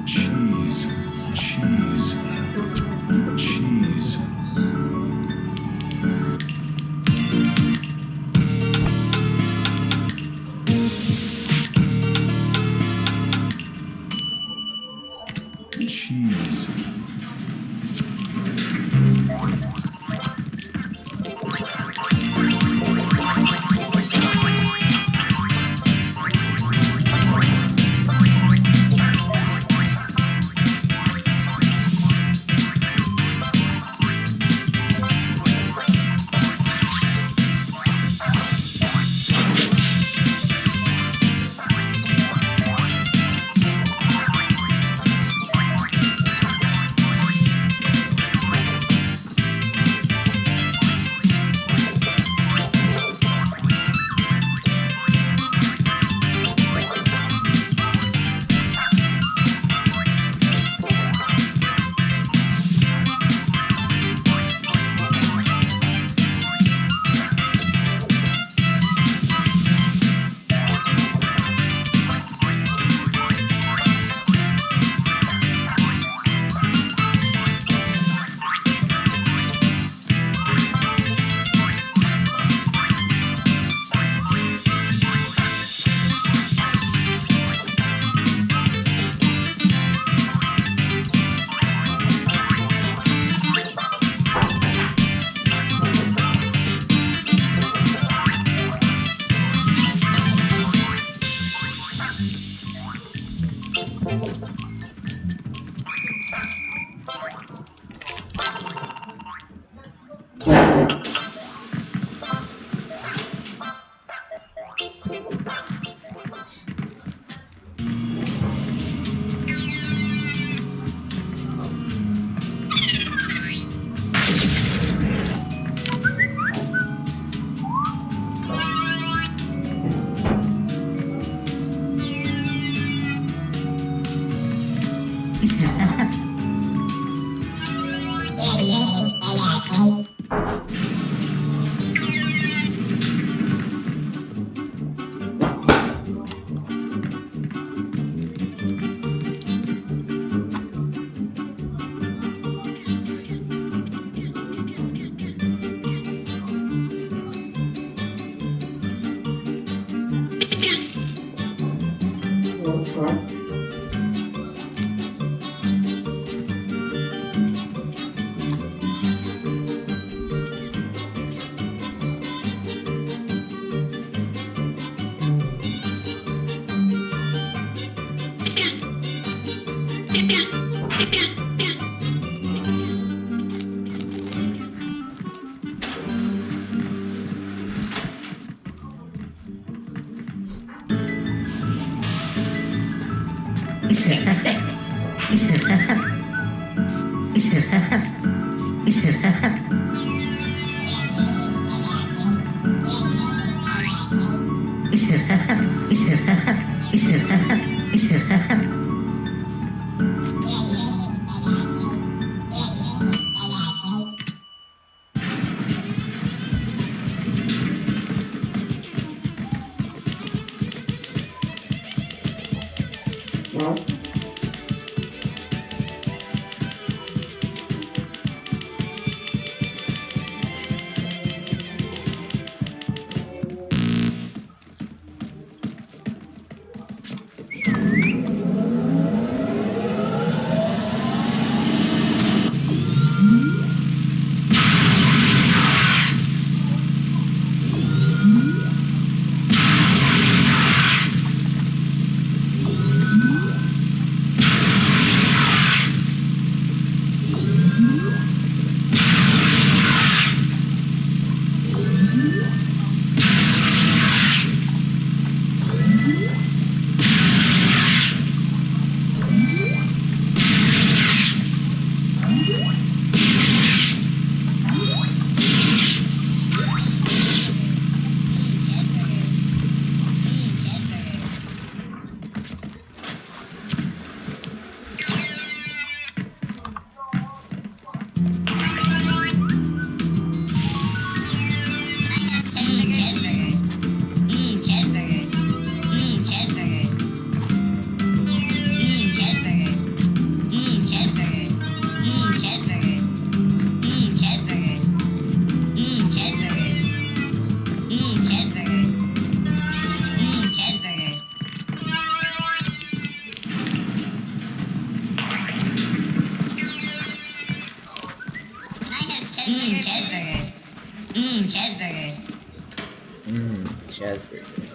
Cheese, cheese, cheese. Cheese. Cheeseburger.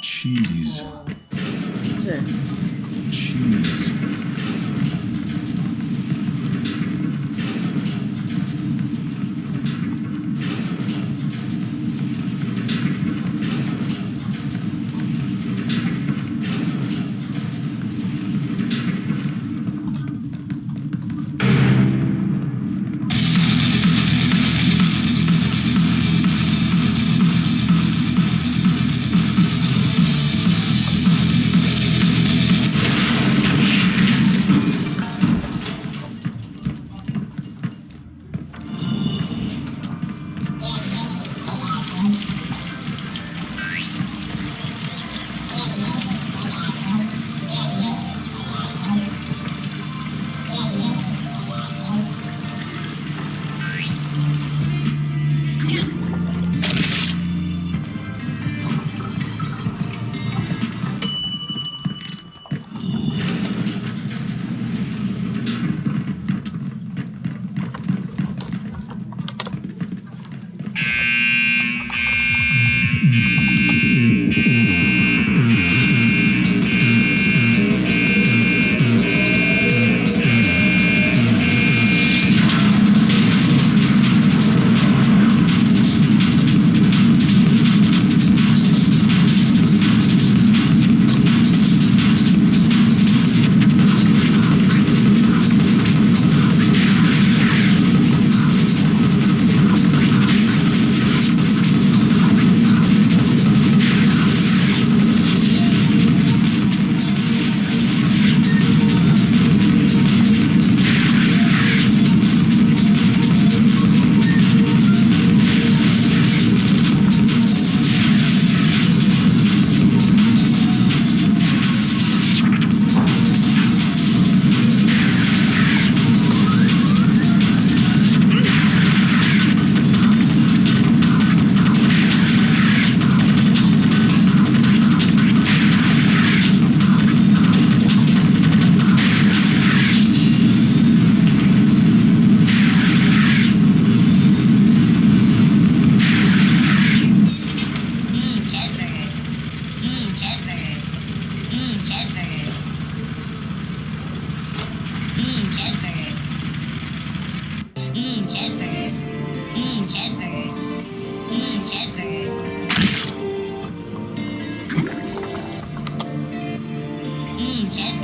Cheese. Cioè, Cheese.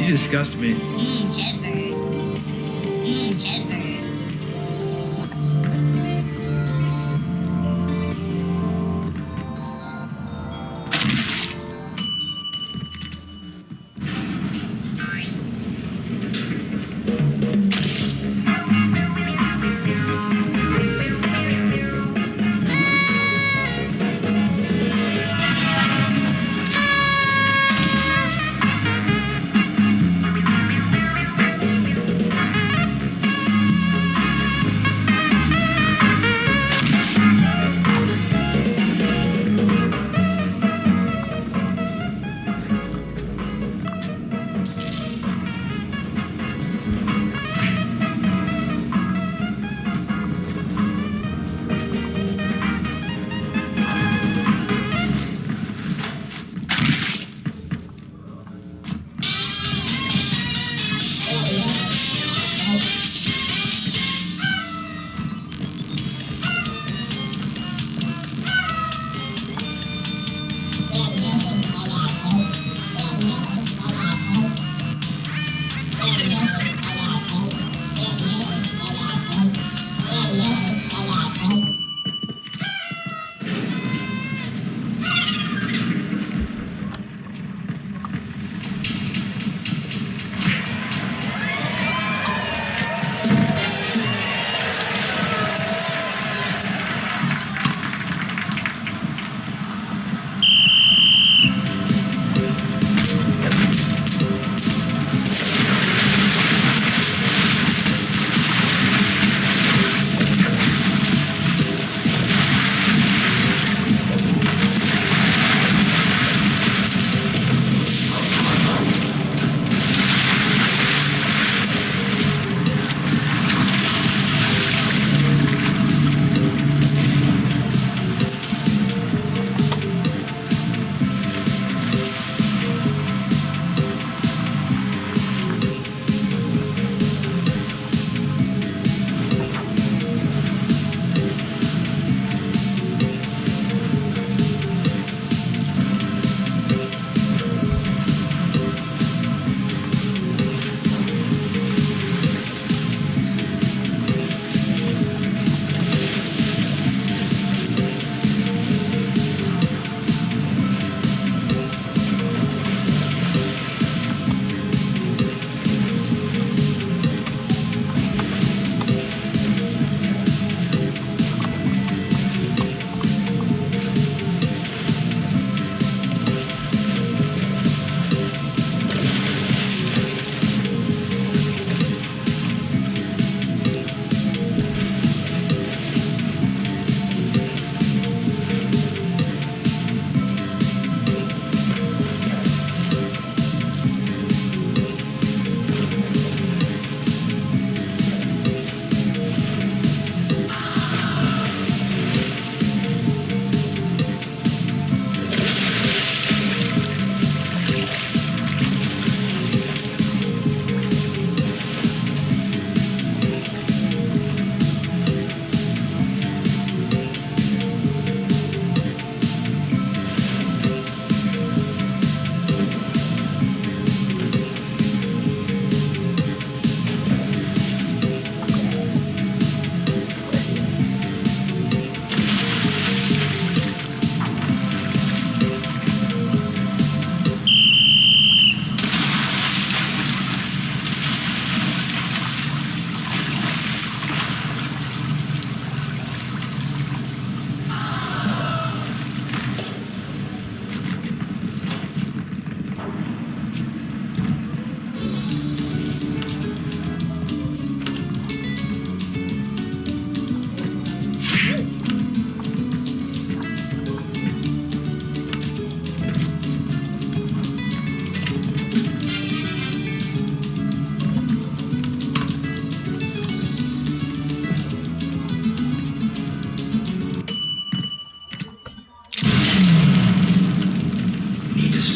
You disgust me.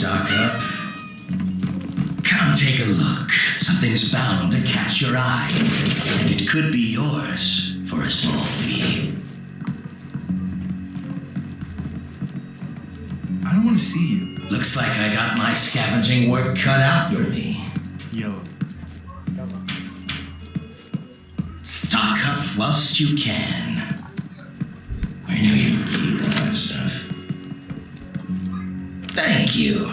stock up. Come take a look. Something's bound to catch your eye, and it could be yours for a small fee. I don't want to see you. Looks like I got my scavenging work cut out for me. Yellow. Stock up whilst you can. Where do you keep all that stuff? Thank you.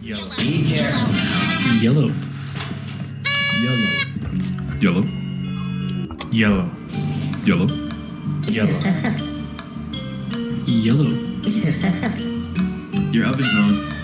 Yellow. Be careful now. Yellow. Yellow. Yellow. Yellow. Yellow. Yellow. Your oven's on.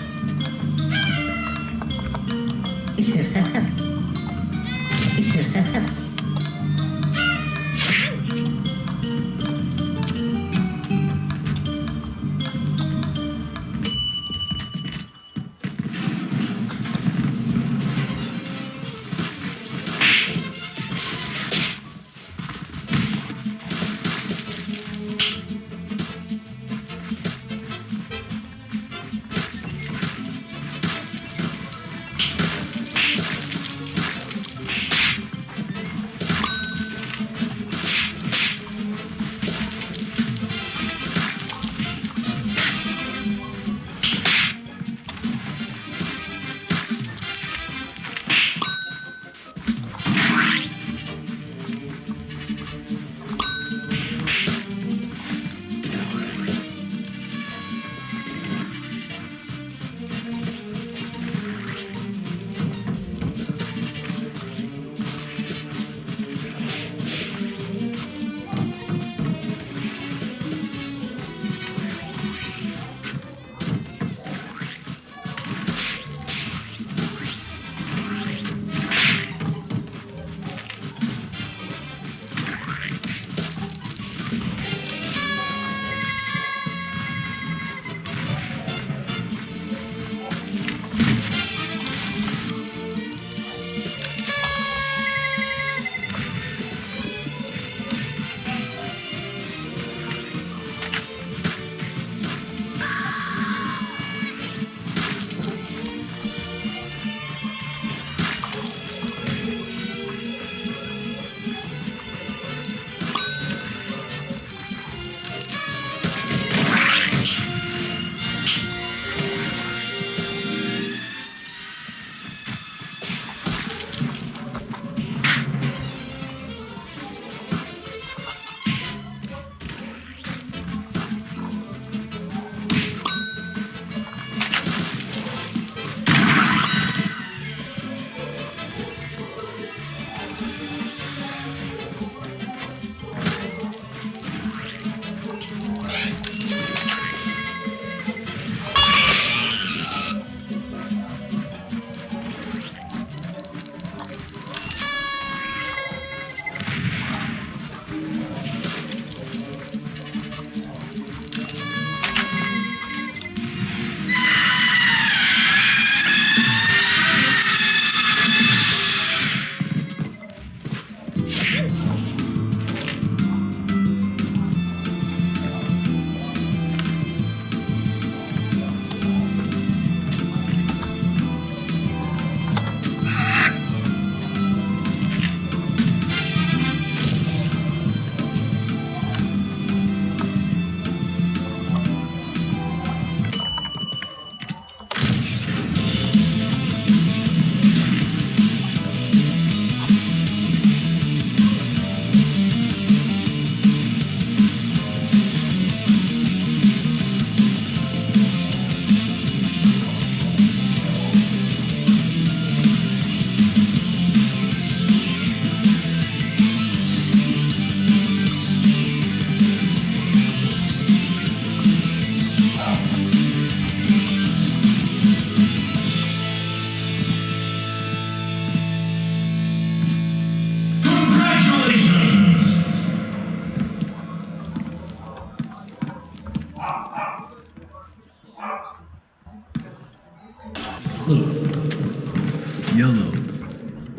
Yellow.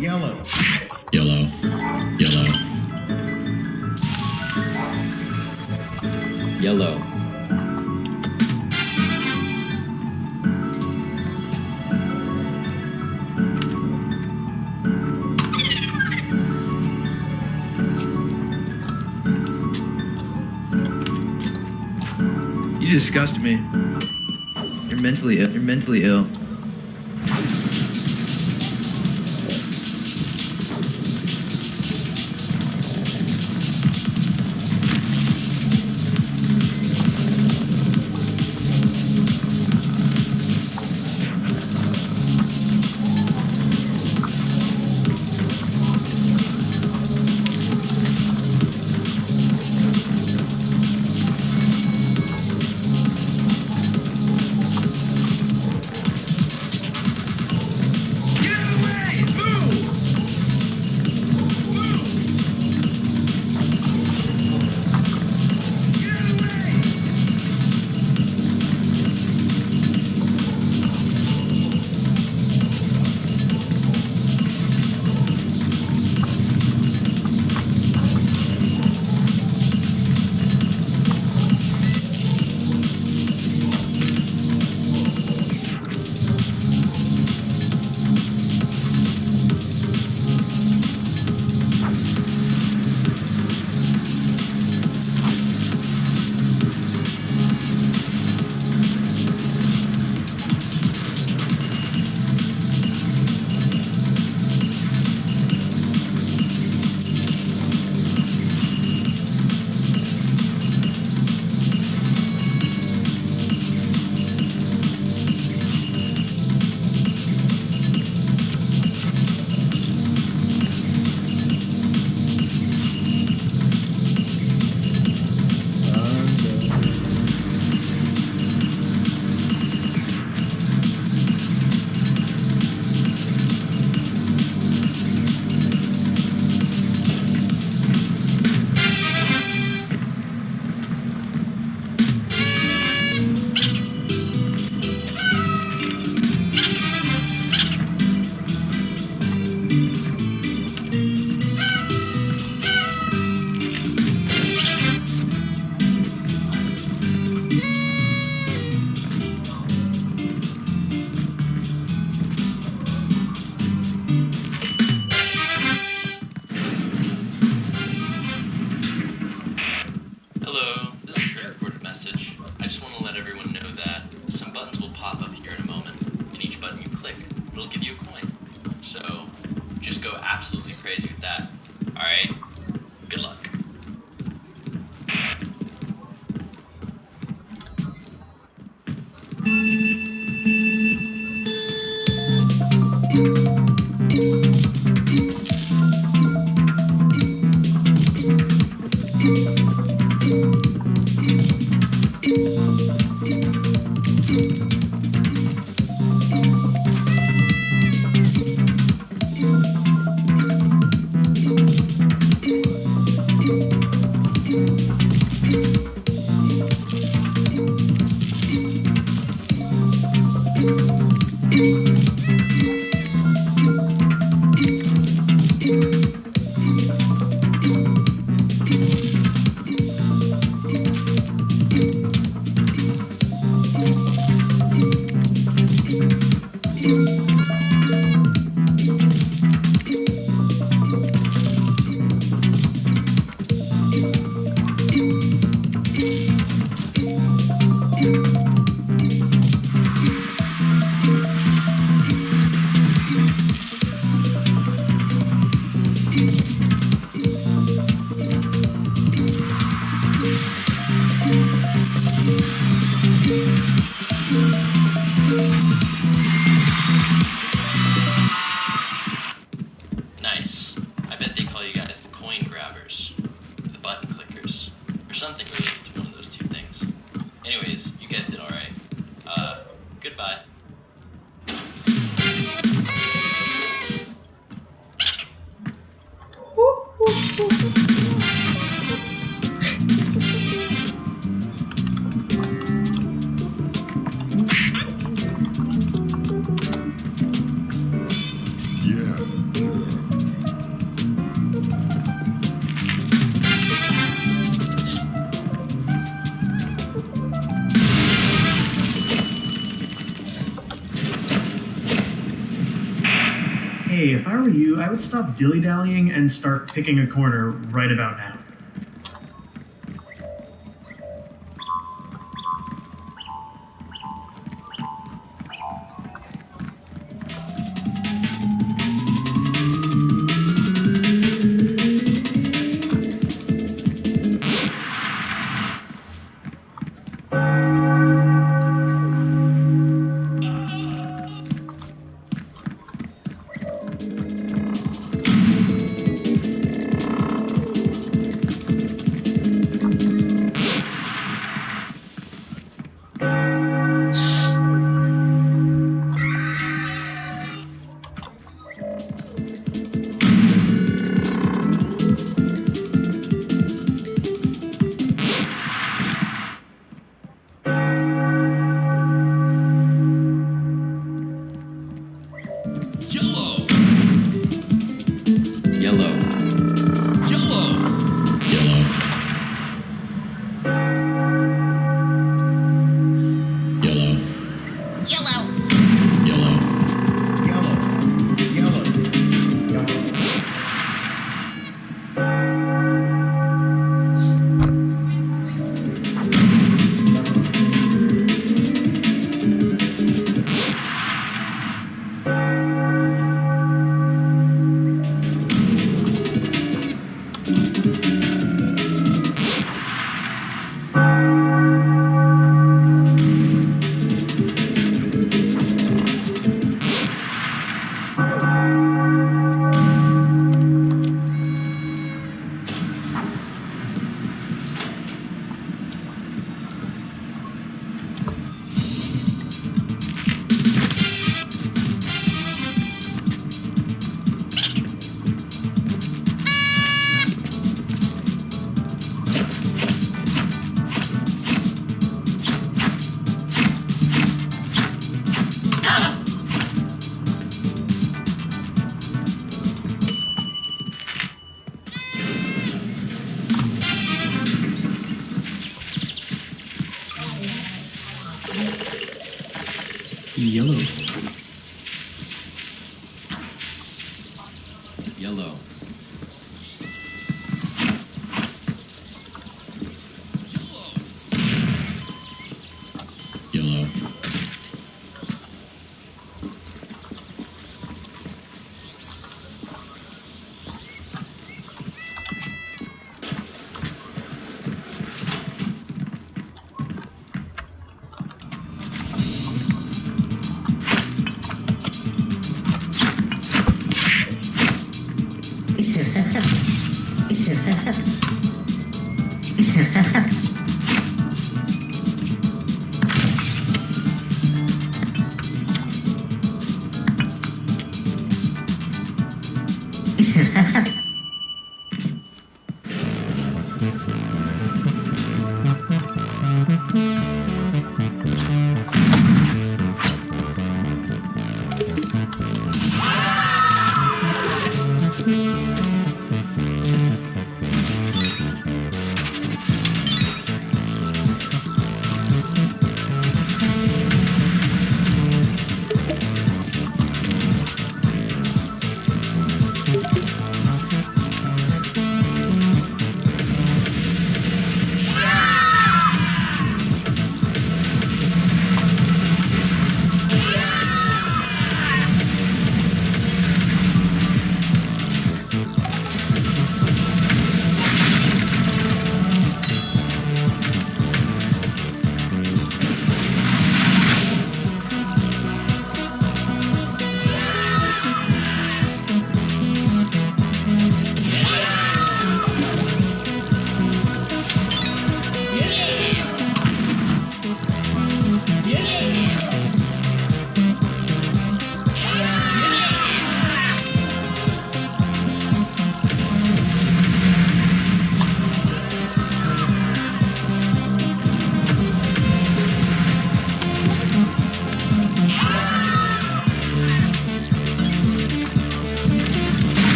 Yellow. Yellow. Yellow. Yellow. You disgust me. You're mentally ill. You're mentally ill. Hey, if I were you, I would stop dilly-dallying and start picking a corner right about now. Yellow. Yellow. Yellow.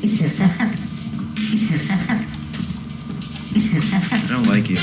I don't like you.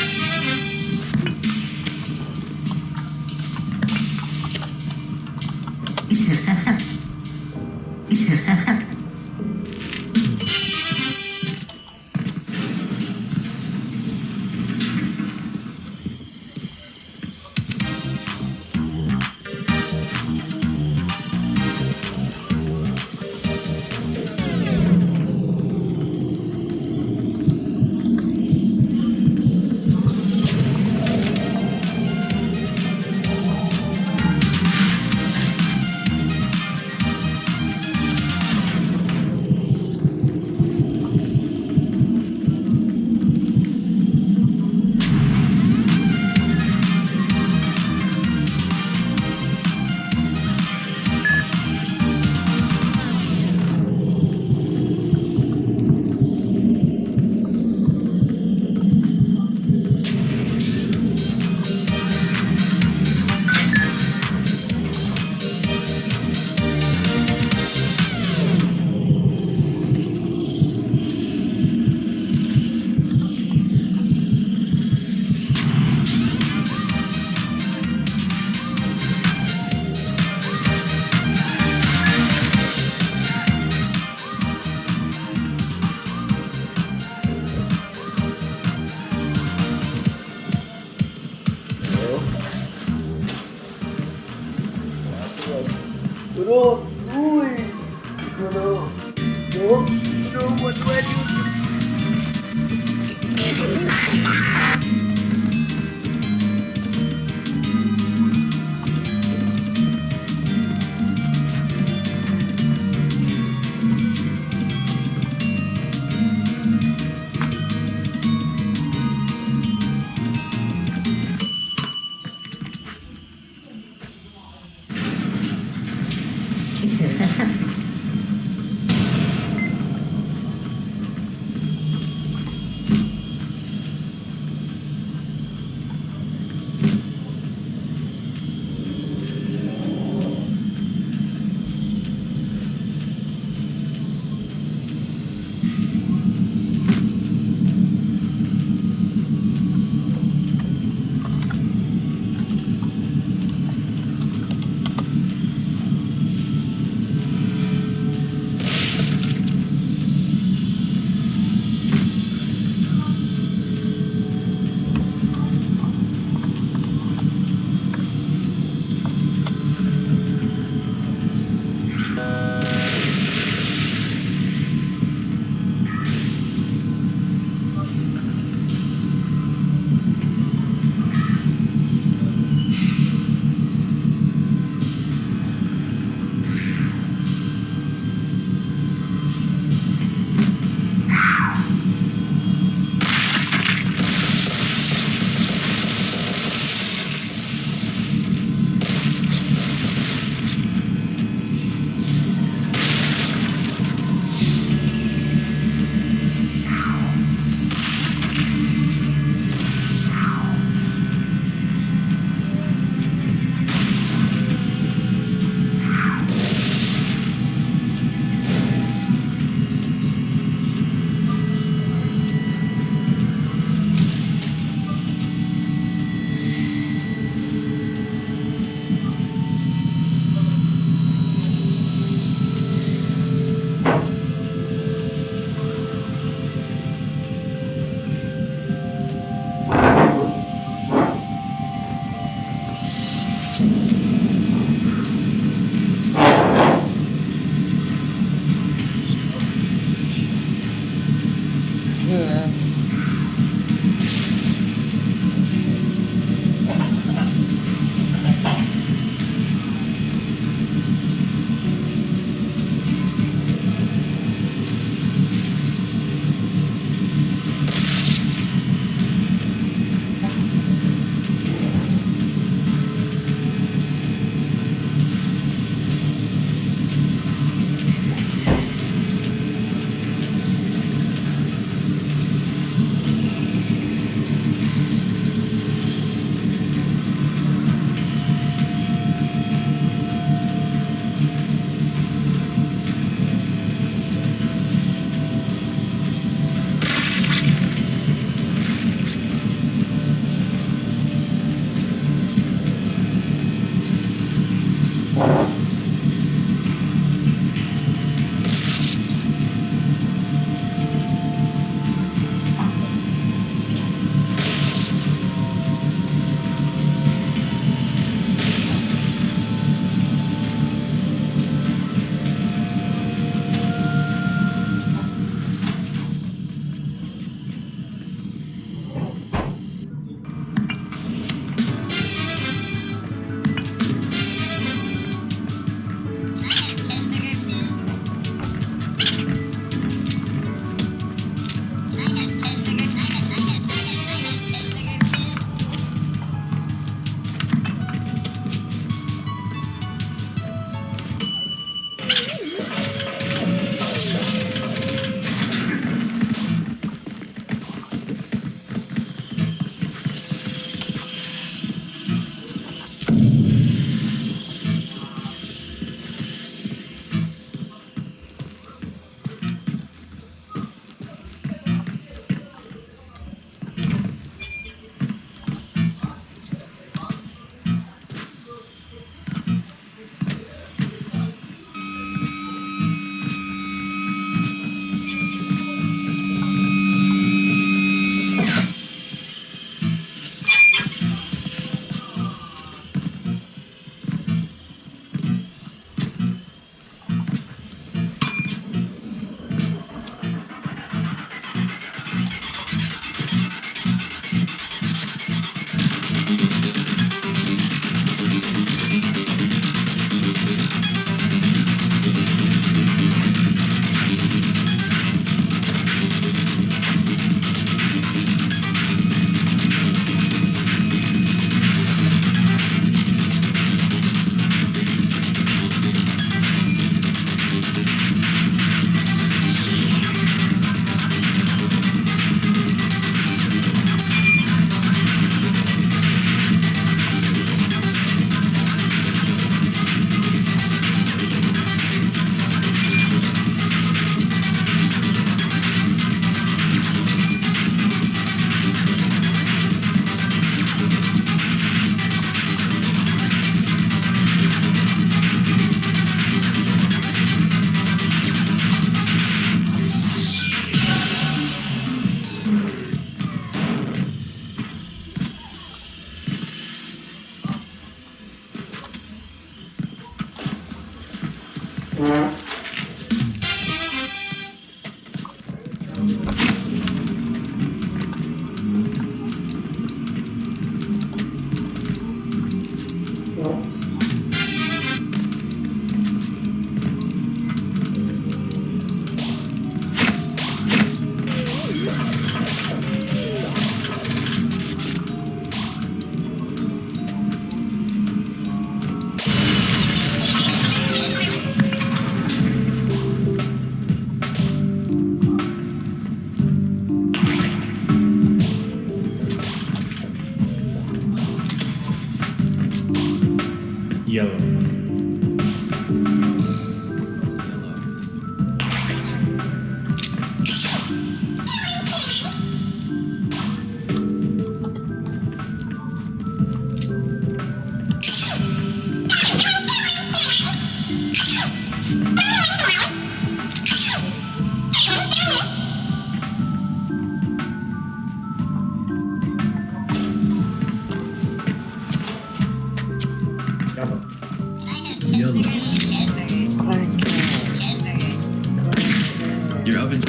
Your oven.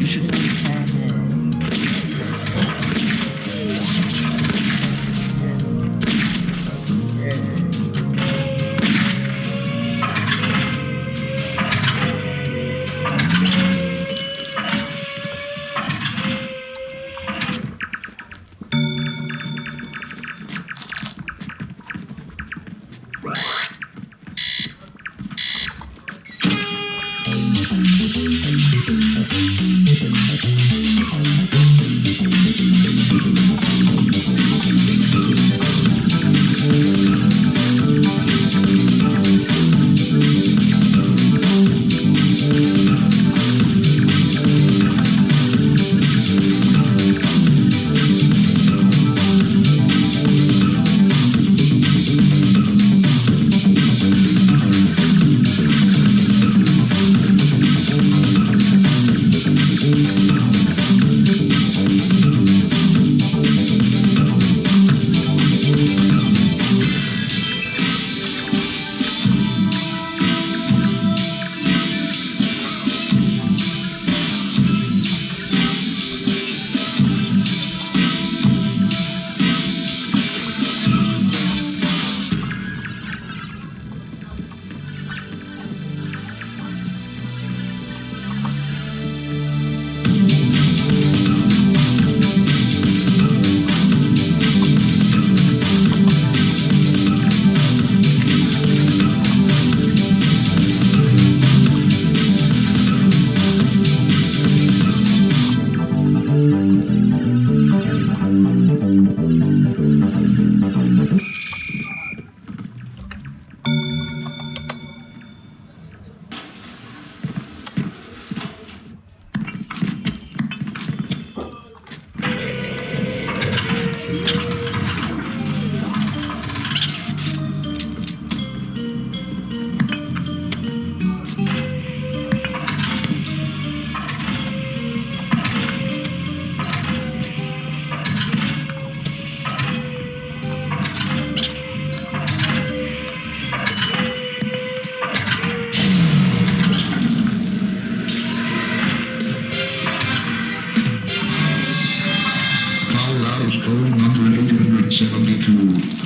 You should.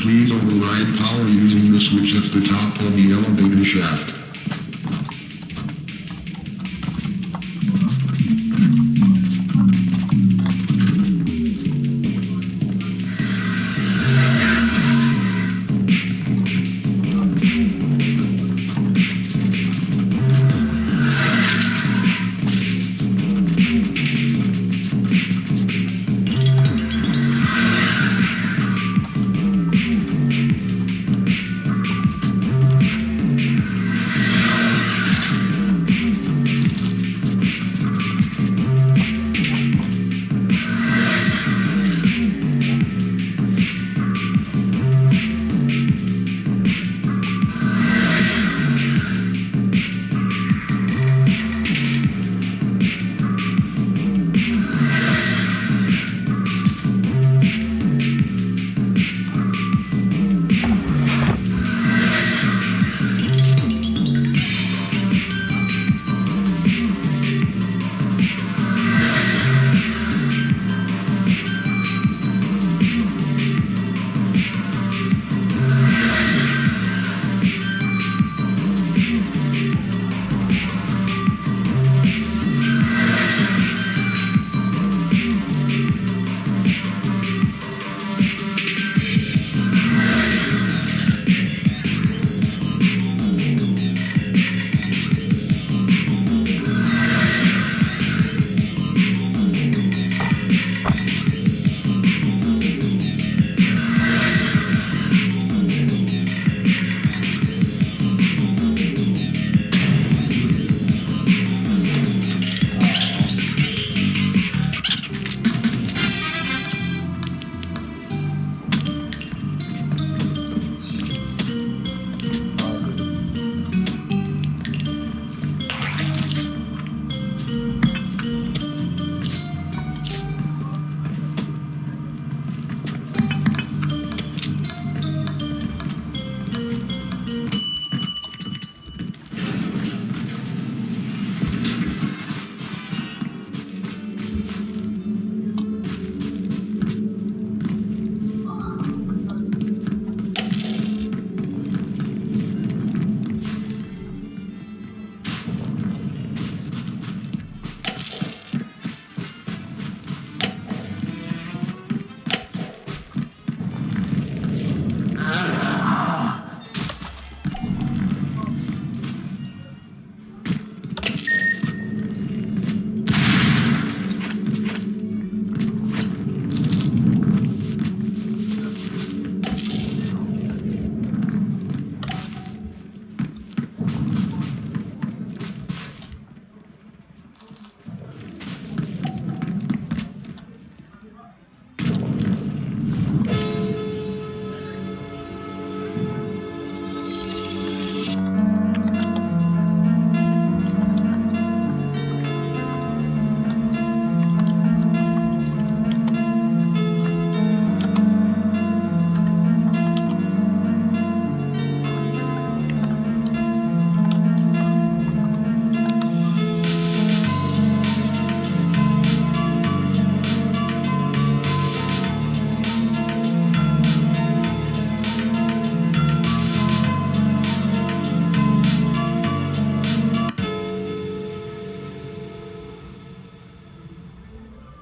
Please override power using the switch at the top of the elevator shaft.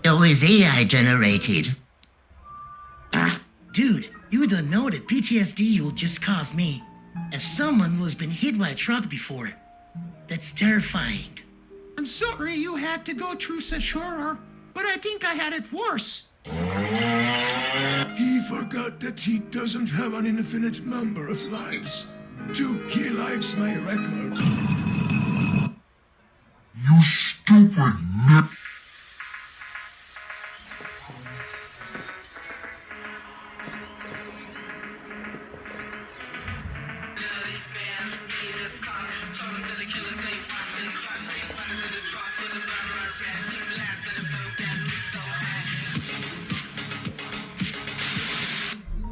though is AI generated. Dude, you don't know that PTSD will just cause me, as someone who has been hit by a truck before. That's terrifying. I'm sorry you had to go through such horror, but I think I had it worse. He forgot that he doesn't have an infinite number of lives. 2 key lives my record. You stupid nip.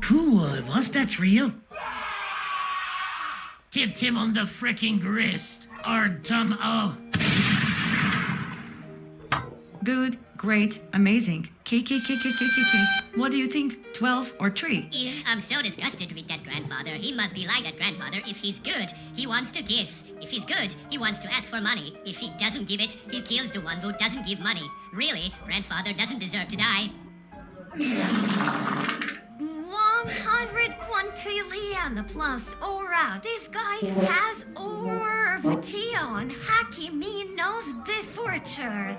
Who was that, Rio? Tipped him on the fricking wrist. Or dumb oh. Good, great, amazing. K. What do you think? 12 or 3? I'm so disgusted with that grandfather. He must be like that grandfather. If he's good, he wants to kiss. If he's good, he wants to ask for money. If he doesn't give it, he kills the one who doesn't give money. Really, grandfather doesn't deserve to die. 100 quintillion plus aura. This guy has orbition. Hacky me knows the future.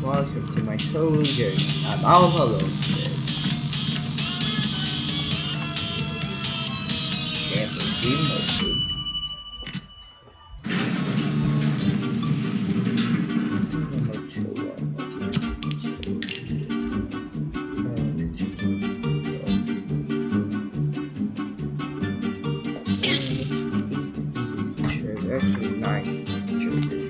Welcome to my solo journey. I'm Alvaro. Actually, 9 children.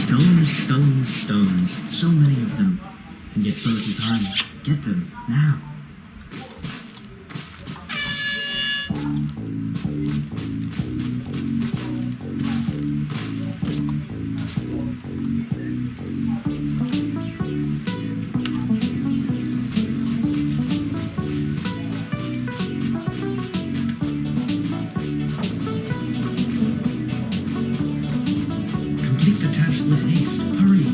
Stones, stones, stones. So many of them. And yet so little time. Get them, now. Complete the task with haste. Hurry.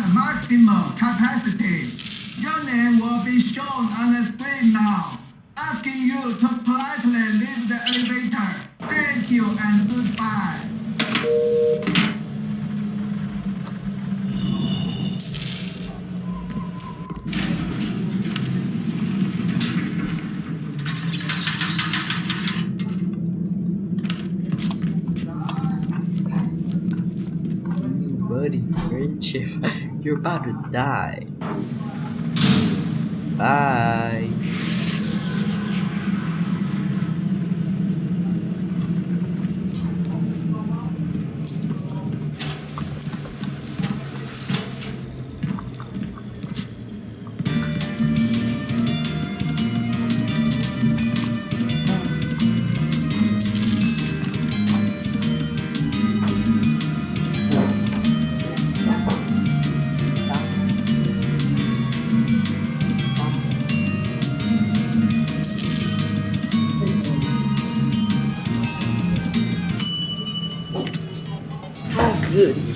maximum capacity. Your name will be shown on the screen now, asking you to politely leave the elevator. Thank you and goodbye. Buddy, friendship, you're about to die. Bye. Goody.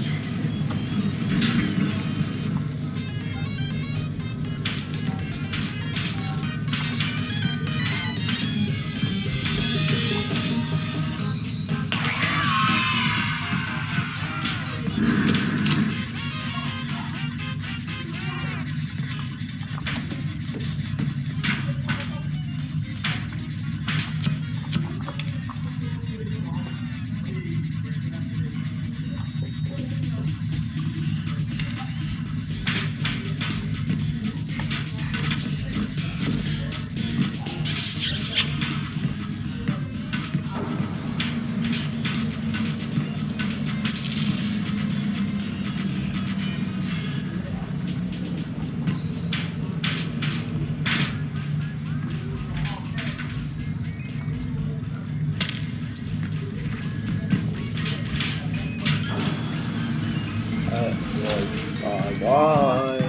Bye.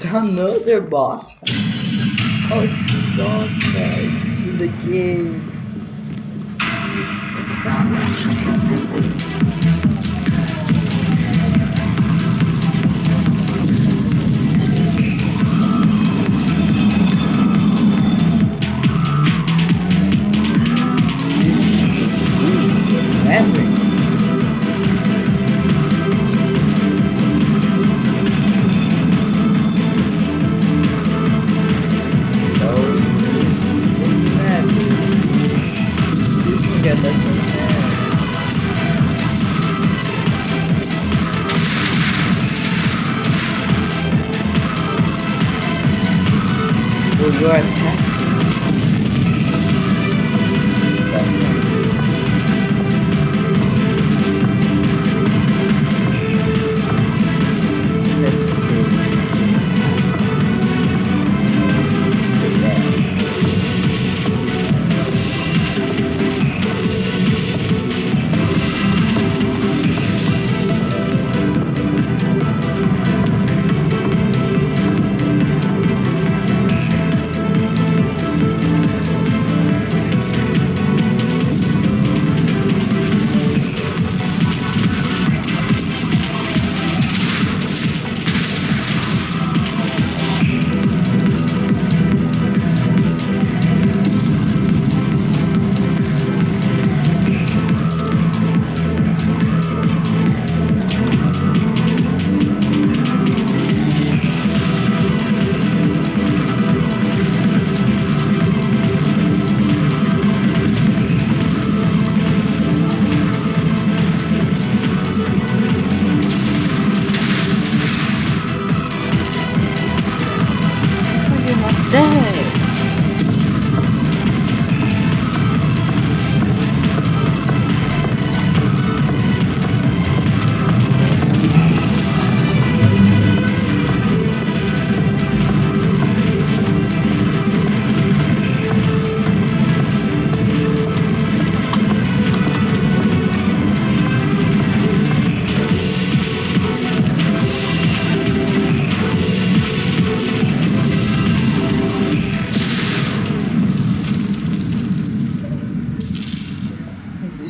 Another boss fight. Oh, boss fights in the game. Your attack.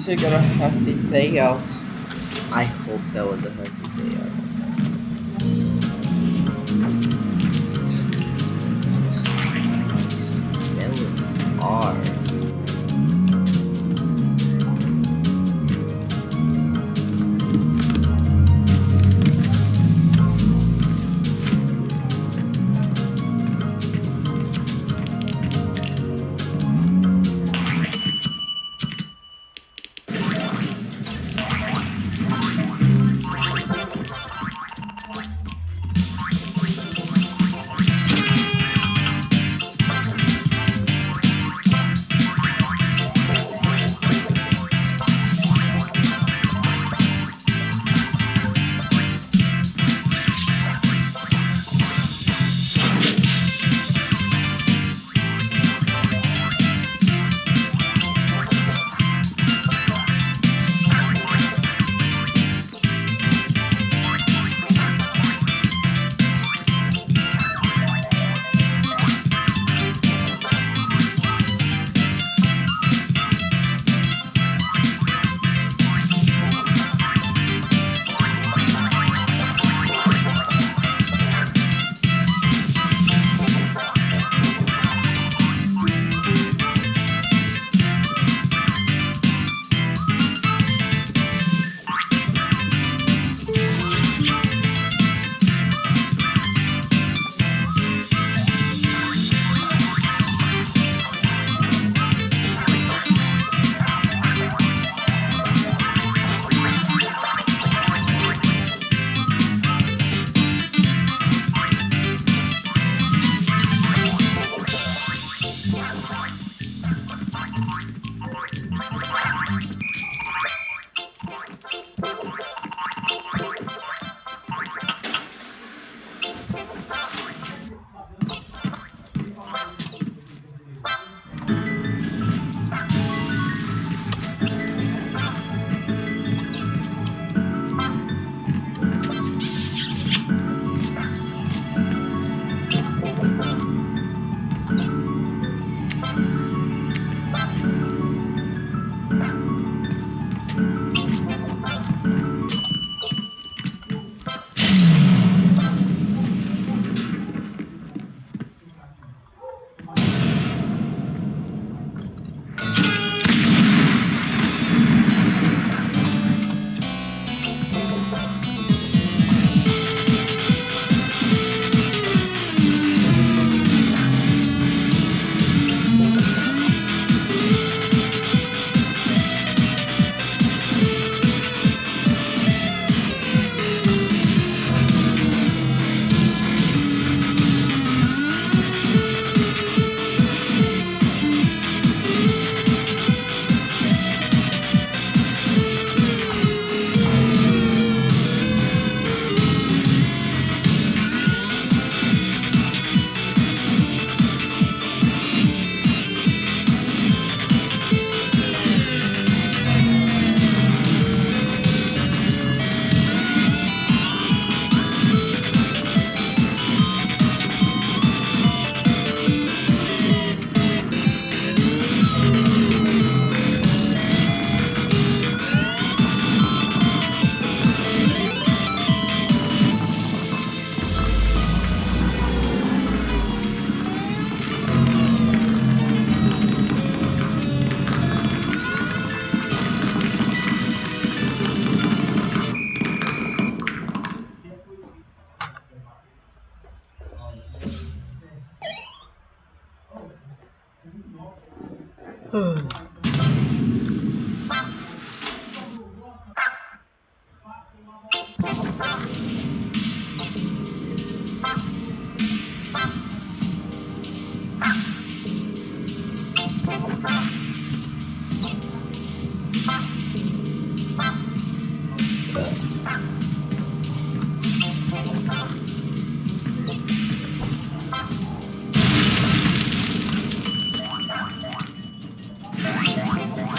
Are gonna have the payout. I hope that was a hefty payout. That was hard.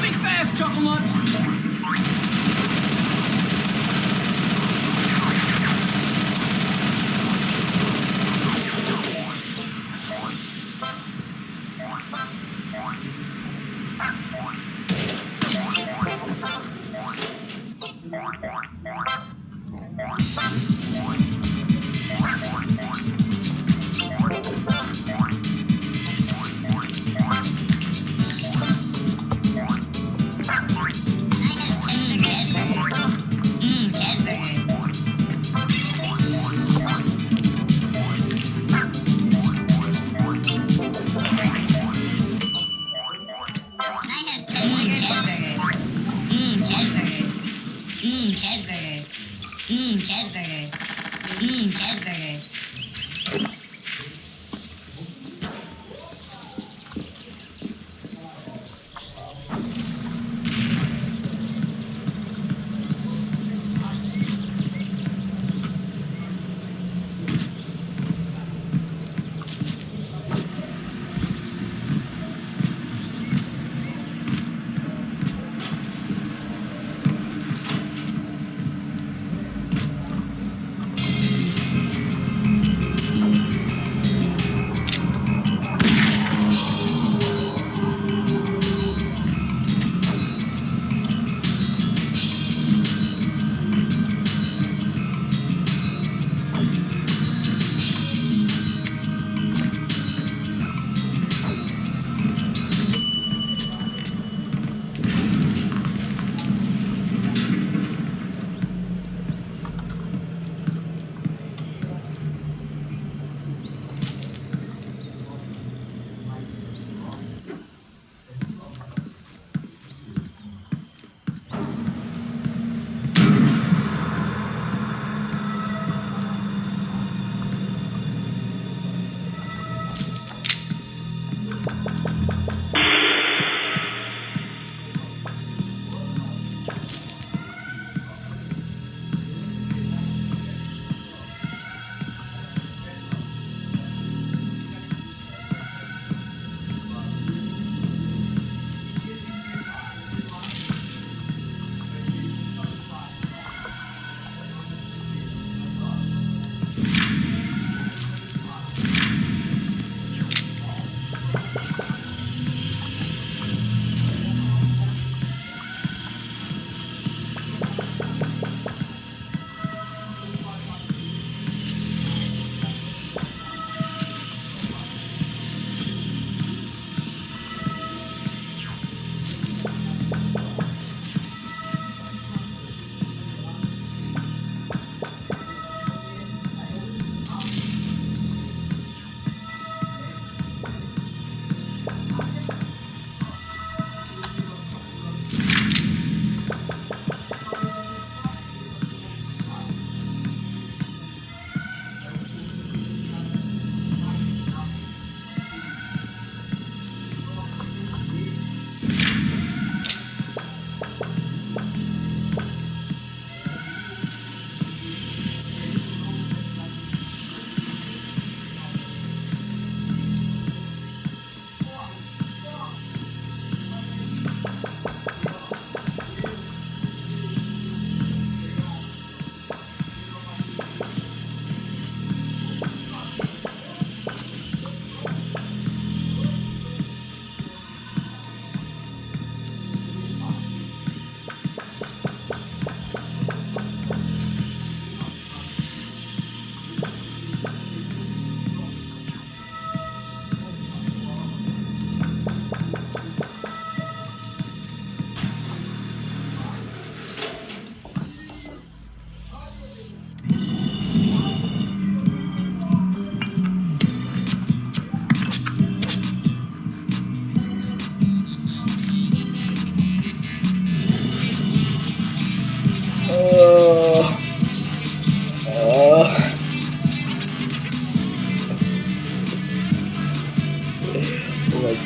Think fast, Chuckle Nuts!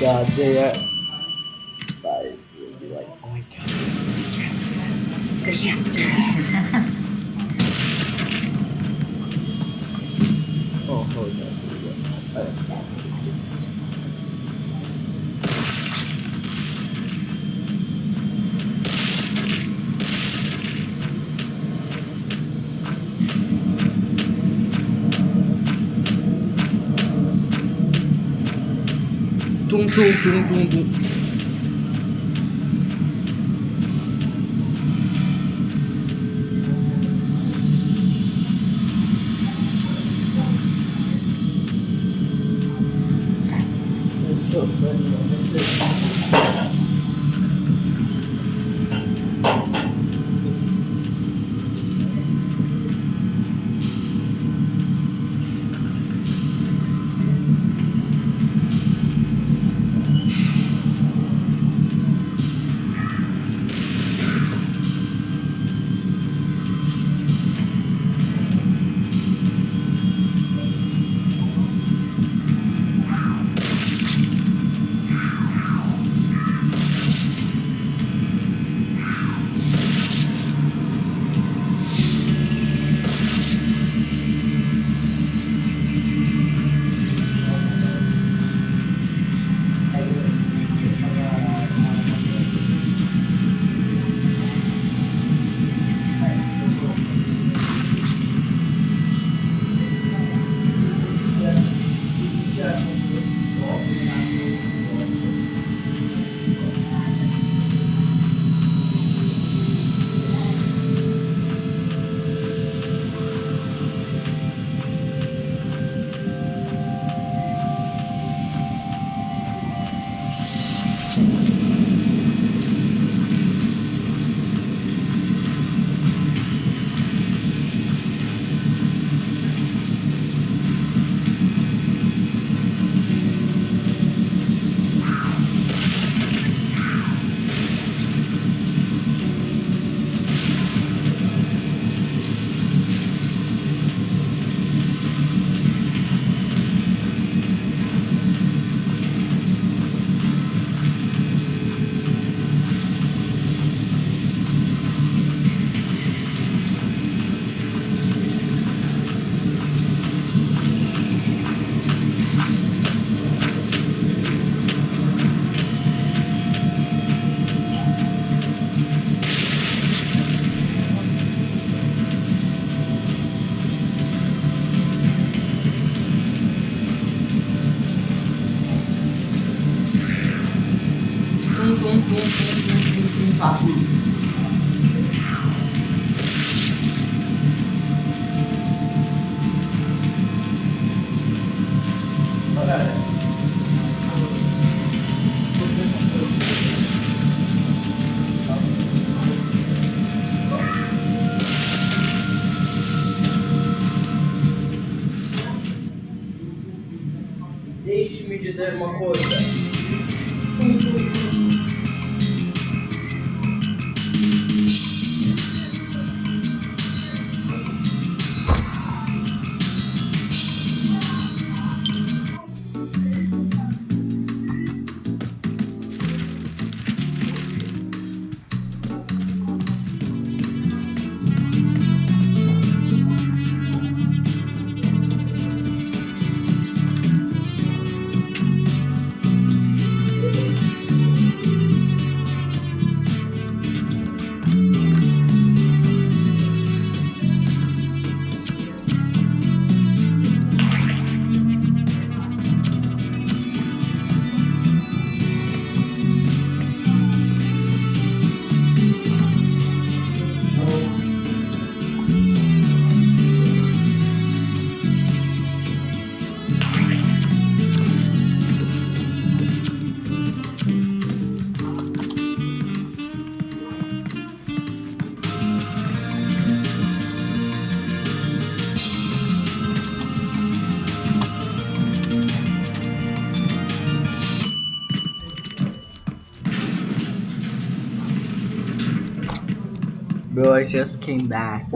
God, they are. But you'll be like, oh my god, the reactor. Oh, hold on. Alright, skip it. Tum tum tum tum tum. It's so funny. Deixe-me dizer uma coisa. Bro, I just came back.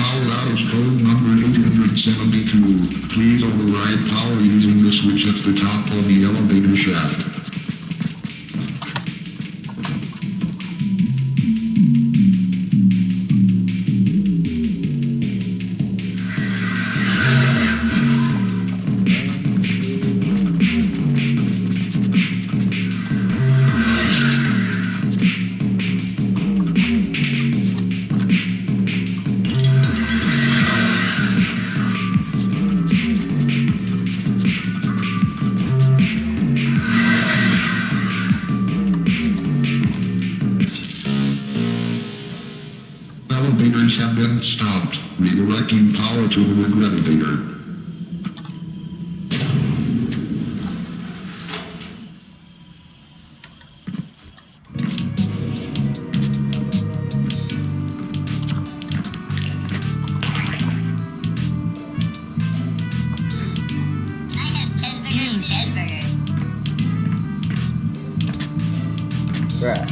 Colorado's code number 872. Please override power using the switch at the top of the elevator shaft. Elevators have been stopped, redirecting power to the rig elevator. Right.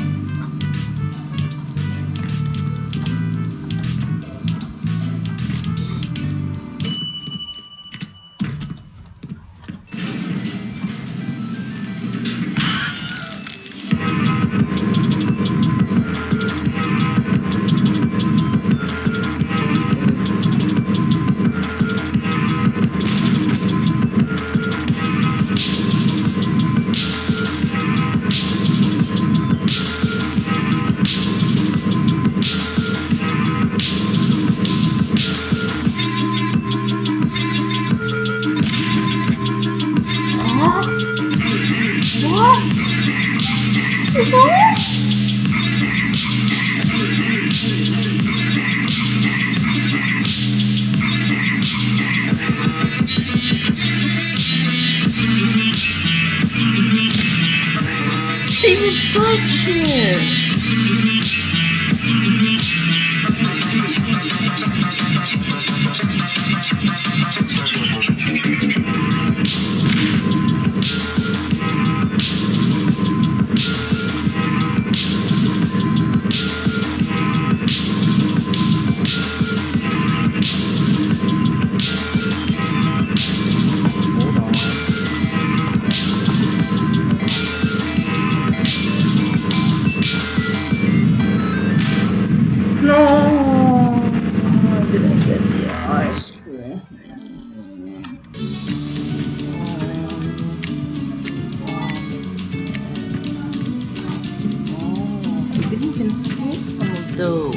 Even touch it. No, I didn't get the ice cream. I didn't even take some of those.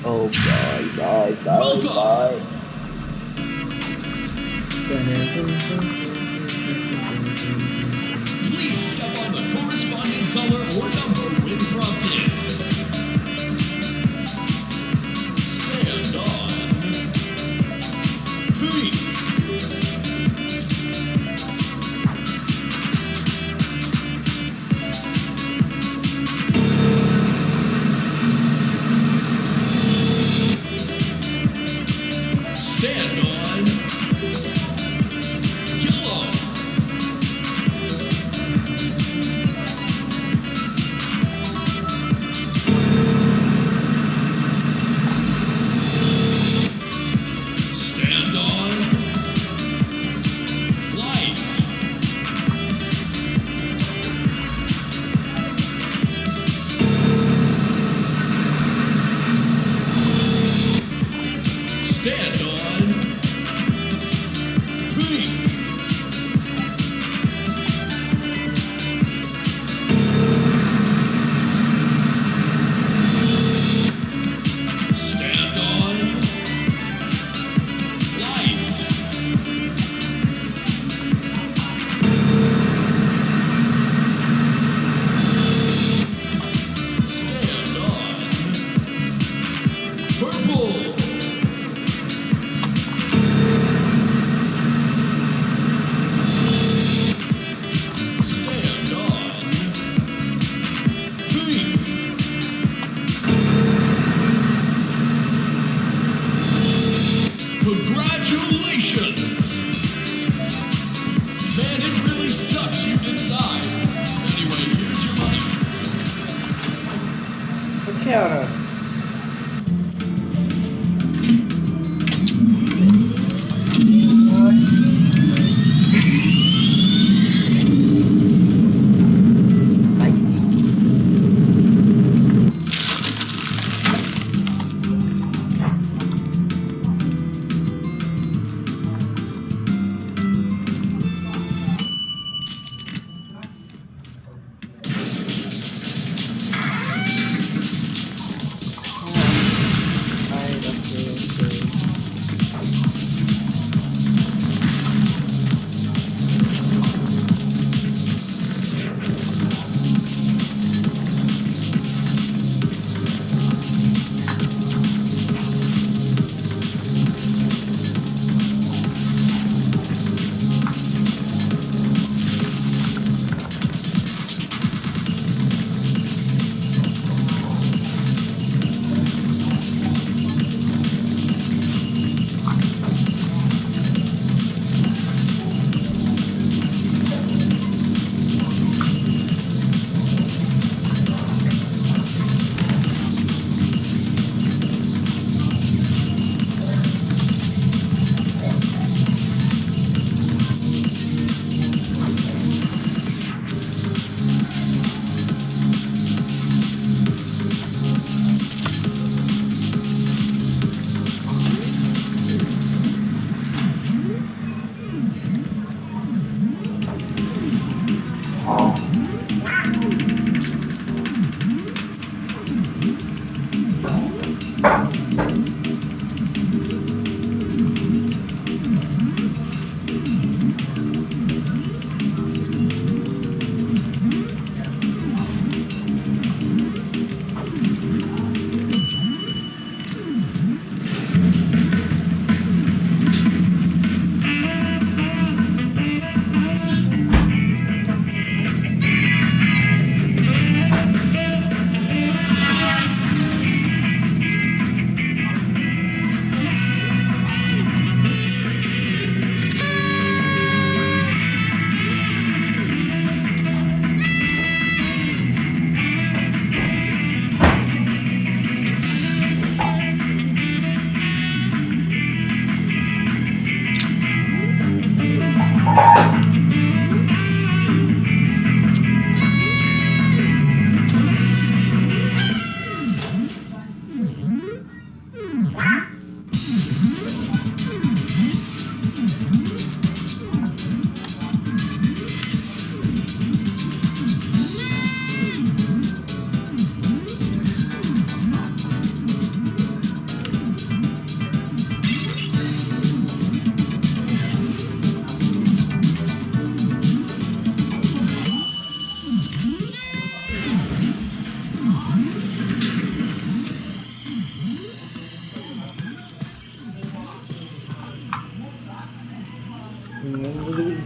Oh, bye. Please step on the corresponding color or number when prompted. Stand on pink. Stand on yellow. Stand on light. Stand on pink. Stand on light. Stand on purple. Stand on pink. Congratulations! Man, it really sucks you didn't die. Anyway, here's your money. Cara. Ai, sim.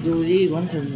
guli guamtam.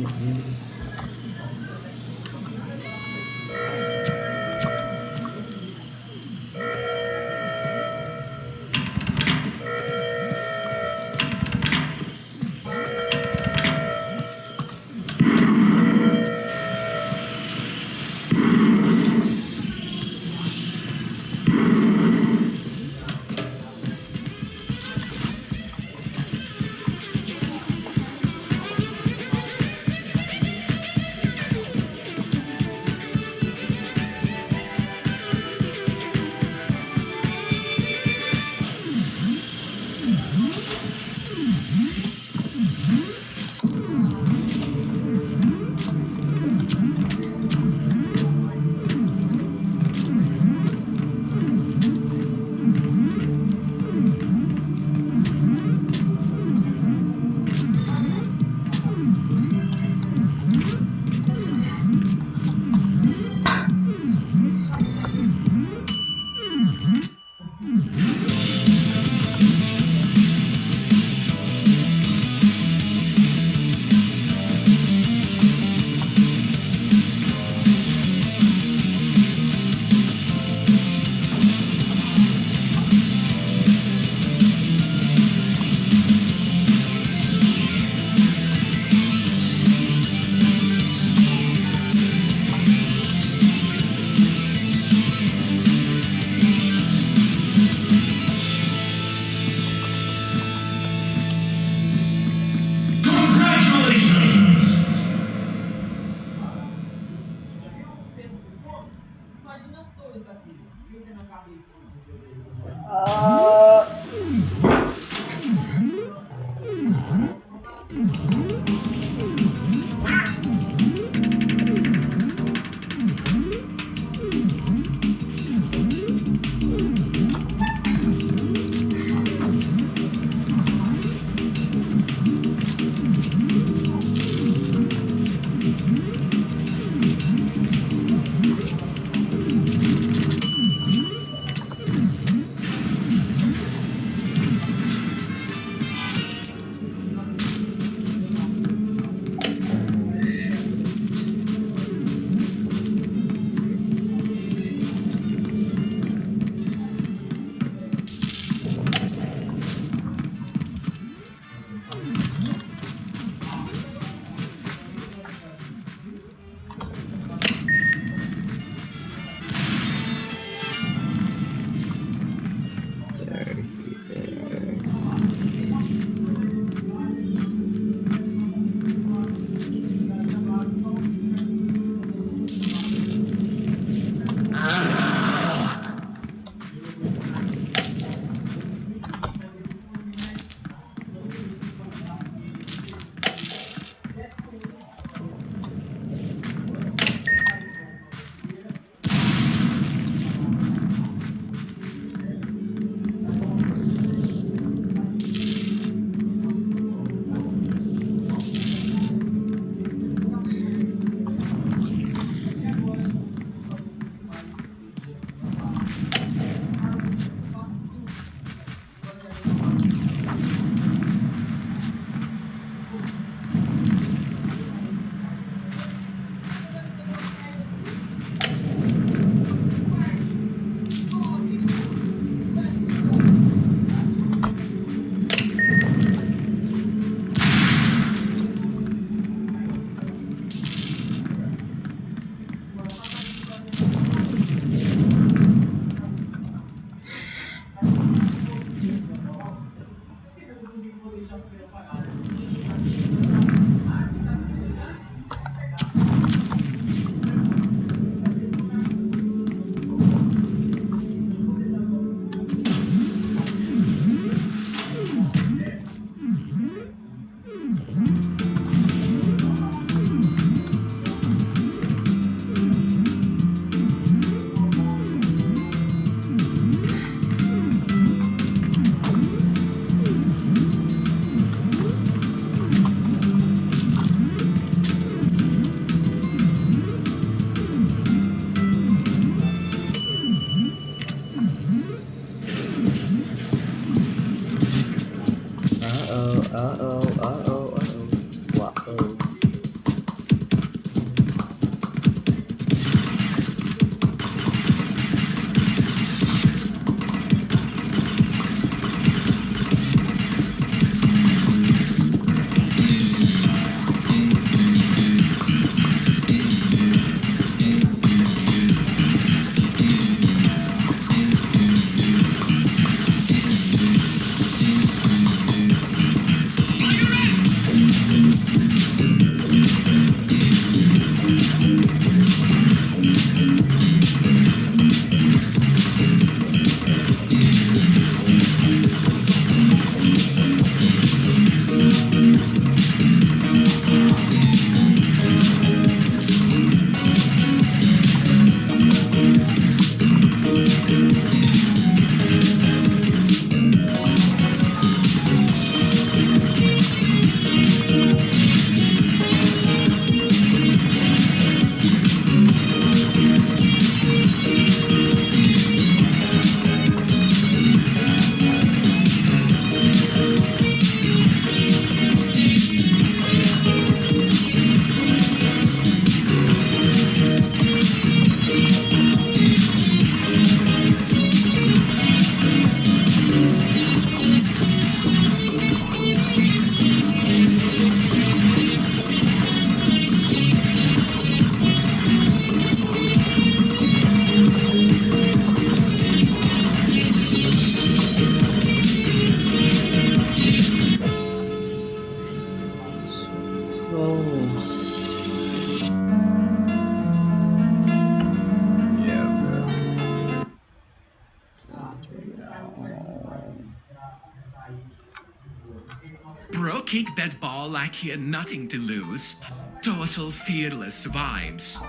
kick that ball like he had nothing to lose. Total fearless vibes.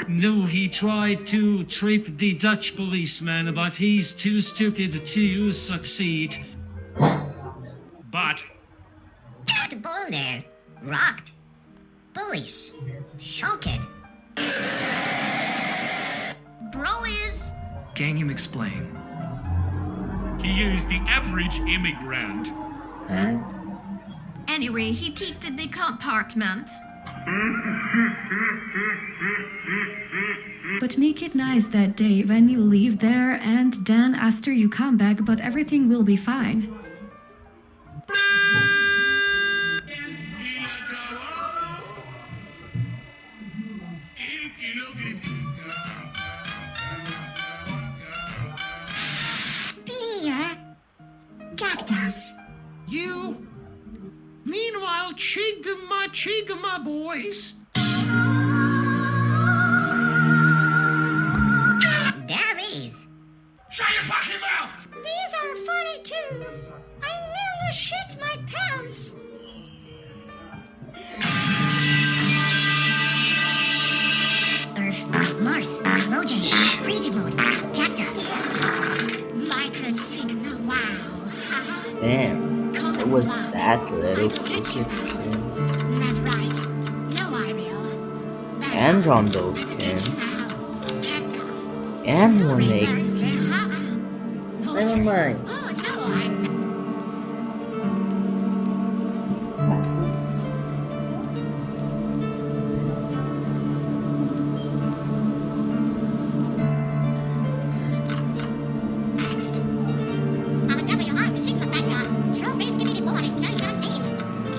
No, he tried to trip the Dutch policeman, but he's too stupid to succeed. But The ball there. Rocked. Police. Shocked. Bro is. Can you explain? he is the average immigrant. Anyway, he kicked the compartment. But make it nice that day when you leave there and then after you come back, but everything will be fine. Beer. Cactus. You. Meanwhile, Chigama boys. There is. Shut your fucking mouth! These are funny too. I nearly shit my pants. Earth, Mars, Mojang, breathing mode, cactus. Micro signal, wow. Damn, it was that little cricket skins. That's right. No, I will. And on those skins. And one egg skins. Never mind. Oh, no, I'm. Next. I'm a W. I'm Sigma Vanguard. Trophies can be born in 2017.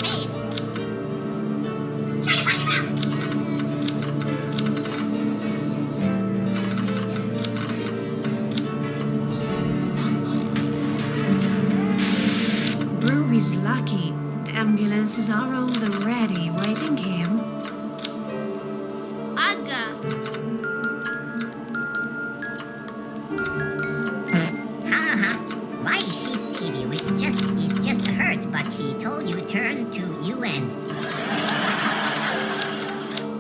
Based. Shut your fucking mouth! Brew is lucky. The ambulances are already waiting him. Aga. Ha. Why is she seeing you? It's just a hurt, but he told you turn to you and.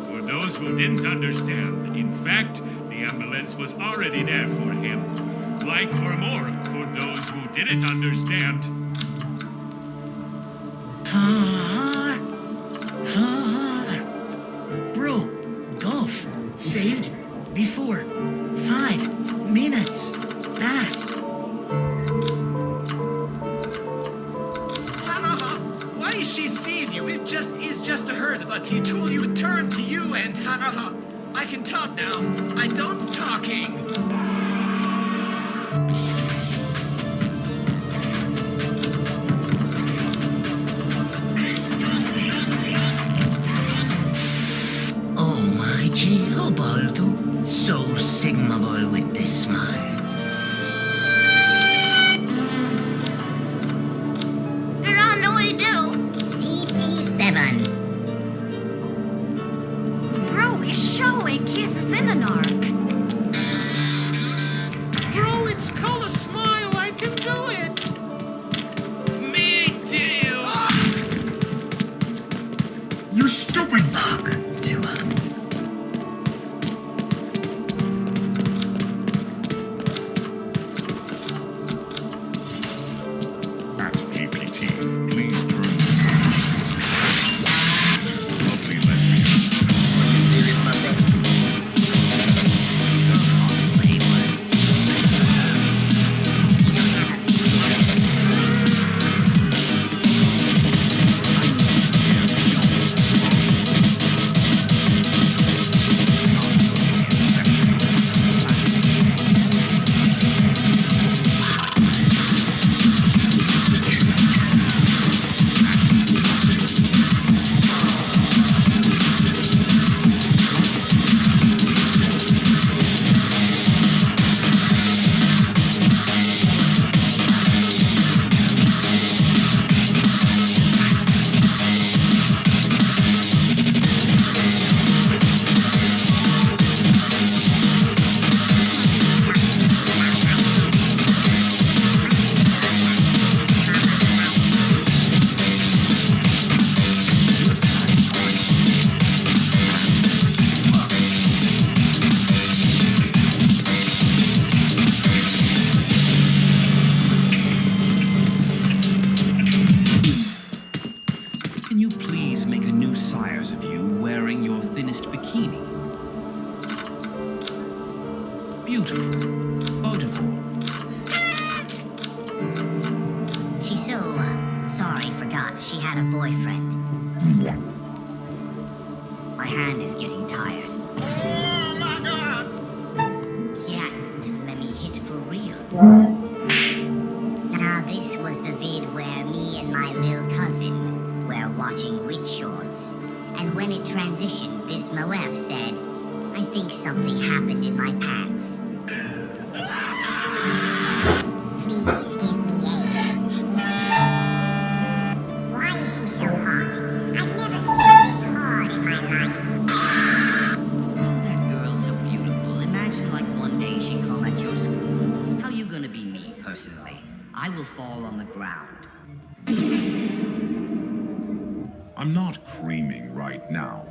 For those who didn't understand, in fact, the ambulance was already there for him. Like for more, for those who didn't understand. Bro, golf saved before 5 minutes passed. Why is she seeing you? It is just a hurt, but he told you to turn to you and I can talk now. I don't talking. Oh my Geobaldo, so Sigma-ball with this smile. There are no idea. CT7. Bro is showing his villain arc. Bro, it's called a smile. I can do it. Me too! You stupid Fuck. To GPT, please turn. Lovely lesbian. you wearing your thinnest bikini. Beautiful. Beautiful. She's so, sorry, forgot she had a boyfriend. My hand is getting tired. Oh my god! Can't let me hit for real. Now this was the vid where me and my little cousin were watching Witch Shorts. And when it transitioned, this Moef said, I think something happened in my pants. Please give me AIDS. Why is she so hot? I've never seen this hard in my life. Oh, that girl's so beautiful. Imagine like one day she come at your school. How you gonna be me, personally? I will fall on the ground. I'm not creaming right now.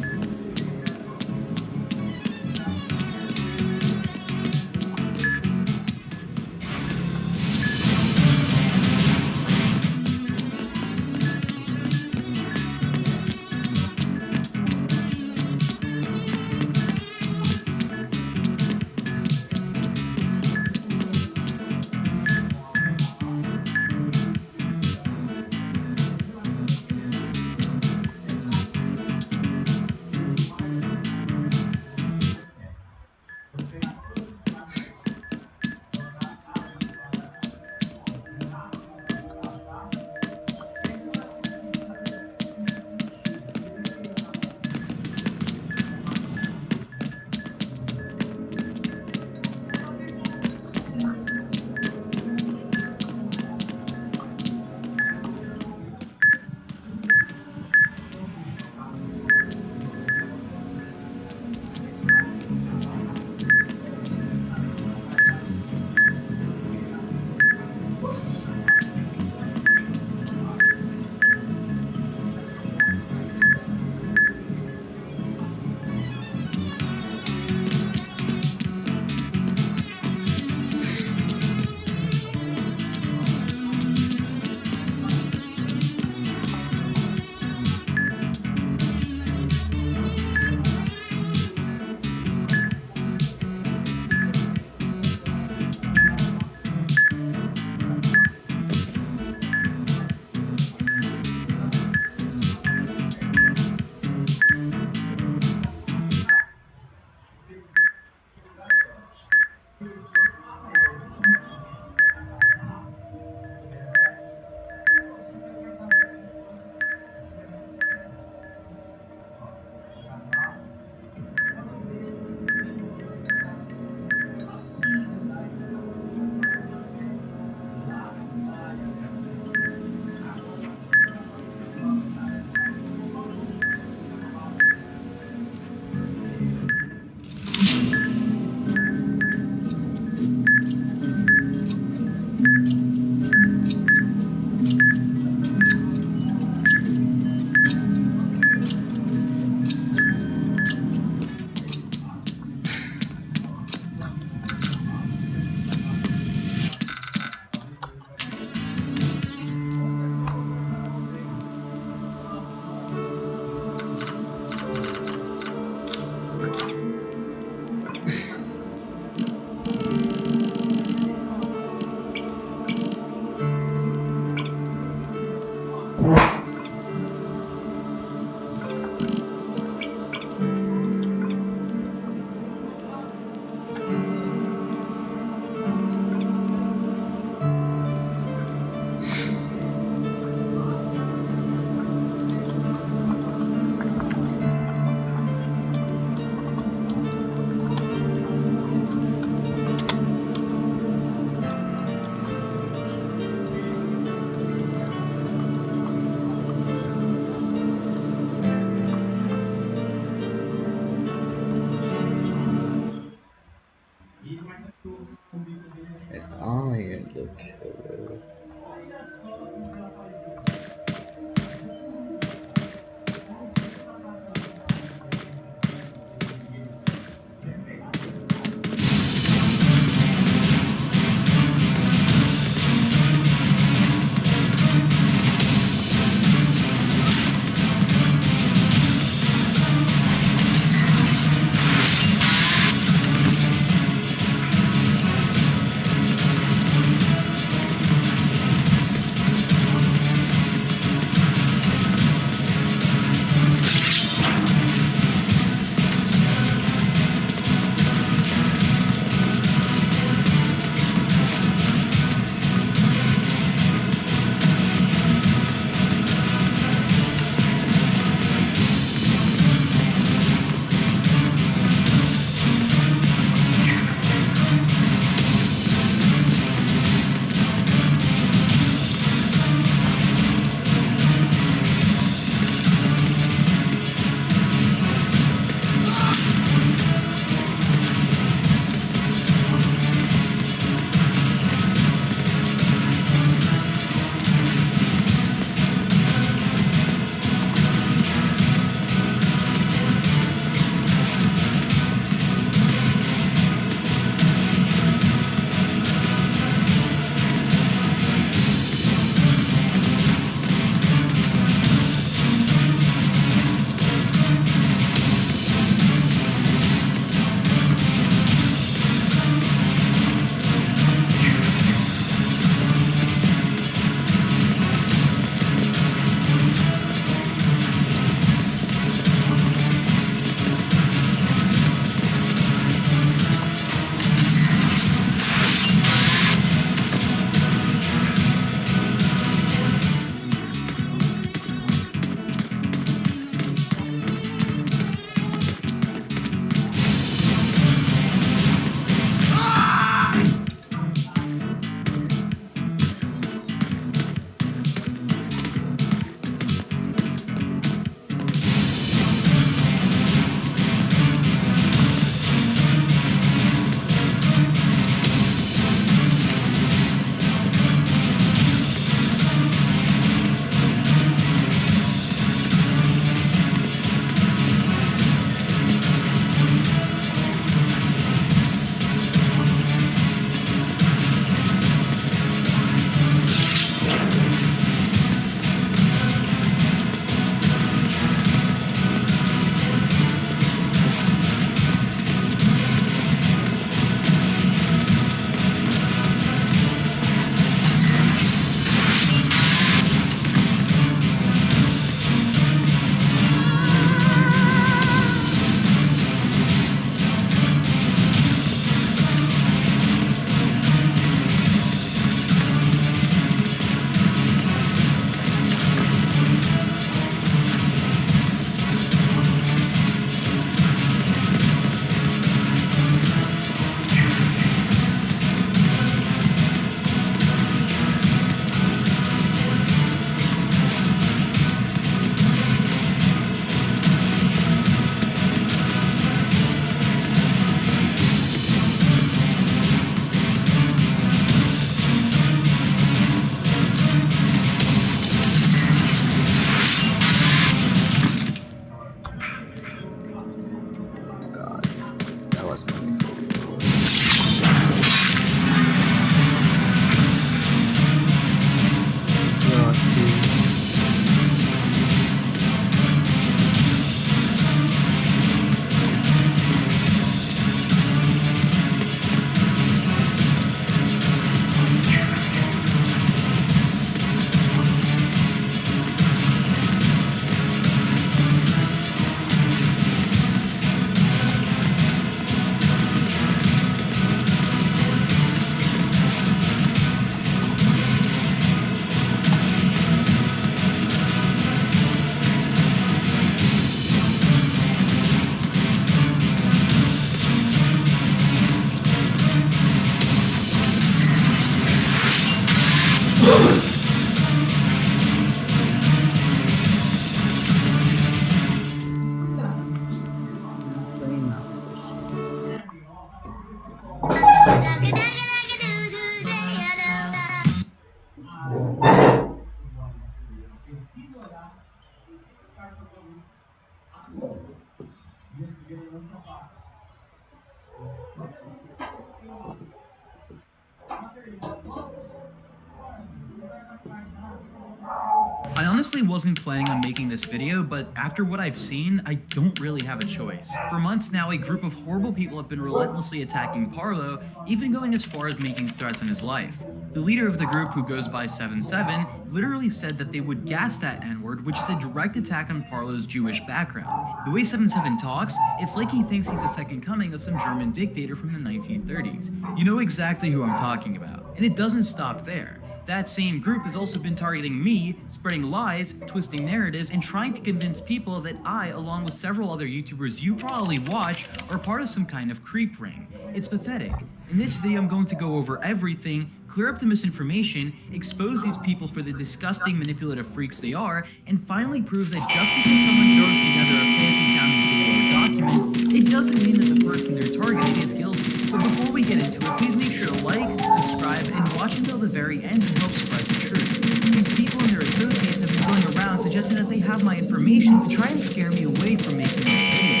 I honestly wasn't planning on making this video, but after what I've seen, I don't really have a choice. For months now, a group of horrible people have been relentlessly attacking Parlo, even going as far as making threats on his life. The leader of the group, who goes by 77, literally said that they would gas that N-word, which is a direct attack on Parlo's Jewish background. The way 77 talks, it's like he thinks he's the second coming of some German dictator from the 1930s. You know exactly who I'm talking about. And it doesn't stop there. That same group has also been targeting me, spreading lies, twisting narratives, and trying to convince people that I, along with several other YouTubers you probably watch, are part of some kind of creep ring. It's pathetic. In this video, I'm going to go over everything, clear up the misinformation, expose these people for the disgusting manipulative freaks they are, and finally prove that just because someone throws together a fancy-sounding video or document, it doesn't mean that the person they're targeting is guilty. But before we get into it, please make sure to like, subscribe, and watch until the very end to help spread the truth. These people and their associates have been going around suggesting that they have my information to try and scare me away from making this video.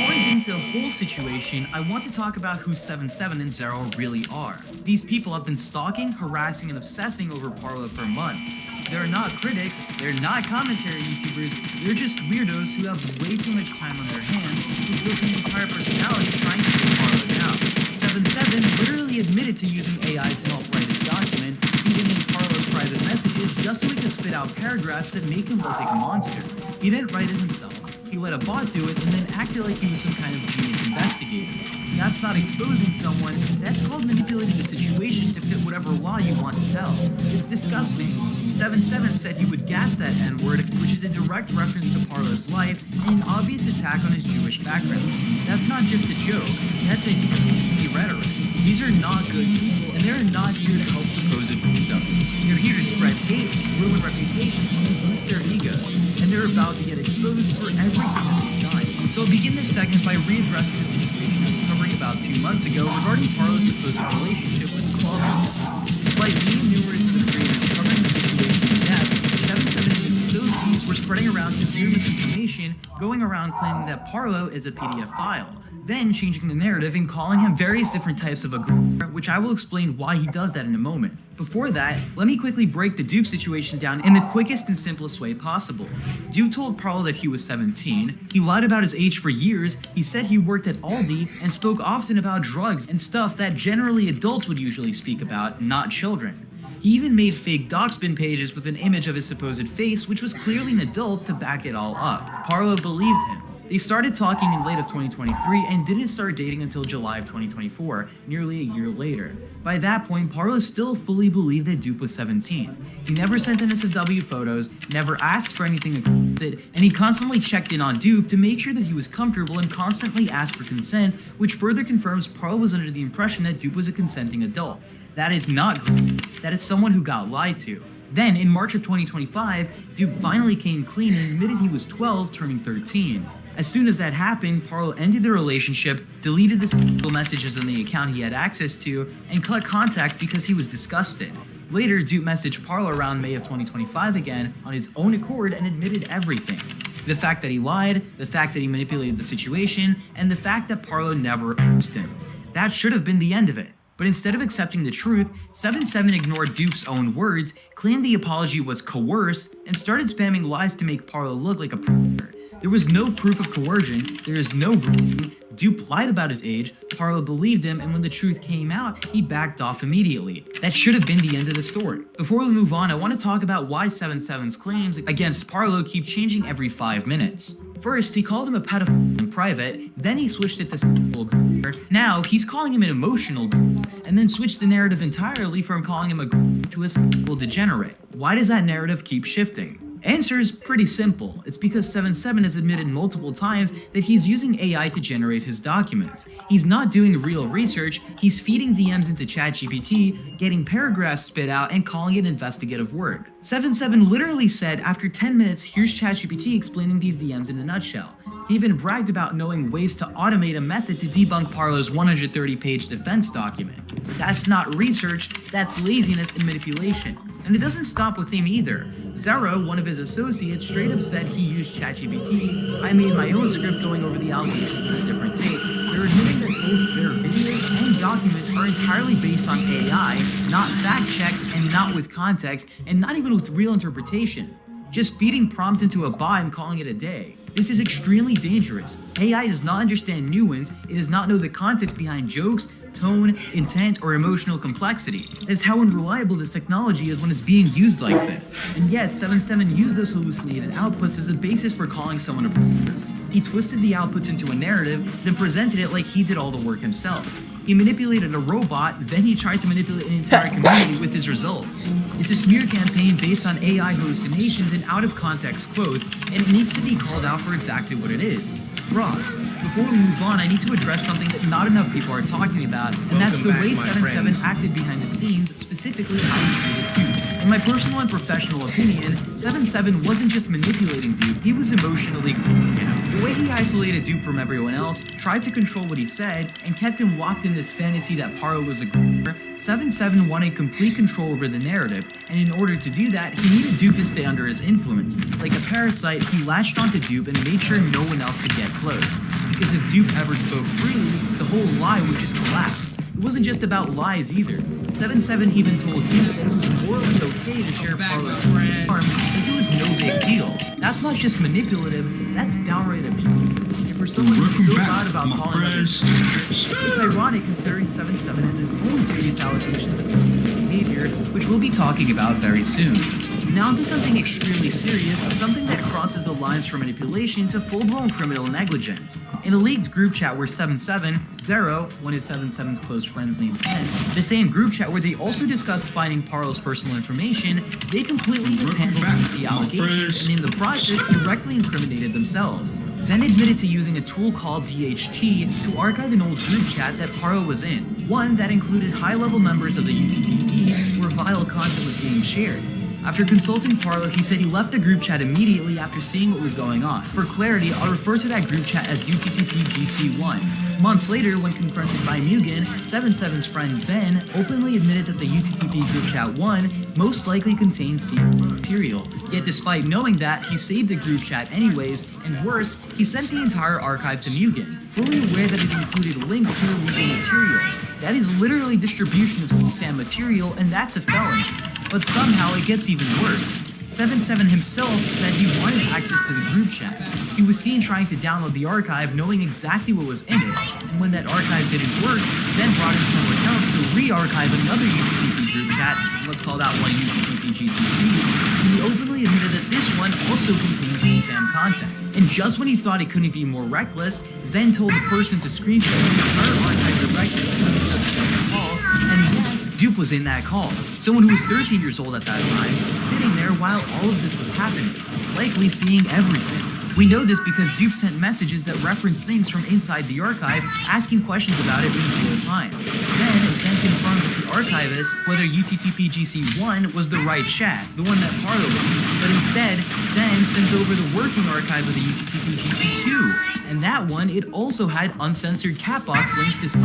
Before I get into the whole situation, I want to talk about who 77 and Zero really are. These people have been stalking, harassing, and obsessing over Parlo for months. They're not critics, they're not commentary YouTubers, they're just weirdos who have way too much time on their hands who built an entire personality trying to get Parlo down. 77 literally admitted to using AI to help write his document, feeding in Parlo's private messages just so he could spit out paragraphs that make him look like a monster. He didn't write it himself. He let a bot do it and then acted like he was some kind of genius investigator. That's not exposing someone, that's called manipulating the situation to fit whatever lie you want to tell. It's disgusting. 77 said he would gas that N-word, which is a direct reference to Parlo's life and an obvious attack on his Jewish background. That's not just a joke, that's a easy rhetoric. These are not good people, and they're not here to help supposed victims. They're here to spread hate, ruin reputations, and boost their egos, and they're about to get exposed for everything that they've done. So I'll begin this segment by readdressing the situation I was covering about 2 months ago regarding Parlo's supposed relationship with Chloe. Despite me and numerous other creators covering the situation in depth, 77 and his associates were spreading around severe misinformation, going around claiming that Parlo is a PDF file, then changing the narrative and calling him various different types of aggressor, which I will explain why he does that in a moment. Before that, let me quickly break the dupe situation down in the quickest and simplest way possible. Dupe told Parlo that he was 17, he lied about his age for years, he said he worked at Aldi, and spoke often about drugs and stuff that generally adults would usually speak about, not children. He even made fake Docspin pages with an image of his supposed face, which was clearly an adult, to back it all up. Parlo believed him. They started talking in late of 2023 and didn't start dating until July of 2024, nearly a year later. By that point, Parlo still fully believed that Dupe was 17. He never sent in SFW photos, never asked for anything explicit, and he constantly checked in on Dupe to make sure that he was comfortable and constantly asked for consent, which further confirms Parlo was under the impression that Dupe was a consenting adult. That is not good. That is someone who got lied to. Then, in March of 2025, Dupe finally came clean and admitted he was 12, turning 13. As soon as that happened, Parlo ended the relationship, deleted the messages on the account he had access to, and cut contact because he was disgusted. Later, Dupe messaged Parlo around May of 2025 again on his own accord and admitted everything. The fact that he lied, the fact that he manipulated the situation, and the fact that Parlo never accused him. That should have been the end of it. But instead of accepting the truth, 77 ignored Dupe's own words, claimed the apology was coerced, and started spamming lies to make Parlo look like a predator. There was no proof of coercion, there is no grooming. Dupe lied about his age, Parlo believed him, and when the truth came out, he backed off immediately. That should have been the end of the story. Before we move on, I want to talk about why 77's claims against Parlo keep changing every 5 minutes. First, he called him a pedophile in private, then he switched it to sexual groomer. Now, he's calling him an emotional groomer, and then switched the narrative entirely from calling him a groomer to a sexual degenerate. Why does that narrative keep shifting? Answer is pretty simple. It's because 77 has admitted multiple times that he's using AI to generate his documents. He's not doing real research, he's feeding DMs into ChatGPT, getting paragraphs spit out, and calling it investigative work. 77 literally said, after 10 minutes, here's ChatGPT explaining these DMs in a nutshell. He even bragged about knowing ways to automate a method to debunk Parlo's 130-page defense document. That's not research, that's laziness and manipulation. And it doesn't stop with him either. Zero, one of his associates, straight up said he used ChatGPT. I made my own script going over the allegations in a different tape. They're admitting that both their videos and documents are entirely based on AI, not fact-checked and not with context, and not even with real interpretation. Just feeding prompts into a bot and calling it a day. This is extremely dangerous. AI does not understand nuance, it does not know the context behind jokes, tone, intent, or emotional complexity. That is how unreliable this technology is when it's being used like this. And yet, 77 used those hallucinated outputs as a basis for calling someone a He twisted the outputs into a narrative, then presented it like he did all the work himself. He manipulated a robot, then he tried to manipulate an entire community with his results. It's a smear campaign based on AI hallucinations and out-of-context quotes, and it needs to be called out for exactly what it is. Rob, before we move on, I need to address something that not enough people are talking about, and that's the way 77 acted behind the scenes, specifically how he treated Duke. In my personal and professional opinion, 77 wasn't just manipulating Duke, he was emotionally him. The way he isolated Duke from everyone else, tried to control what he said, and kept him locked in this fantasy that Paro was a groomer, 77 wanted complete control over the narrative, and in order to do that, he needed Duke to stay under his influence. Like a parasite, he latched onto Duke and made sure no one else could get close. Because if Duke ever spoke freely, the whole lie would just collapse. It wasn't just about lies either. 77 even told Duke that it was morally okay to share Paro's arm, like it was no big deal. That's not just manipulative, that's downright abuse. And for someone who's so loud about calling others, it's ironic considering 77 has his own serious allegations of behavior, which we'll be talking about very soon. Now to something extremely serious, something that crosses the lines from manipulation to full-blown criminal negligence. In a leaked group chat where 77, Zero, one of 77's close friends named Sen, the same group chat where they also discussed finding Paro's personal information, they completely mishandled the allegations and in the process directly incriminated themselves. Zen admitted to using a tool called DHT to archive an old group chat that Paro was in, one that included high-level members of the UTTP where vile content was being shared. After consulting Paro, he said he left the group chat immediately after seeing what was going on. For clarity, I'll refer to that group chat as UTTP GC1. Months later, when confronted by Mugen, 77's friend Zen openly admitted that the UTTP group chat 1 most likely contained secret material. Yet despite knowing that, he saved the group chat anyways, and worse, he sent the entire archive to Mugen, fully aware that it included links to illegal material. That is literally distribution of CSAM material, and that's a felony. But somehow it gets even worse. 77 himself said he wanted access to the group chat. He was seen trying to download the archive knowing exactly what was in it, and when that archive didn't work, Zen brought in someone else to re-archive another UTTP group chat, let's call that one UTTP GCP, and he openly admitted that this one also contains CSAM content. And just when he thought it couldn't be more reckless, Zen told the person to screenshot the entire archive directly to 77's call, and yes, Dupe was in that call, someone who was 13 years old at that time, sitting there while all of this was happening, likely seeing everything. We know this because Dupe sent messages that referenced things from inside the archive, asking questions about it in real time. Then, Zen confirmed with the archivist whether UTTP GC1 was the right chat, the one that Paro was, but instead, Zen sent over the working archive of the UTTP GC2, and that one, it also had uncensored catbox links to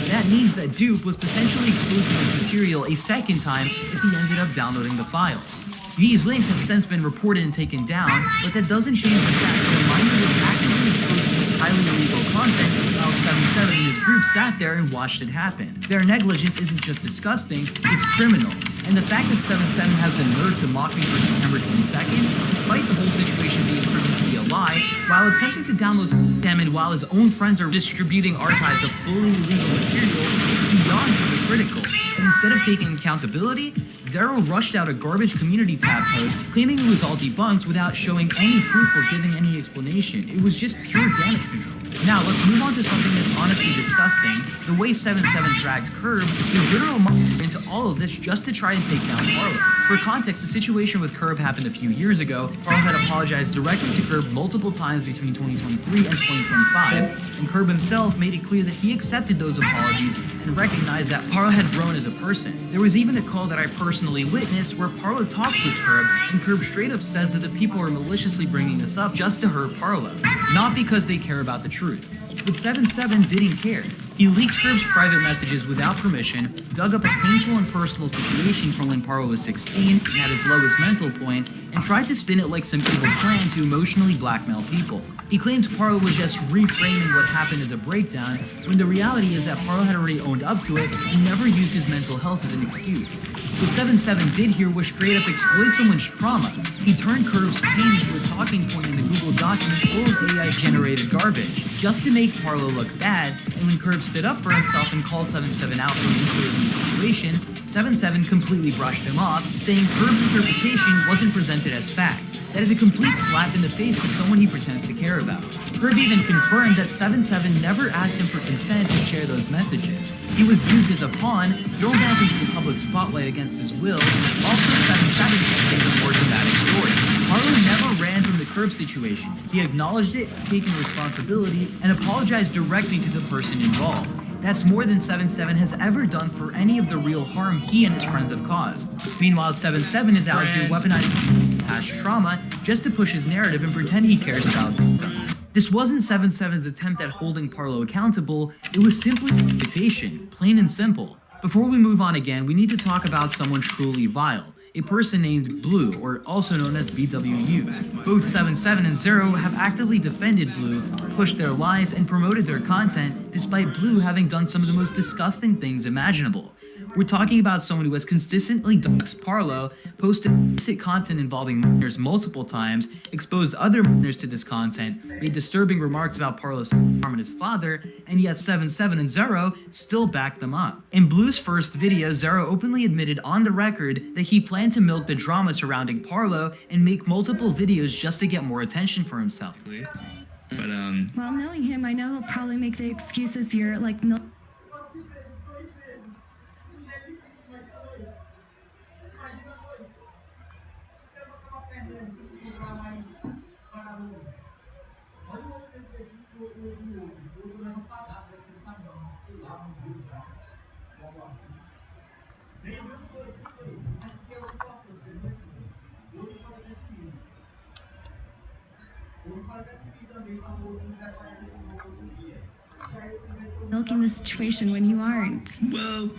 That means that Dupe was potentially exposing his material a second time if he ended up downloading the files. These links have since been reported and taken down, but that doesn't change the fact that the miner was actively exposing this highly illegal content while 77 and his group sat there and watched it happen. Their negligence isn't just disgusting, it's criminal. And the fact that 77 has the nerve to mock me for September 22nd, despite the whole situation being proven to be a lie, while attempting to download them and while his own friends are distributing archives of fully illegal material, it's beyond hypocritical. And instead of taking accountability, Zero rushed out a garbage community tab post claiming it was all debunked without showing any proof or giving any explanation. It was just pure damage control. Now, let's move on to something that's honestly disgusting. The way 77 dragged Curb, the literal into all of this just to try and take down Carlo. For context, the situation with Curb happened a few years ago. Carlo had apologized directly to Curb multiple times between 2023 and 2025, and Curb himself made it clear that he accepted those apologies and recognized that Parlo had grown as a person. There was even a call that I personally witnessed where Parlo talks with Curb, and Curb straight up says that the people are maliciously bringing this up just to hurt Parlo, not because they care about the truth. But 77 didn't care. He leaked Curb's private messages without permission, dug up a painful and personal situation from when Parlo was 16 and at his lowest mental point, and tried to spin it like some evil plan to emotionally blackmail people. He claimed Parlo was just reframing what happened as a breakdown, when the reality is that Parlo had already owned up to it and never used his mental health as an excuse. What 77 did here was straight up exploit someone's trauma. He turned Curb's pain into a talking point in the Google document full of AI-generated garbage, just to make Parlo look bad, and when Curb stood up for himself and called 77 out for manipulating the situation, 77 completely brushed him off, saying Curb's interpretation wasn't presented as fact. That is a complete slap in the face to someone he pretends to care about. Curb even confirmed that 77 never asked him for consent to share those messages. He was used as a pawn, thrown back into the public spotlight against his will. Also, 77 gave a more dramatic story. Parlo never ran from the Curb situation. He acknowledged it, taken responsibility, and apologized directly to the person involved. That's more than 77 has ever done for any of the real harm he and his friends have caused. Meanwhile, 77 is out here weaponizing past trauma just to push his narrative and pretend he cares about them. This wasn't 77's attempt at holding Parlo accountable, it was simply an invitation, plain and simple. Before we move on again, we need to talk about someone truly vile. A person named Blue, or also known as BWU. Both 77 and Zero have actively defended Blue, pushed their lies, and promoted their content, despite Blue having done some of the most disgusting things imaginable. We're talking about someone who has consistently doxed Parlo, posted illicit content involving minors multiple times, exposed other minors to this content, made disturbing remarks about Parlo's harm and his father, and yet 77 and Zero still back them up. In Blue's first video, Zero openly admitted on the record that he planned to milk the drama surrounding Parlo and make multiple videos just to get more attention for himself. But Well, knowing him, I know he'll probably make the excuses here, like milk. Milking the situation when you aren't. well,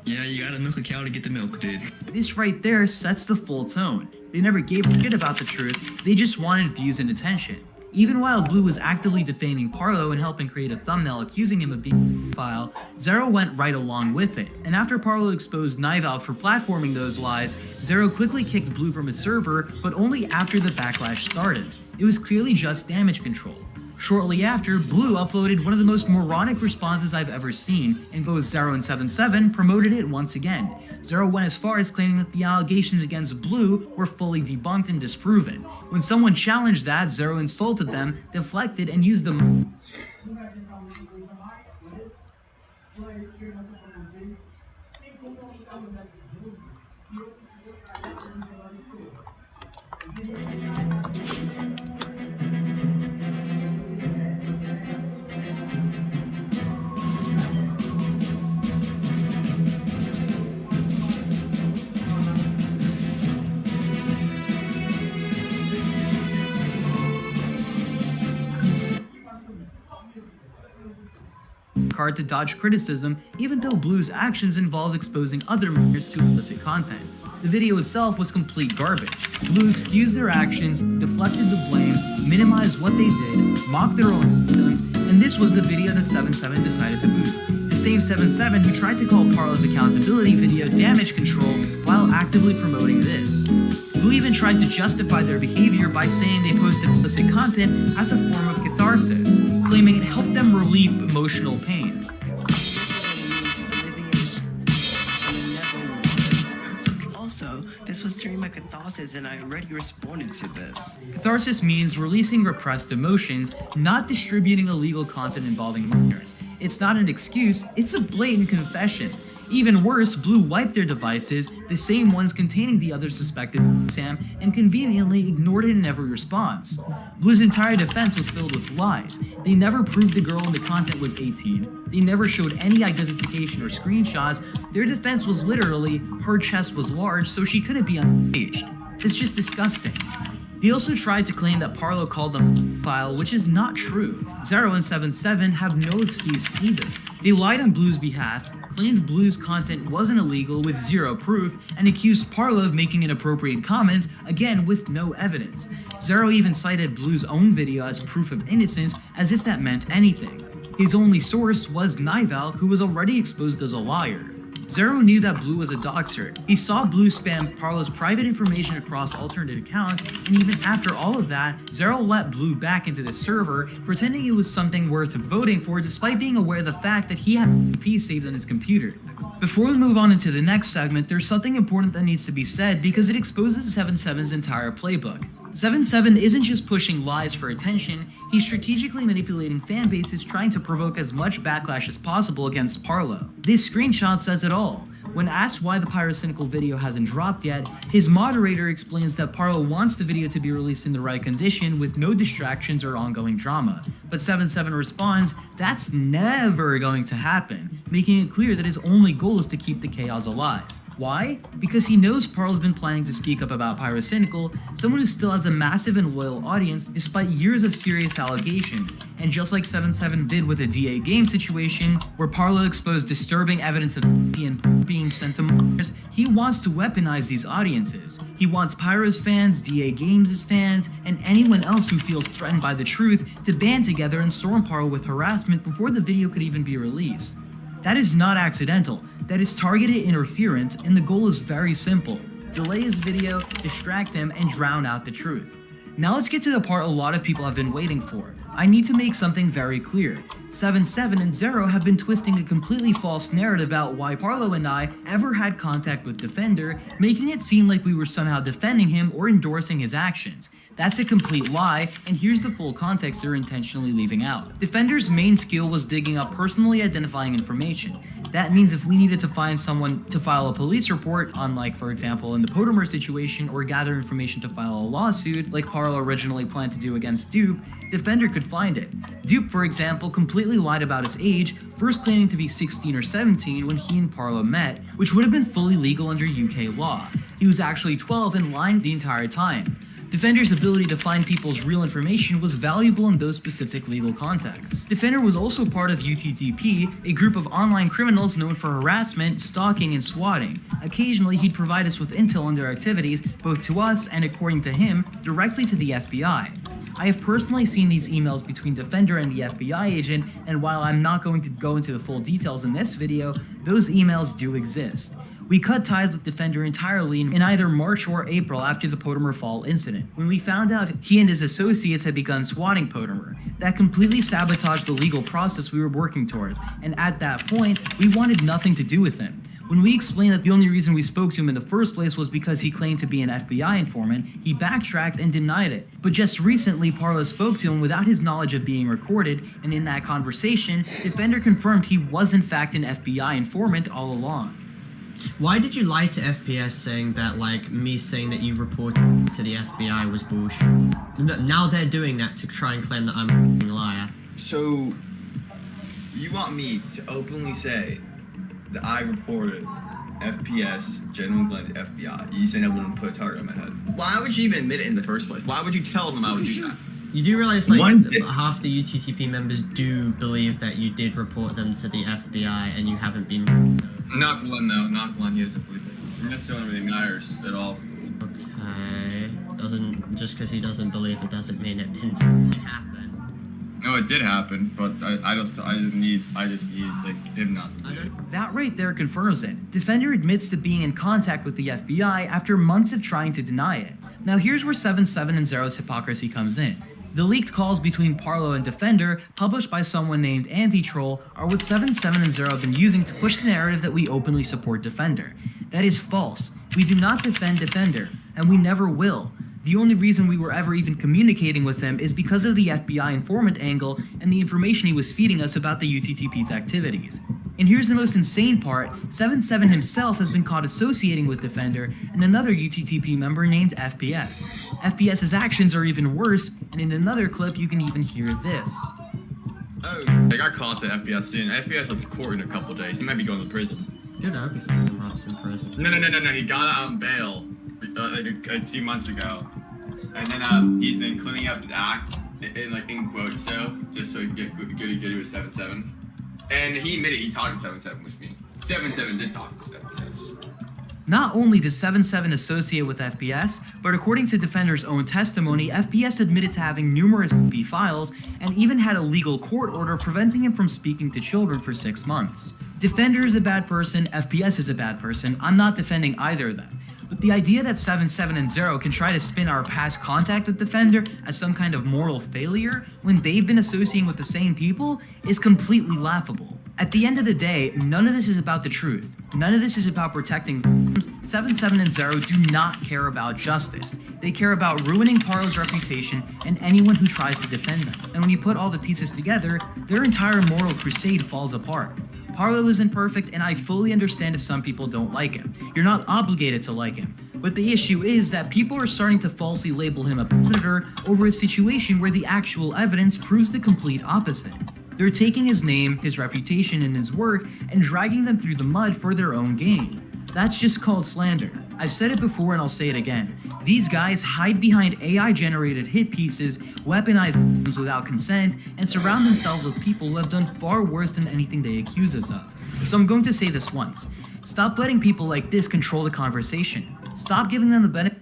yeah, you gotta milk a cow to get the milk, dude. This right there sets the full tone. They never gave a shit about the truth, they just wanted views and attention. Even while Blue was actively defaming Parlo and helping create a thumbnail accusing him of being a pedophile, Zero went right along with it. And after Parlo exposed Knife Out for platforming those lies, Zero quickly kicked Blue from his server, but only after the backlash started. It was clearly just damage control. Shortly after, Blue uploaded one of the most moronic responses I've ever seen, and both Zero and 77 promoted it once again. Zero went as far as claiming that the allegations against Blue were fully debunked and disproven. When someone challenged that, Zero insulted them, deflected, and used the card to dodge criticism, even though Blue's actions involved exposing other minors to illicit content. The video itself was complete garbage. Blue excused their actions, deflected the blame, minimized what they did, mocked their own victims, and this was the video that 77 decided to boost. The same 77 who tried to call Parlo's accountability video damage control while actively promoting this. Blue even tried to justify their behavior by saying they posted illicit content as a form of catharsis, claiming it helped them relieve emotional pain. Also, this was during my catharsis and I already responded to this. Catharsis means releasing repressed emotions, not distributing illegal content involving minors. It's not an excuse, it's a blatant confession. Even worse, Blue wiped their devices, the same ones containing the other suspected Sam, and conveniently ignored it in every response. Blue's entire defense was filled with lies. They never proved the girl in the content was 18. They never showed any identification or screenshots. Their defense was literally, her chest was large, so she couldn't be underaged. It's just disgusting. He also tried to claim that Parlo called them file, which is not true. Zero and 77 have no excuse either. They lied on Blue's behalf, claimed Blue's content wasn't illegal with zero proof, and accused Parlo of making inappropriate comments, again with no evidence. Zero even cited Blue's own video as proof of innocence, as if that meant anything. His only source was Nival, who was already exposed as a liar. Zero knew that Blue was a doxer. He saw Blue spam Parlo's private information across alternate accounts, and even after all of that, Zero let Blue back into the server, pretending it was something worth voting for despite being aware of the fact that he had IP saved on his computer. Before we move on into the next segment, there's something important that needs to be said because it exposes 77's entire playbook. 77 isn't just pushing lies for attention, he's strategically manipulating fan bases trying to provoke as much backlash as possible against Parlo. This screenshot says it all. When asked why the pyrocynical video hasn't dropped yet, his moderator explains that Parlo wants the video to be released in the right condition with no distractions or ongoing drama. But 77 responds, that's never going to happen, making it clear that his only goal is to keep the chaos alive. Why? Because he knows Parlo's been planning to speak up about Pyrocynical, someone who still has a massive and loyal audience despite years of serious allegations, and just like 77 did with the DA game situation, where Parlo exposed disturbing evidence of being sent to Mars, he wants to weaponize these audiences. He wants Pyro's fans, DA Games' fans, and anyone else who feels threatened by the truth to band together and storm Parlo with harassment before the video could even be released. That is not accidental, that is targeted interference, and the goal is very simple. Delay his video, distract him, and drown out the truth. Now let's get to the part a lot of people have been waiting for. I need to make something very clear. 77 and Zero have been twisting a completely false narrative about why Parlo and I ever had contact with Defender, making it seem like we were somehow defending him or endorsing his actions. That's a complete lie, and here's the full context they're intentionally leaving out. Defender's main skill was digging up personally identifying information. That means if we needed to find someone to file a police report, unlike for example in the Potamer situation, or gather information to file a lawsuit, like Parlo originally planned to do against Dupe, Defender could find it. Dupe, for example, completely lied about his age, first claiming to be 16 or 17 when he and Parlo met, which would have been fully legal under UK law. He was actually 12 and lying the entire time. Defender's ability to find people's real information was valuable in those specific legal contexts. Defender was also part of UTTP, a group of online criminals known for harassment, stalking, and swatting. Occasionally, he'd provide us with intel on their activities, both to us and, according to him, directly to the FBI. I have personally seen these emails between Defender and the FBI agent, and while I'm not going to go into the full details in this video, those emails do exist. We cut ties with Defender entirely in either March or April after the Potamer Fall incident, when we found out he and his associates had begun swatting Potamer. That completely sabotaged the legal process we were working towards, and at that point, we wanted nothing to do with him. When we explained that the only reason we spoke to him in the first place was because he claimed to be an FBI informant, he backtracked and denied it. But just recently, Parlo spoke to him without his knowledge of being recorded, and in that conversation, Defender confirmed he was in fact an FBI informant all along. Why did you lie to FPS saying that, like, me saying that you reported to the FBI was bullshit? Now they're doing that to try and claim that I'm a liar. So, you want me to openly say that I reported FPS, General Glenn, to FBI? You saying I wouldn't put a target on my head? Why would you even admit it in the first place? Why would you tell them I would do that? You do realize, like, half the UTTP members do believe that you did report them to the FBI and you haven't been... Not Glenn, though. Not Glenn. He doesn't believe it. That's not really matters at all. Okay. Just because he doesn't believe it doesn't mean it didn't happen. No, it did happen, but I just need like him not to believe it. That right there confirms it. Defender admits to being in contact with the FBI after months of trying to deny it. Now here's where 77 and Zero's hypocrisy comes in. The leaked calls between Parlo and Defender, published by someone named Anti-Troll, are what 77 and Zero have been using to push the narrative that we openly support Defender. That is false. We do not defend Defender, and we never will. The only reason we were ever even communicating with him is because of the FBI informant angle and the information he was feeding us about the UTTP's activities. And here's the most insane part, 77 himself has been caught associating with Defender and another UTTP member named FPS. FPS's actions are even worse, and in another clip you can even hear this. Oh, I got caught to FPS soon. FPS has court in a couple days. He might be going to prison. Good, I'll be fucking lost in prison. No. He got out on bail like 2 months ago. And then he's then cleaning up his act in quotes, just so he can get good with 7-7. And he admitted he talked to 7-7 with me. 7-7 did talk with FPS. Not only does 7-7 associate with FPS, but according to Defender's own testimony, FPS admitted to having numerous MP files and even had a legal court order preventing him from speaking to children for 6 months. Defender is a bad person, FPS is a bad person. I'm not defending either of them. But the idea that 7-7 and Zero can try to spin our past contact with Defender as some kind of moral failure when they've been associating with the same people is completely laughable. At the end of the day, none of this is about the truth. None of this is about protecting victims. 7-7 and Zero do not care about justice. They care about ruining Parlo's reputation and anyone who tries to defend them. And when you put all the pieces together, their entire moral crusade falls apart. Parlo isn't perfect, and I fully understand if some people don't like him. You're not obligated to like him. But the issue is that people are starting to falsely label him a predator over a situation where the actual evidence proves the complete opposite. They're taking his name, his reputation, and his work and dragging them through the mud for their own gain. That's just called slander. I've said it before and I'll say it again. These guys hide behind AI-generated hit pieces, weaponize victims without consent, and surround themselves with people who have done far worse than anything they accuse us of. So I'm going to say this once. Stop letting people like this control the conversation. Stop giving them the benefit.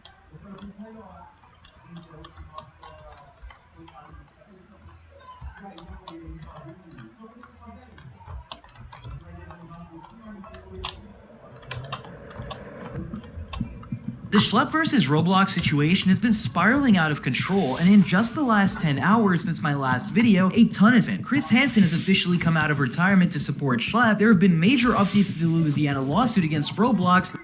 The Schlep vs. Roblox situation has been spiraling out of control, and in just the last 10 hours since my last video, a ton is in. Chris Hansen has officially come out of retirement to support Schlep. There have been major updates to the Louisiana lawsuit against Roblox.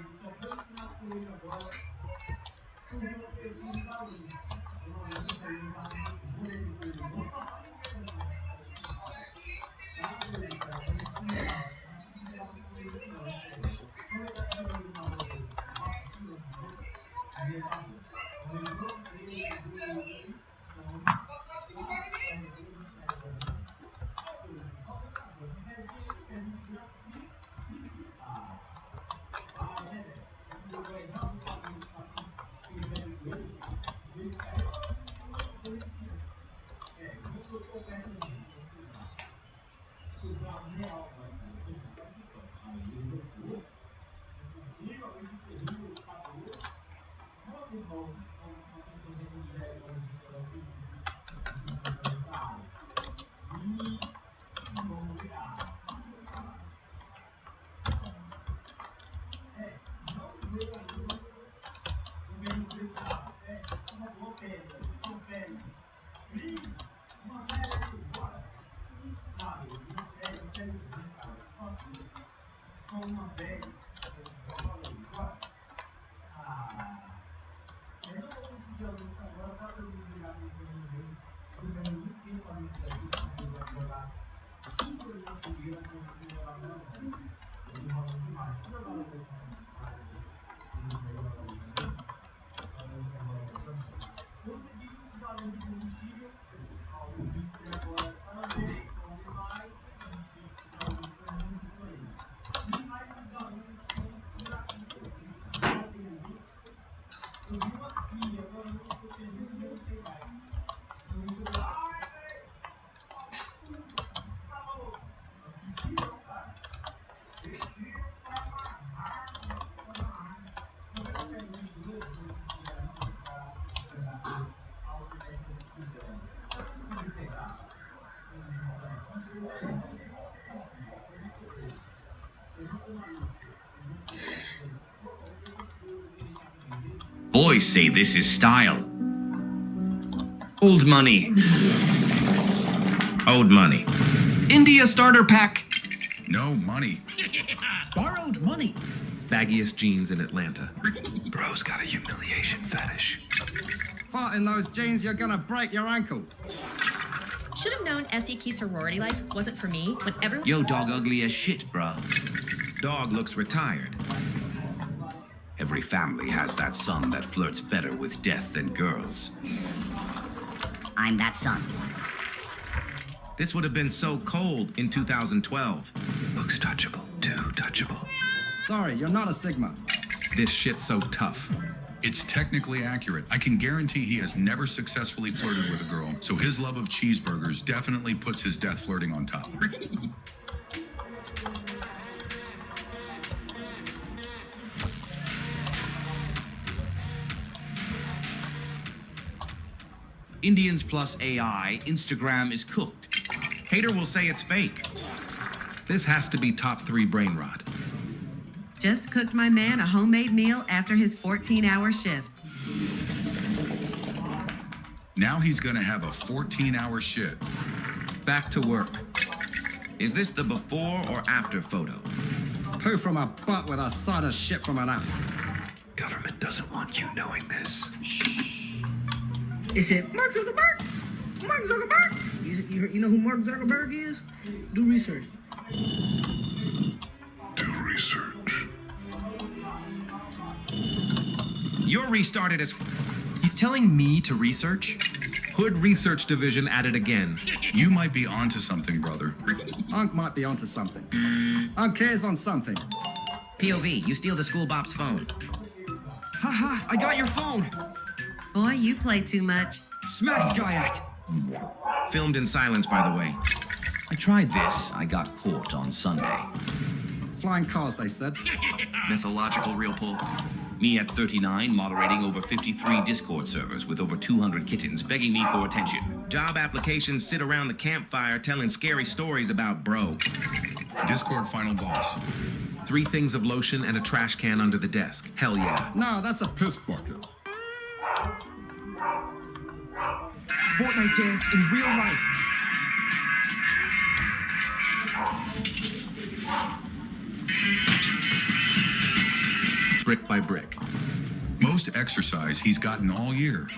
Boys say this is style. Old money. Old money. India starter pack. No money. Borrowed money. Baggiest jeans in Atlanta. Bro's got a humiliation fetish. Fart in those jeans, you're gonna break your ankles. Should have known SE Key sorority life wasn't for me when everyone— Yo, dog ugly as shit, bro. Dog looks retired. Every family has that son that flirts better with death than girls. I'm that son. This would have been so cold in 2012. Looks touchable, too touchable. Sorry, you're not a Sigma. This shit's so tough. It's technically accurate. I can guarantee he has never successfully flirted with a girl, so his love of cheeseburgers definitely puts his death flirting on top. Indians plus AI, Instagram is cooked. Hater will say it's fake. This has to be top 3 brain rot. Just cooked my man a homemade meal after his 14-hour shift. Now he's gonna have a 14-hour shit. Back to work. Is this the before or after photo? Poo from a butt with a side of shit from an apple. Government doesn't want you knowing this. It said, Mark Zuckerberg! Mark Zuckerberg! You know who Mark Zuckerberg is? Do research. Do research. You're restarted as... He's telling me to research? Hood Research Division at it again. You might be onto something, brother. Unc might be onto something. Unc is on something. POV, you steal the school bop's phone. Haha, I got your phone. Boy, you play too much. Smack Sky Act. Filmed in silence, by the way. I tried this. I got caught on Sunday. Flying cars, they said. Mythological real pull. Me at 39, moderating over 53 Discord servers with over 200 kittens begging me for attention. Job applications sit around the campfire telling scary stories about bro. Discord final boss. 3 things of lotion and a trash can under the desk. Hell yeah. No, that's a piss bucket. Fortnite dance in real life. Brick by brick. Most exercise he's gotten all year.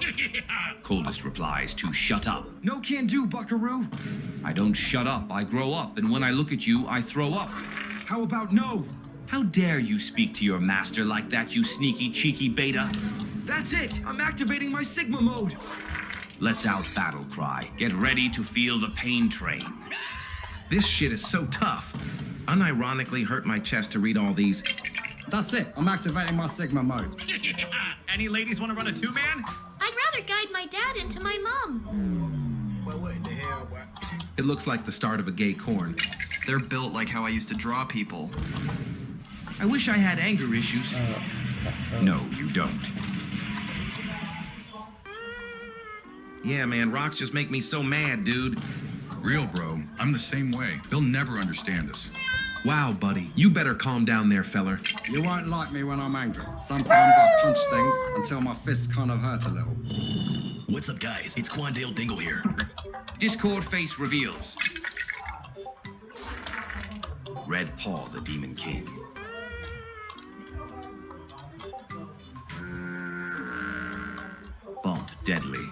Coldest replies to shut up. No can do, buckaroo. I don't shut up, I grow up, and when I look at you, I throw up. How about no? How dare you speak to your master like that, you sneaky, cheeky beta? That's it. I'm activating my Sigma mode. Let's out battle cry. Get ready to feel the pain train. This shit is so tough. Unironically hurt my chest to read all these. That's it. I'm activating my Sigma mode. Any ladies want to run a 2-man? I'd rather guide my dad into my mom. Well, what the hell, boy? It looks like the start of a gay corn. They're built like how I used to draw people. I wish I had anger issues. No, you don't. Yeah, man, rocks just make me so mad, dude. Real, bro. I'm the same way. They'll never understand us. Wow, buddy. You better calm down there, feller. You won't like me when I'm angry. Sometimes I punch things until my fists kind of hurt a little. What's up, guys? It's Quandale Dingle here. Discord face reveals. Red Paw, the Demon King. Bump, deadly.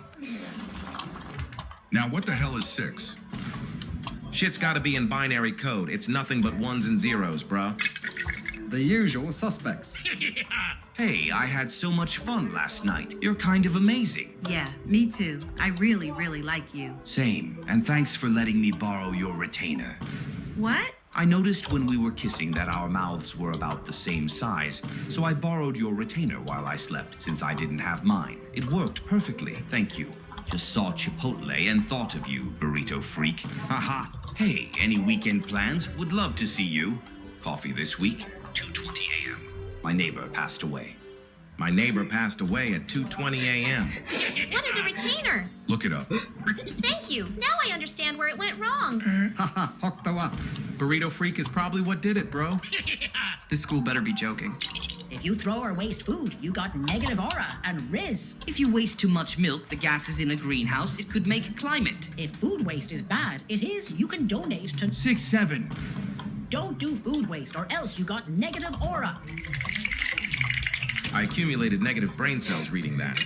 Now, what the hell is 6? Shit's gotta be in binary code. It's nothing but 1s and 0s, bruh. The usual suspects. Hey, I had so much fun last night. You're kind of amazing. Yeah, me too. I really, really like you. Same, and thanks for letting me borrow your retainer. What? I noticed when we were kissing that our mouths were about the same size, so I borrowed your retainer while I slept, since I didn't have mine. It worked perfectly, thank you. Just saw Chipotle and thought of you, burrito freak. Haha. Hey, any weekend plans? Would love to see you. Coffee this week, 2:20 a.m. My neighbor passed away. My neighbor passed away at 2:20 a.m. What is a retainer? Look it up. Thank you. Now I understand where it went wrong. Haha, hooked up. Burrito freak is probably what did it, bro. This school better be joking. If you throw or waste food, you got negative aura and Riz. If you waste too much milk, the gases in a greenhouse, it could make a climate. If food waste is bad, it is. You can donate to 6-7. Don't do food waste or else you got negative aura. I accumulated negative brain cells reading that.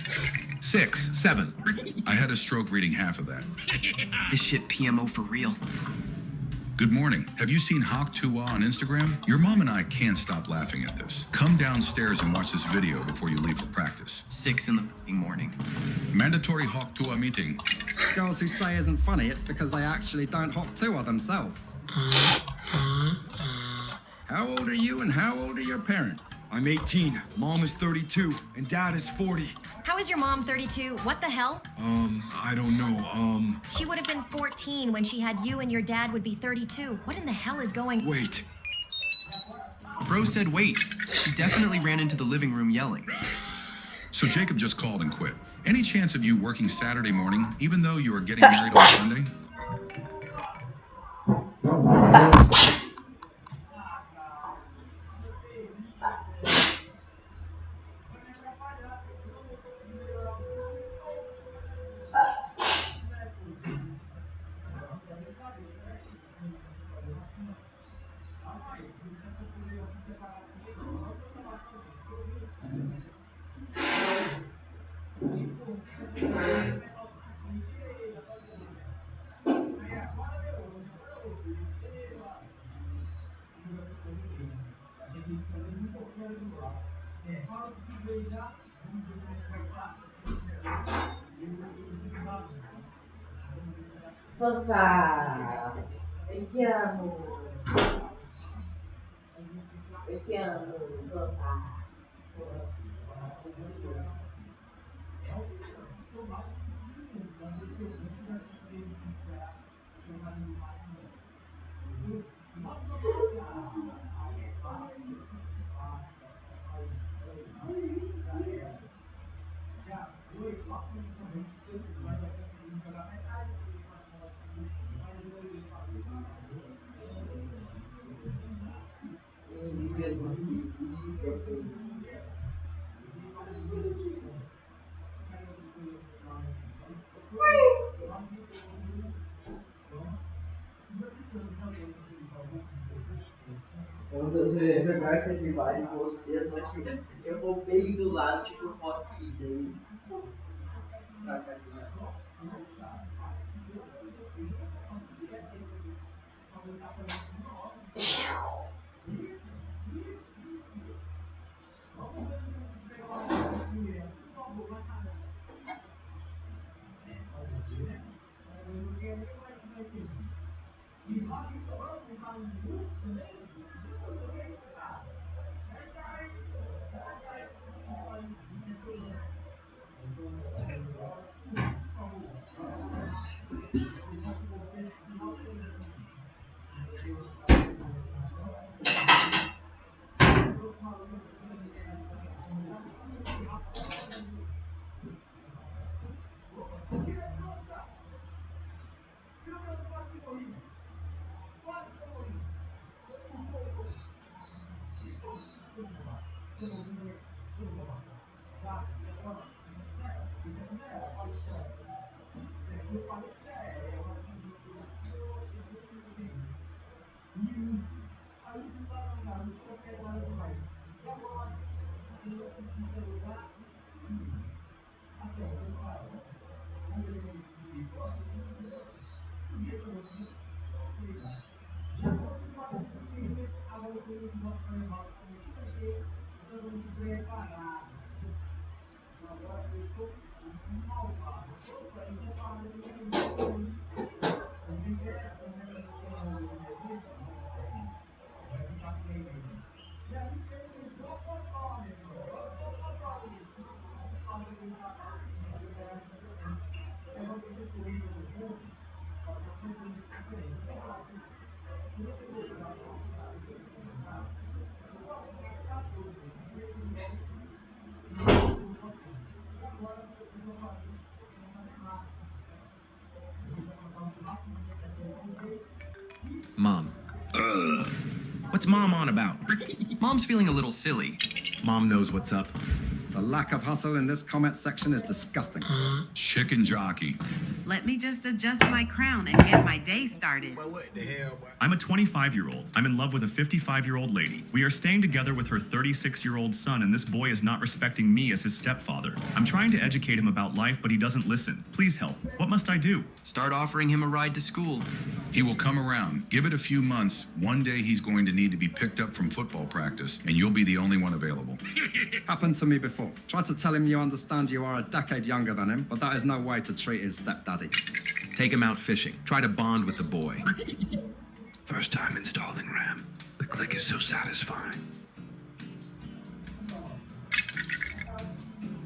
6-7. I had a stroke reading half of that. This shit PMO for real. Good morning. Have you seen Hawk 2A on Instagram? Your mom and I can't stop laughing at this. Come downstairs and watch this video before you leave for practice. 6 in the morning. Mandatory Hawk 2A meeting. Girls who say isn't funny, it's because they actually don't Hawk 2A themselves. How old are you and how old are your parents? I'm 18, mom is 32, and dad is 40. How is your mom 32? What the hell? I don't know, She would have been 14 when she had you, and your dad would be 32. What in the hell is going? Wait. Bro said wait. He definitely ran into the living room yelling. So Jacob just called and quit. Any chance of you working Saturday morning, even though you are getting married on Sunday? Papà, vediamo. Vediamo, papà. Agora que ele vai em você, só que eu vou bem do lado, tipo, eu vou aqui, daí. Mom. What's Mom on about? Mom's feeling a little silly. Mom knows what's up. The lack of hustle in this comment section is disgusting. Chicken jockey. Let me just adjust my crown and get my day started. I'm a 25-year-old. I'm in love with a 55-year-old lady. We are staying together with her 36-year-old son, and this boy is not respecting me as his stepfather. I'm trying to educate him about life, but he doesn't listen. Please help. What must I do? Start offering him a ride to school. He will come around. Give it a few months. One day he's going to need to be picked up from football practice, and you'll be the only one available. Happened to me before. Tried to tell him you understand you are a decade younger than him, but that is no way to treat his stepdaddy. Take him out fishing. Try to bond with the boy. First time installing RAM. The click is so satisfying.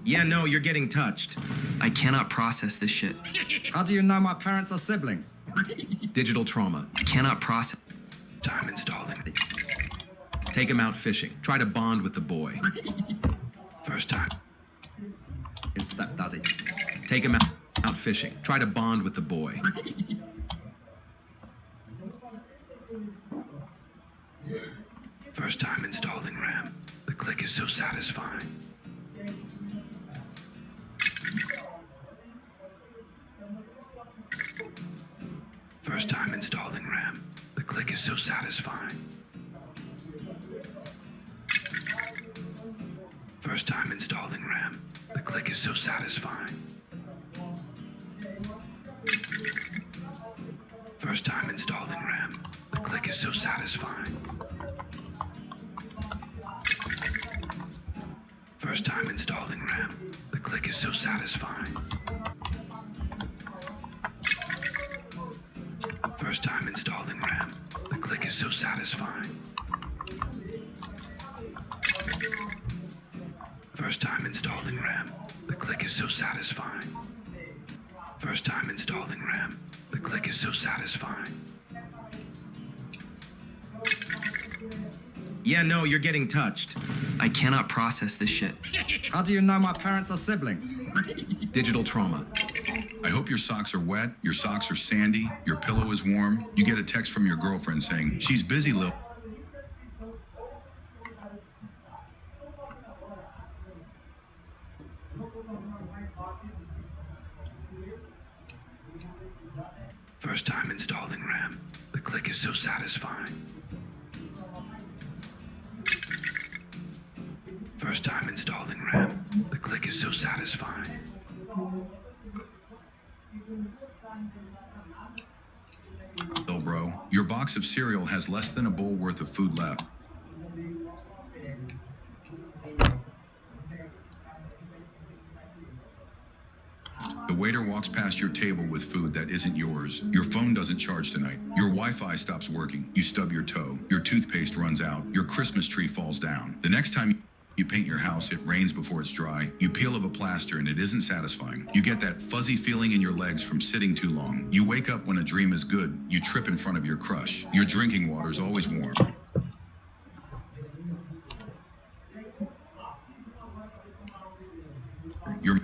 Yeah, no, you're getting touched. I cannot process this shit. How do you know my parents are siblings? Digital trauma. I cannot process. Time installing. Take him out fishing. Try to bond with the boy. First time. His stepdaddy. Take him out fishing. Try to bond with the boy. First time installing RAM. The click is so satisfying. First time installing RAM. The click is so satisfying. First time installing RAM. The click is so satisfying. First time installing RAM. The click is so satisfying. First time installing RAM. The click is so satisfying. First time installing RAM. The click is so satisfying. First time installing RAM. The click is so satisfying. First time installing RAM. The click is so satisfying. Yeah, no, you're getting touched. I cannot process this shit. How do you know my parents are siblings? Digital trauma. I hope your socks are wet, your socks are sandy, your pillow is warm. You get a text from your girlfriend saying, she's busy, Lil. First time installing RAM. The click is so satisfying. First time installing RAM. The click is so satisfying. Lil bro, your box of cereal has less than a bowl worth of food left. The waiter walks past your table with food that isn't yours. Your phone doesn't charge tonight. Your Wi-Fi stops working. You stub your toe. Your toothpaste runs out. Your Christmas tree falls down. The next time you paint your house, it rains before it's dry. You peel of a plaster and it isn't satisfying. You get that fuzzy feeling in your legs from sitting too long. You wake up when a dream is good. You trip in front of your crush. Your drinking water's always warm. Your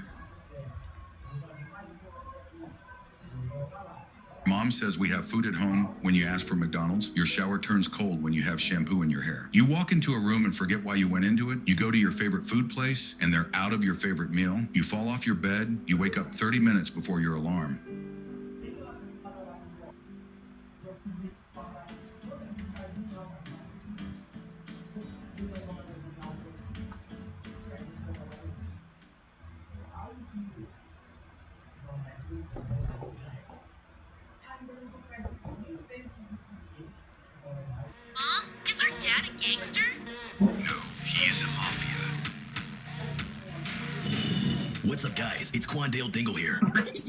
mom says we have food at home when you ask for McDonald's. Your shower turns cold when you have shampoo in your hair. You walk into a room and forget why you went into it. You go to your favorite food place and they're out of your favorite meal. You fall off your bed. You wake up 30 minutes before your alarm. Mom, is our dad a gangster? No, he is a mafia. What's up, guys? It's Quandale Dingle here.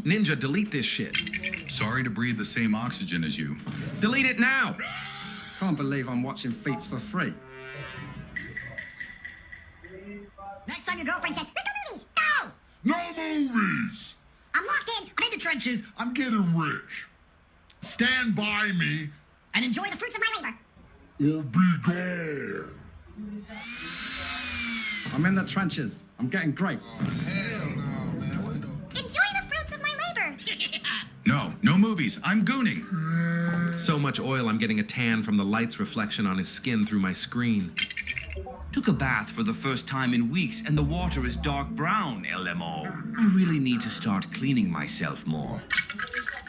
Ninja, delete this shit. Sorry to breathe the same oxygen as you. Delete it now! Can't believe I'm watching feats for free. Next time your girlfriend says, let's go movies! No! No movies! I'm locked in. I'm in the trenches. I'm getting rich. Stand by me And enjoy the fruits of my labor. or be gone. I'm in the trenches. I'm getting graped. Enjoy the fruits of my labor. No movies. I'm gooning. So much oil, I'm getting a tan from the light's reflection on his skin through my screen. Took a bath for the first time in weeks, and the water is dark brown, LMO. I really need to start cleaning myself more.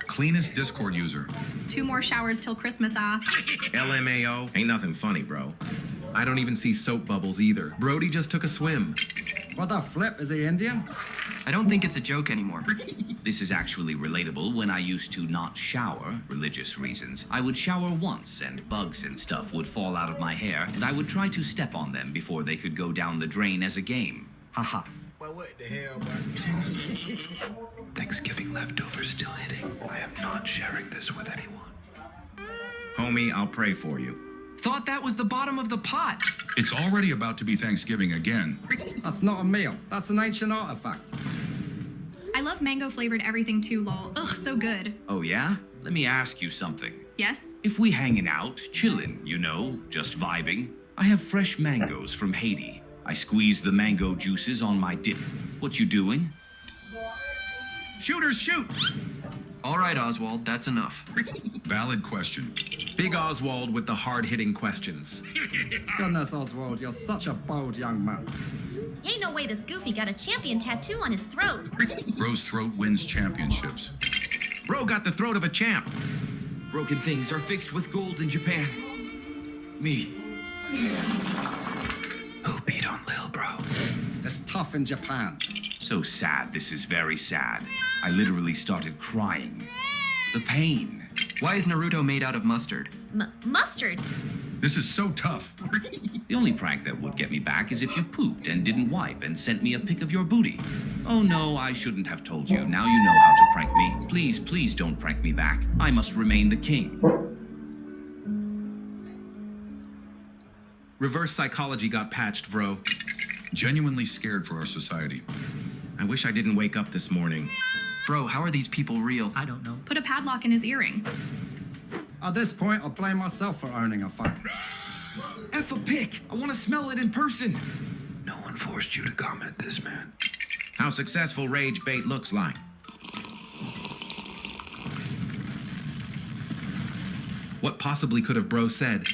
Cleanest Discord user. 2 more showers till Christmas, LMAO. Ain't nothing funny, bro. I don't even see soap bubbles either. Brody just took a swim. What the flip? Is he Indian? I don't think it's a joke anymore. This is actually relatable. When I used to not shower, religious reasons, I would shower once and bugs and stuff would fall out of my hair, and I would try to step on them before they could go down the drain as a game. Haha. Well, what the hell, man? Thanksgiving leftovers still hitting. I am not sharing this with anyone. Homie, I'll pray for you. thought that was the bottom of the pot. It's already about to be Thanksgiving again. That's not a meal. That's an ancient artifact. I love mango flavored everything too, lol. Ugh, so good. Oh, yeah? Let me ask you something. Yes? If we hanging out, chillin', you know, just vibing, I have fresh mangoes from Haiti. I squeeze the mango juices on my dip. What you doing? Shooters, shoot! All right, Oswald, that's enough. Valid question. Big Oswald with the hard-hitting questions. Goodness, Oswald, you're such a bold young man. Ain't no way this goofy got a champion tattoo on his throat. Bro's throat wins championships. Bro got the throat of a champ. Broken things are fixed with gold in Japan. Me. Who beat on Lil, bro? It's tough in Japan. So sad, this is very sad. I literally started crying. The pain. Why is Naruto made out of mustard? Mustard? This is so tough. The only prank that would get me back is if you pooped and didn't wipe and sent me a pic of your booty. Oh no, I shouldn't have told you. Now you know how to prank me. Please, please don't prank me back. I must remain the king. Reverse psychology got patched, bro. Genuinely scared for our society. I wish I didn't wake up this morning. Bro, how are these people real? I don't know. Put a padlock in his earring. At this point, I blame myself for owning a phone. F a pic. I want to smell it in person. No one forced you to comment this, man. How successful rage bait looks like. What possibly could have bro said?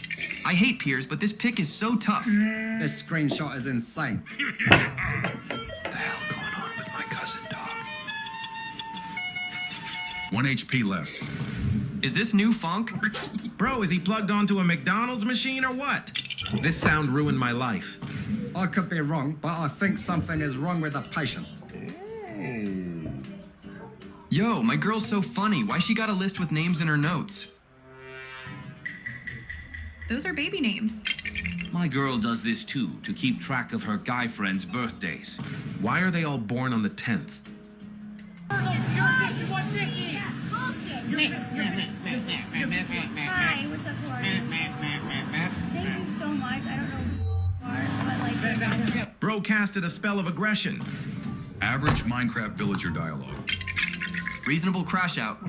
I hate peers, but this pic is so tough. This screenshot is insane. What the hell going on with my cousin, dog? 1 HP left. Is this new funk? Bro, is he plugged onto a McDonald's machine or what? This sound ruined my life. I could be wrong, but I think something is wrong with the patient. Yo, my girl's so funny. Why she got a list with names in her notes? Those are baby names. My girl does this too, to keep track of her guy friends' birthdays. Why are they all born on the 10th? Hi, what's up, Lauren? Thank you so much. I don't know but like. Bro casted a spell of aggression. Average Minecraft villager dialogue. Reasonable crash out.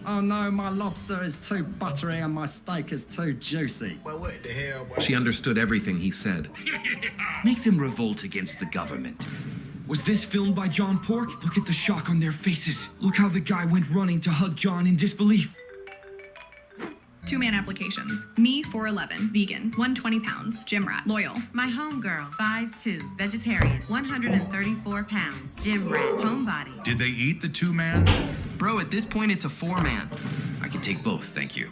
Oh no, my lobster is too buttery and my steak is too juicy. Well, what the hell, boy? She understood everything he said. Make them revolt against the government. Was this filmed by John Pork? Look at the shock on their faces. Look how the guy went running to hug John in disbelief. 2-man applications. Me, 4'11", vegan, 120 pounds, gym rat, loyal. My homegirl, 5'2", vegetarian, 134 pounds, gym rat, homebody. Did they eat the 2-man? Bro, at this point, it's a 4-man. I can take both, thank you.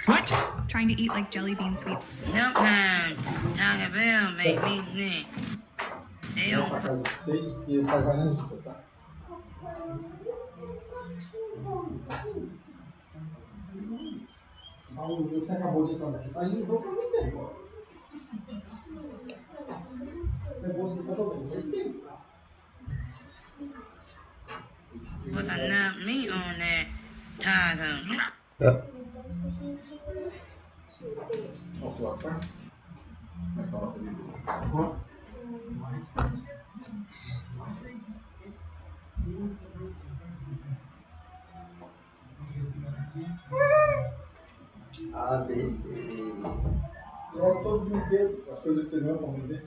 What? Trying to eat like jelly bean sweets. Sometimes Taco Bell make me sick. They Vou don't pra casa com vocês, porque faz vai na missa, tá? Paulo, você acabou de entrar, mas você tá indo não faz muito tempo, ó. É você que tá jogando, faz tempo, tá? put enough meat on that taco. Posso lá, tá? Como é que ela tá ali? A, B, C. Logo só os brinquedos, as coisas que você ganha pra vender.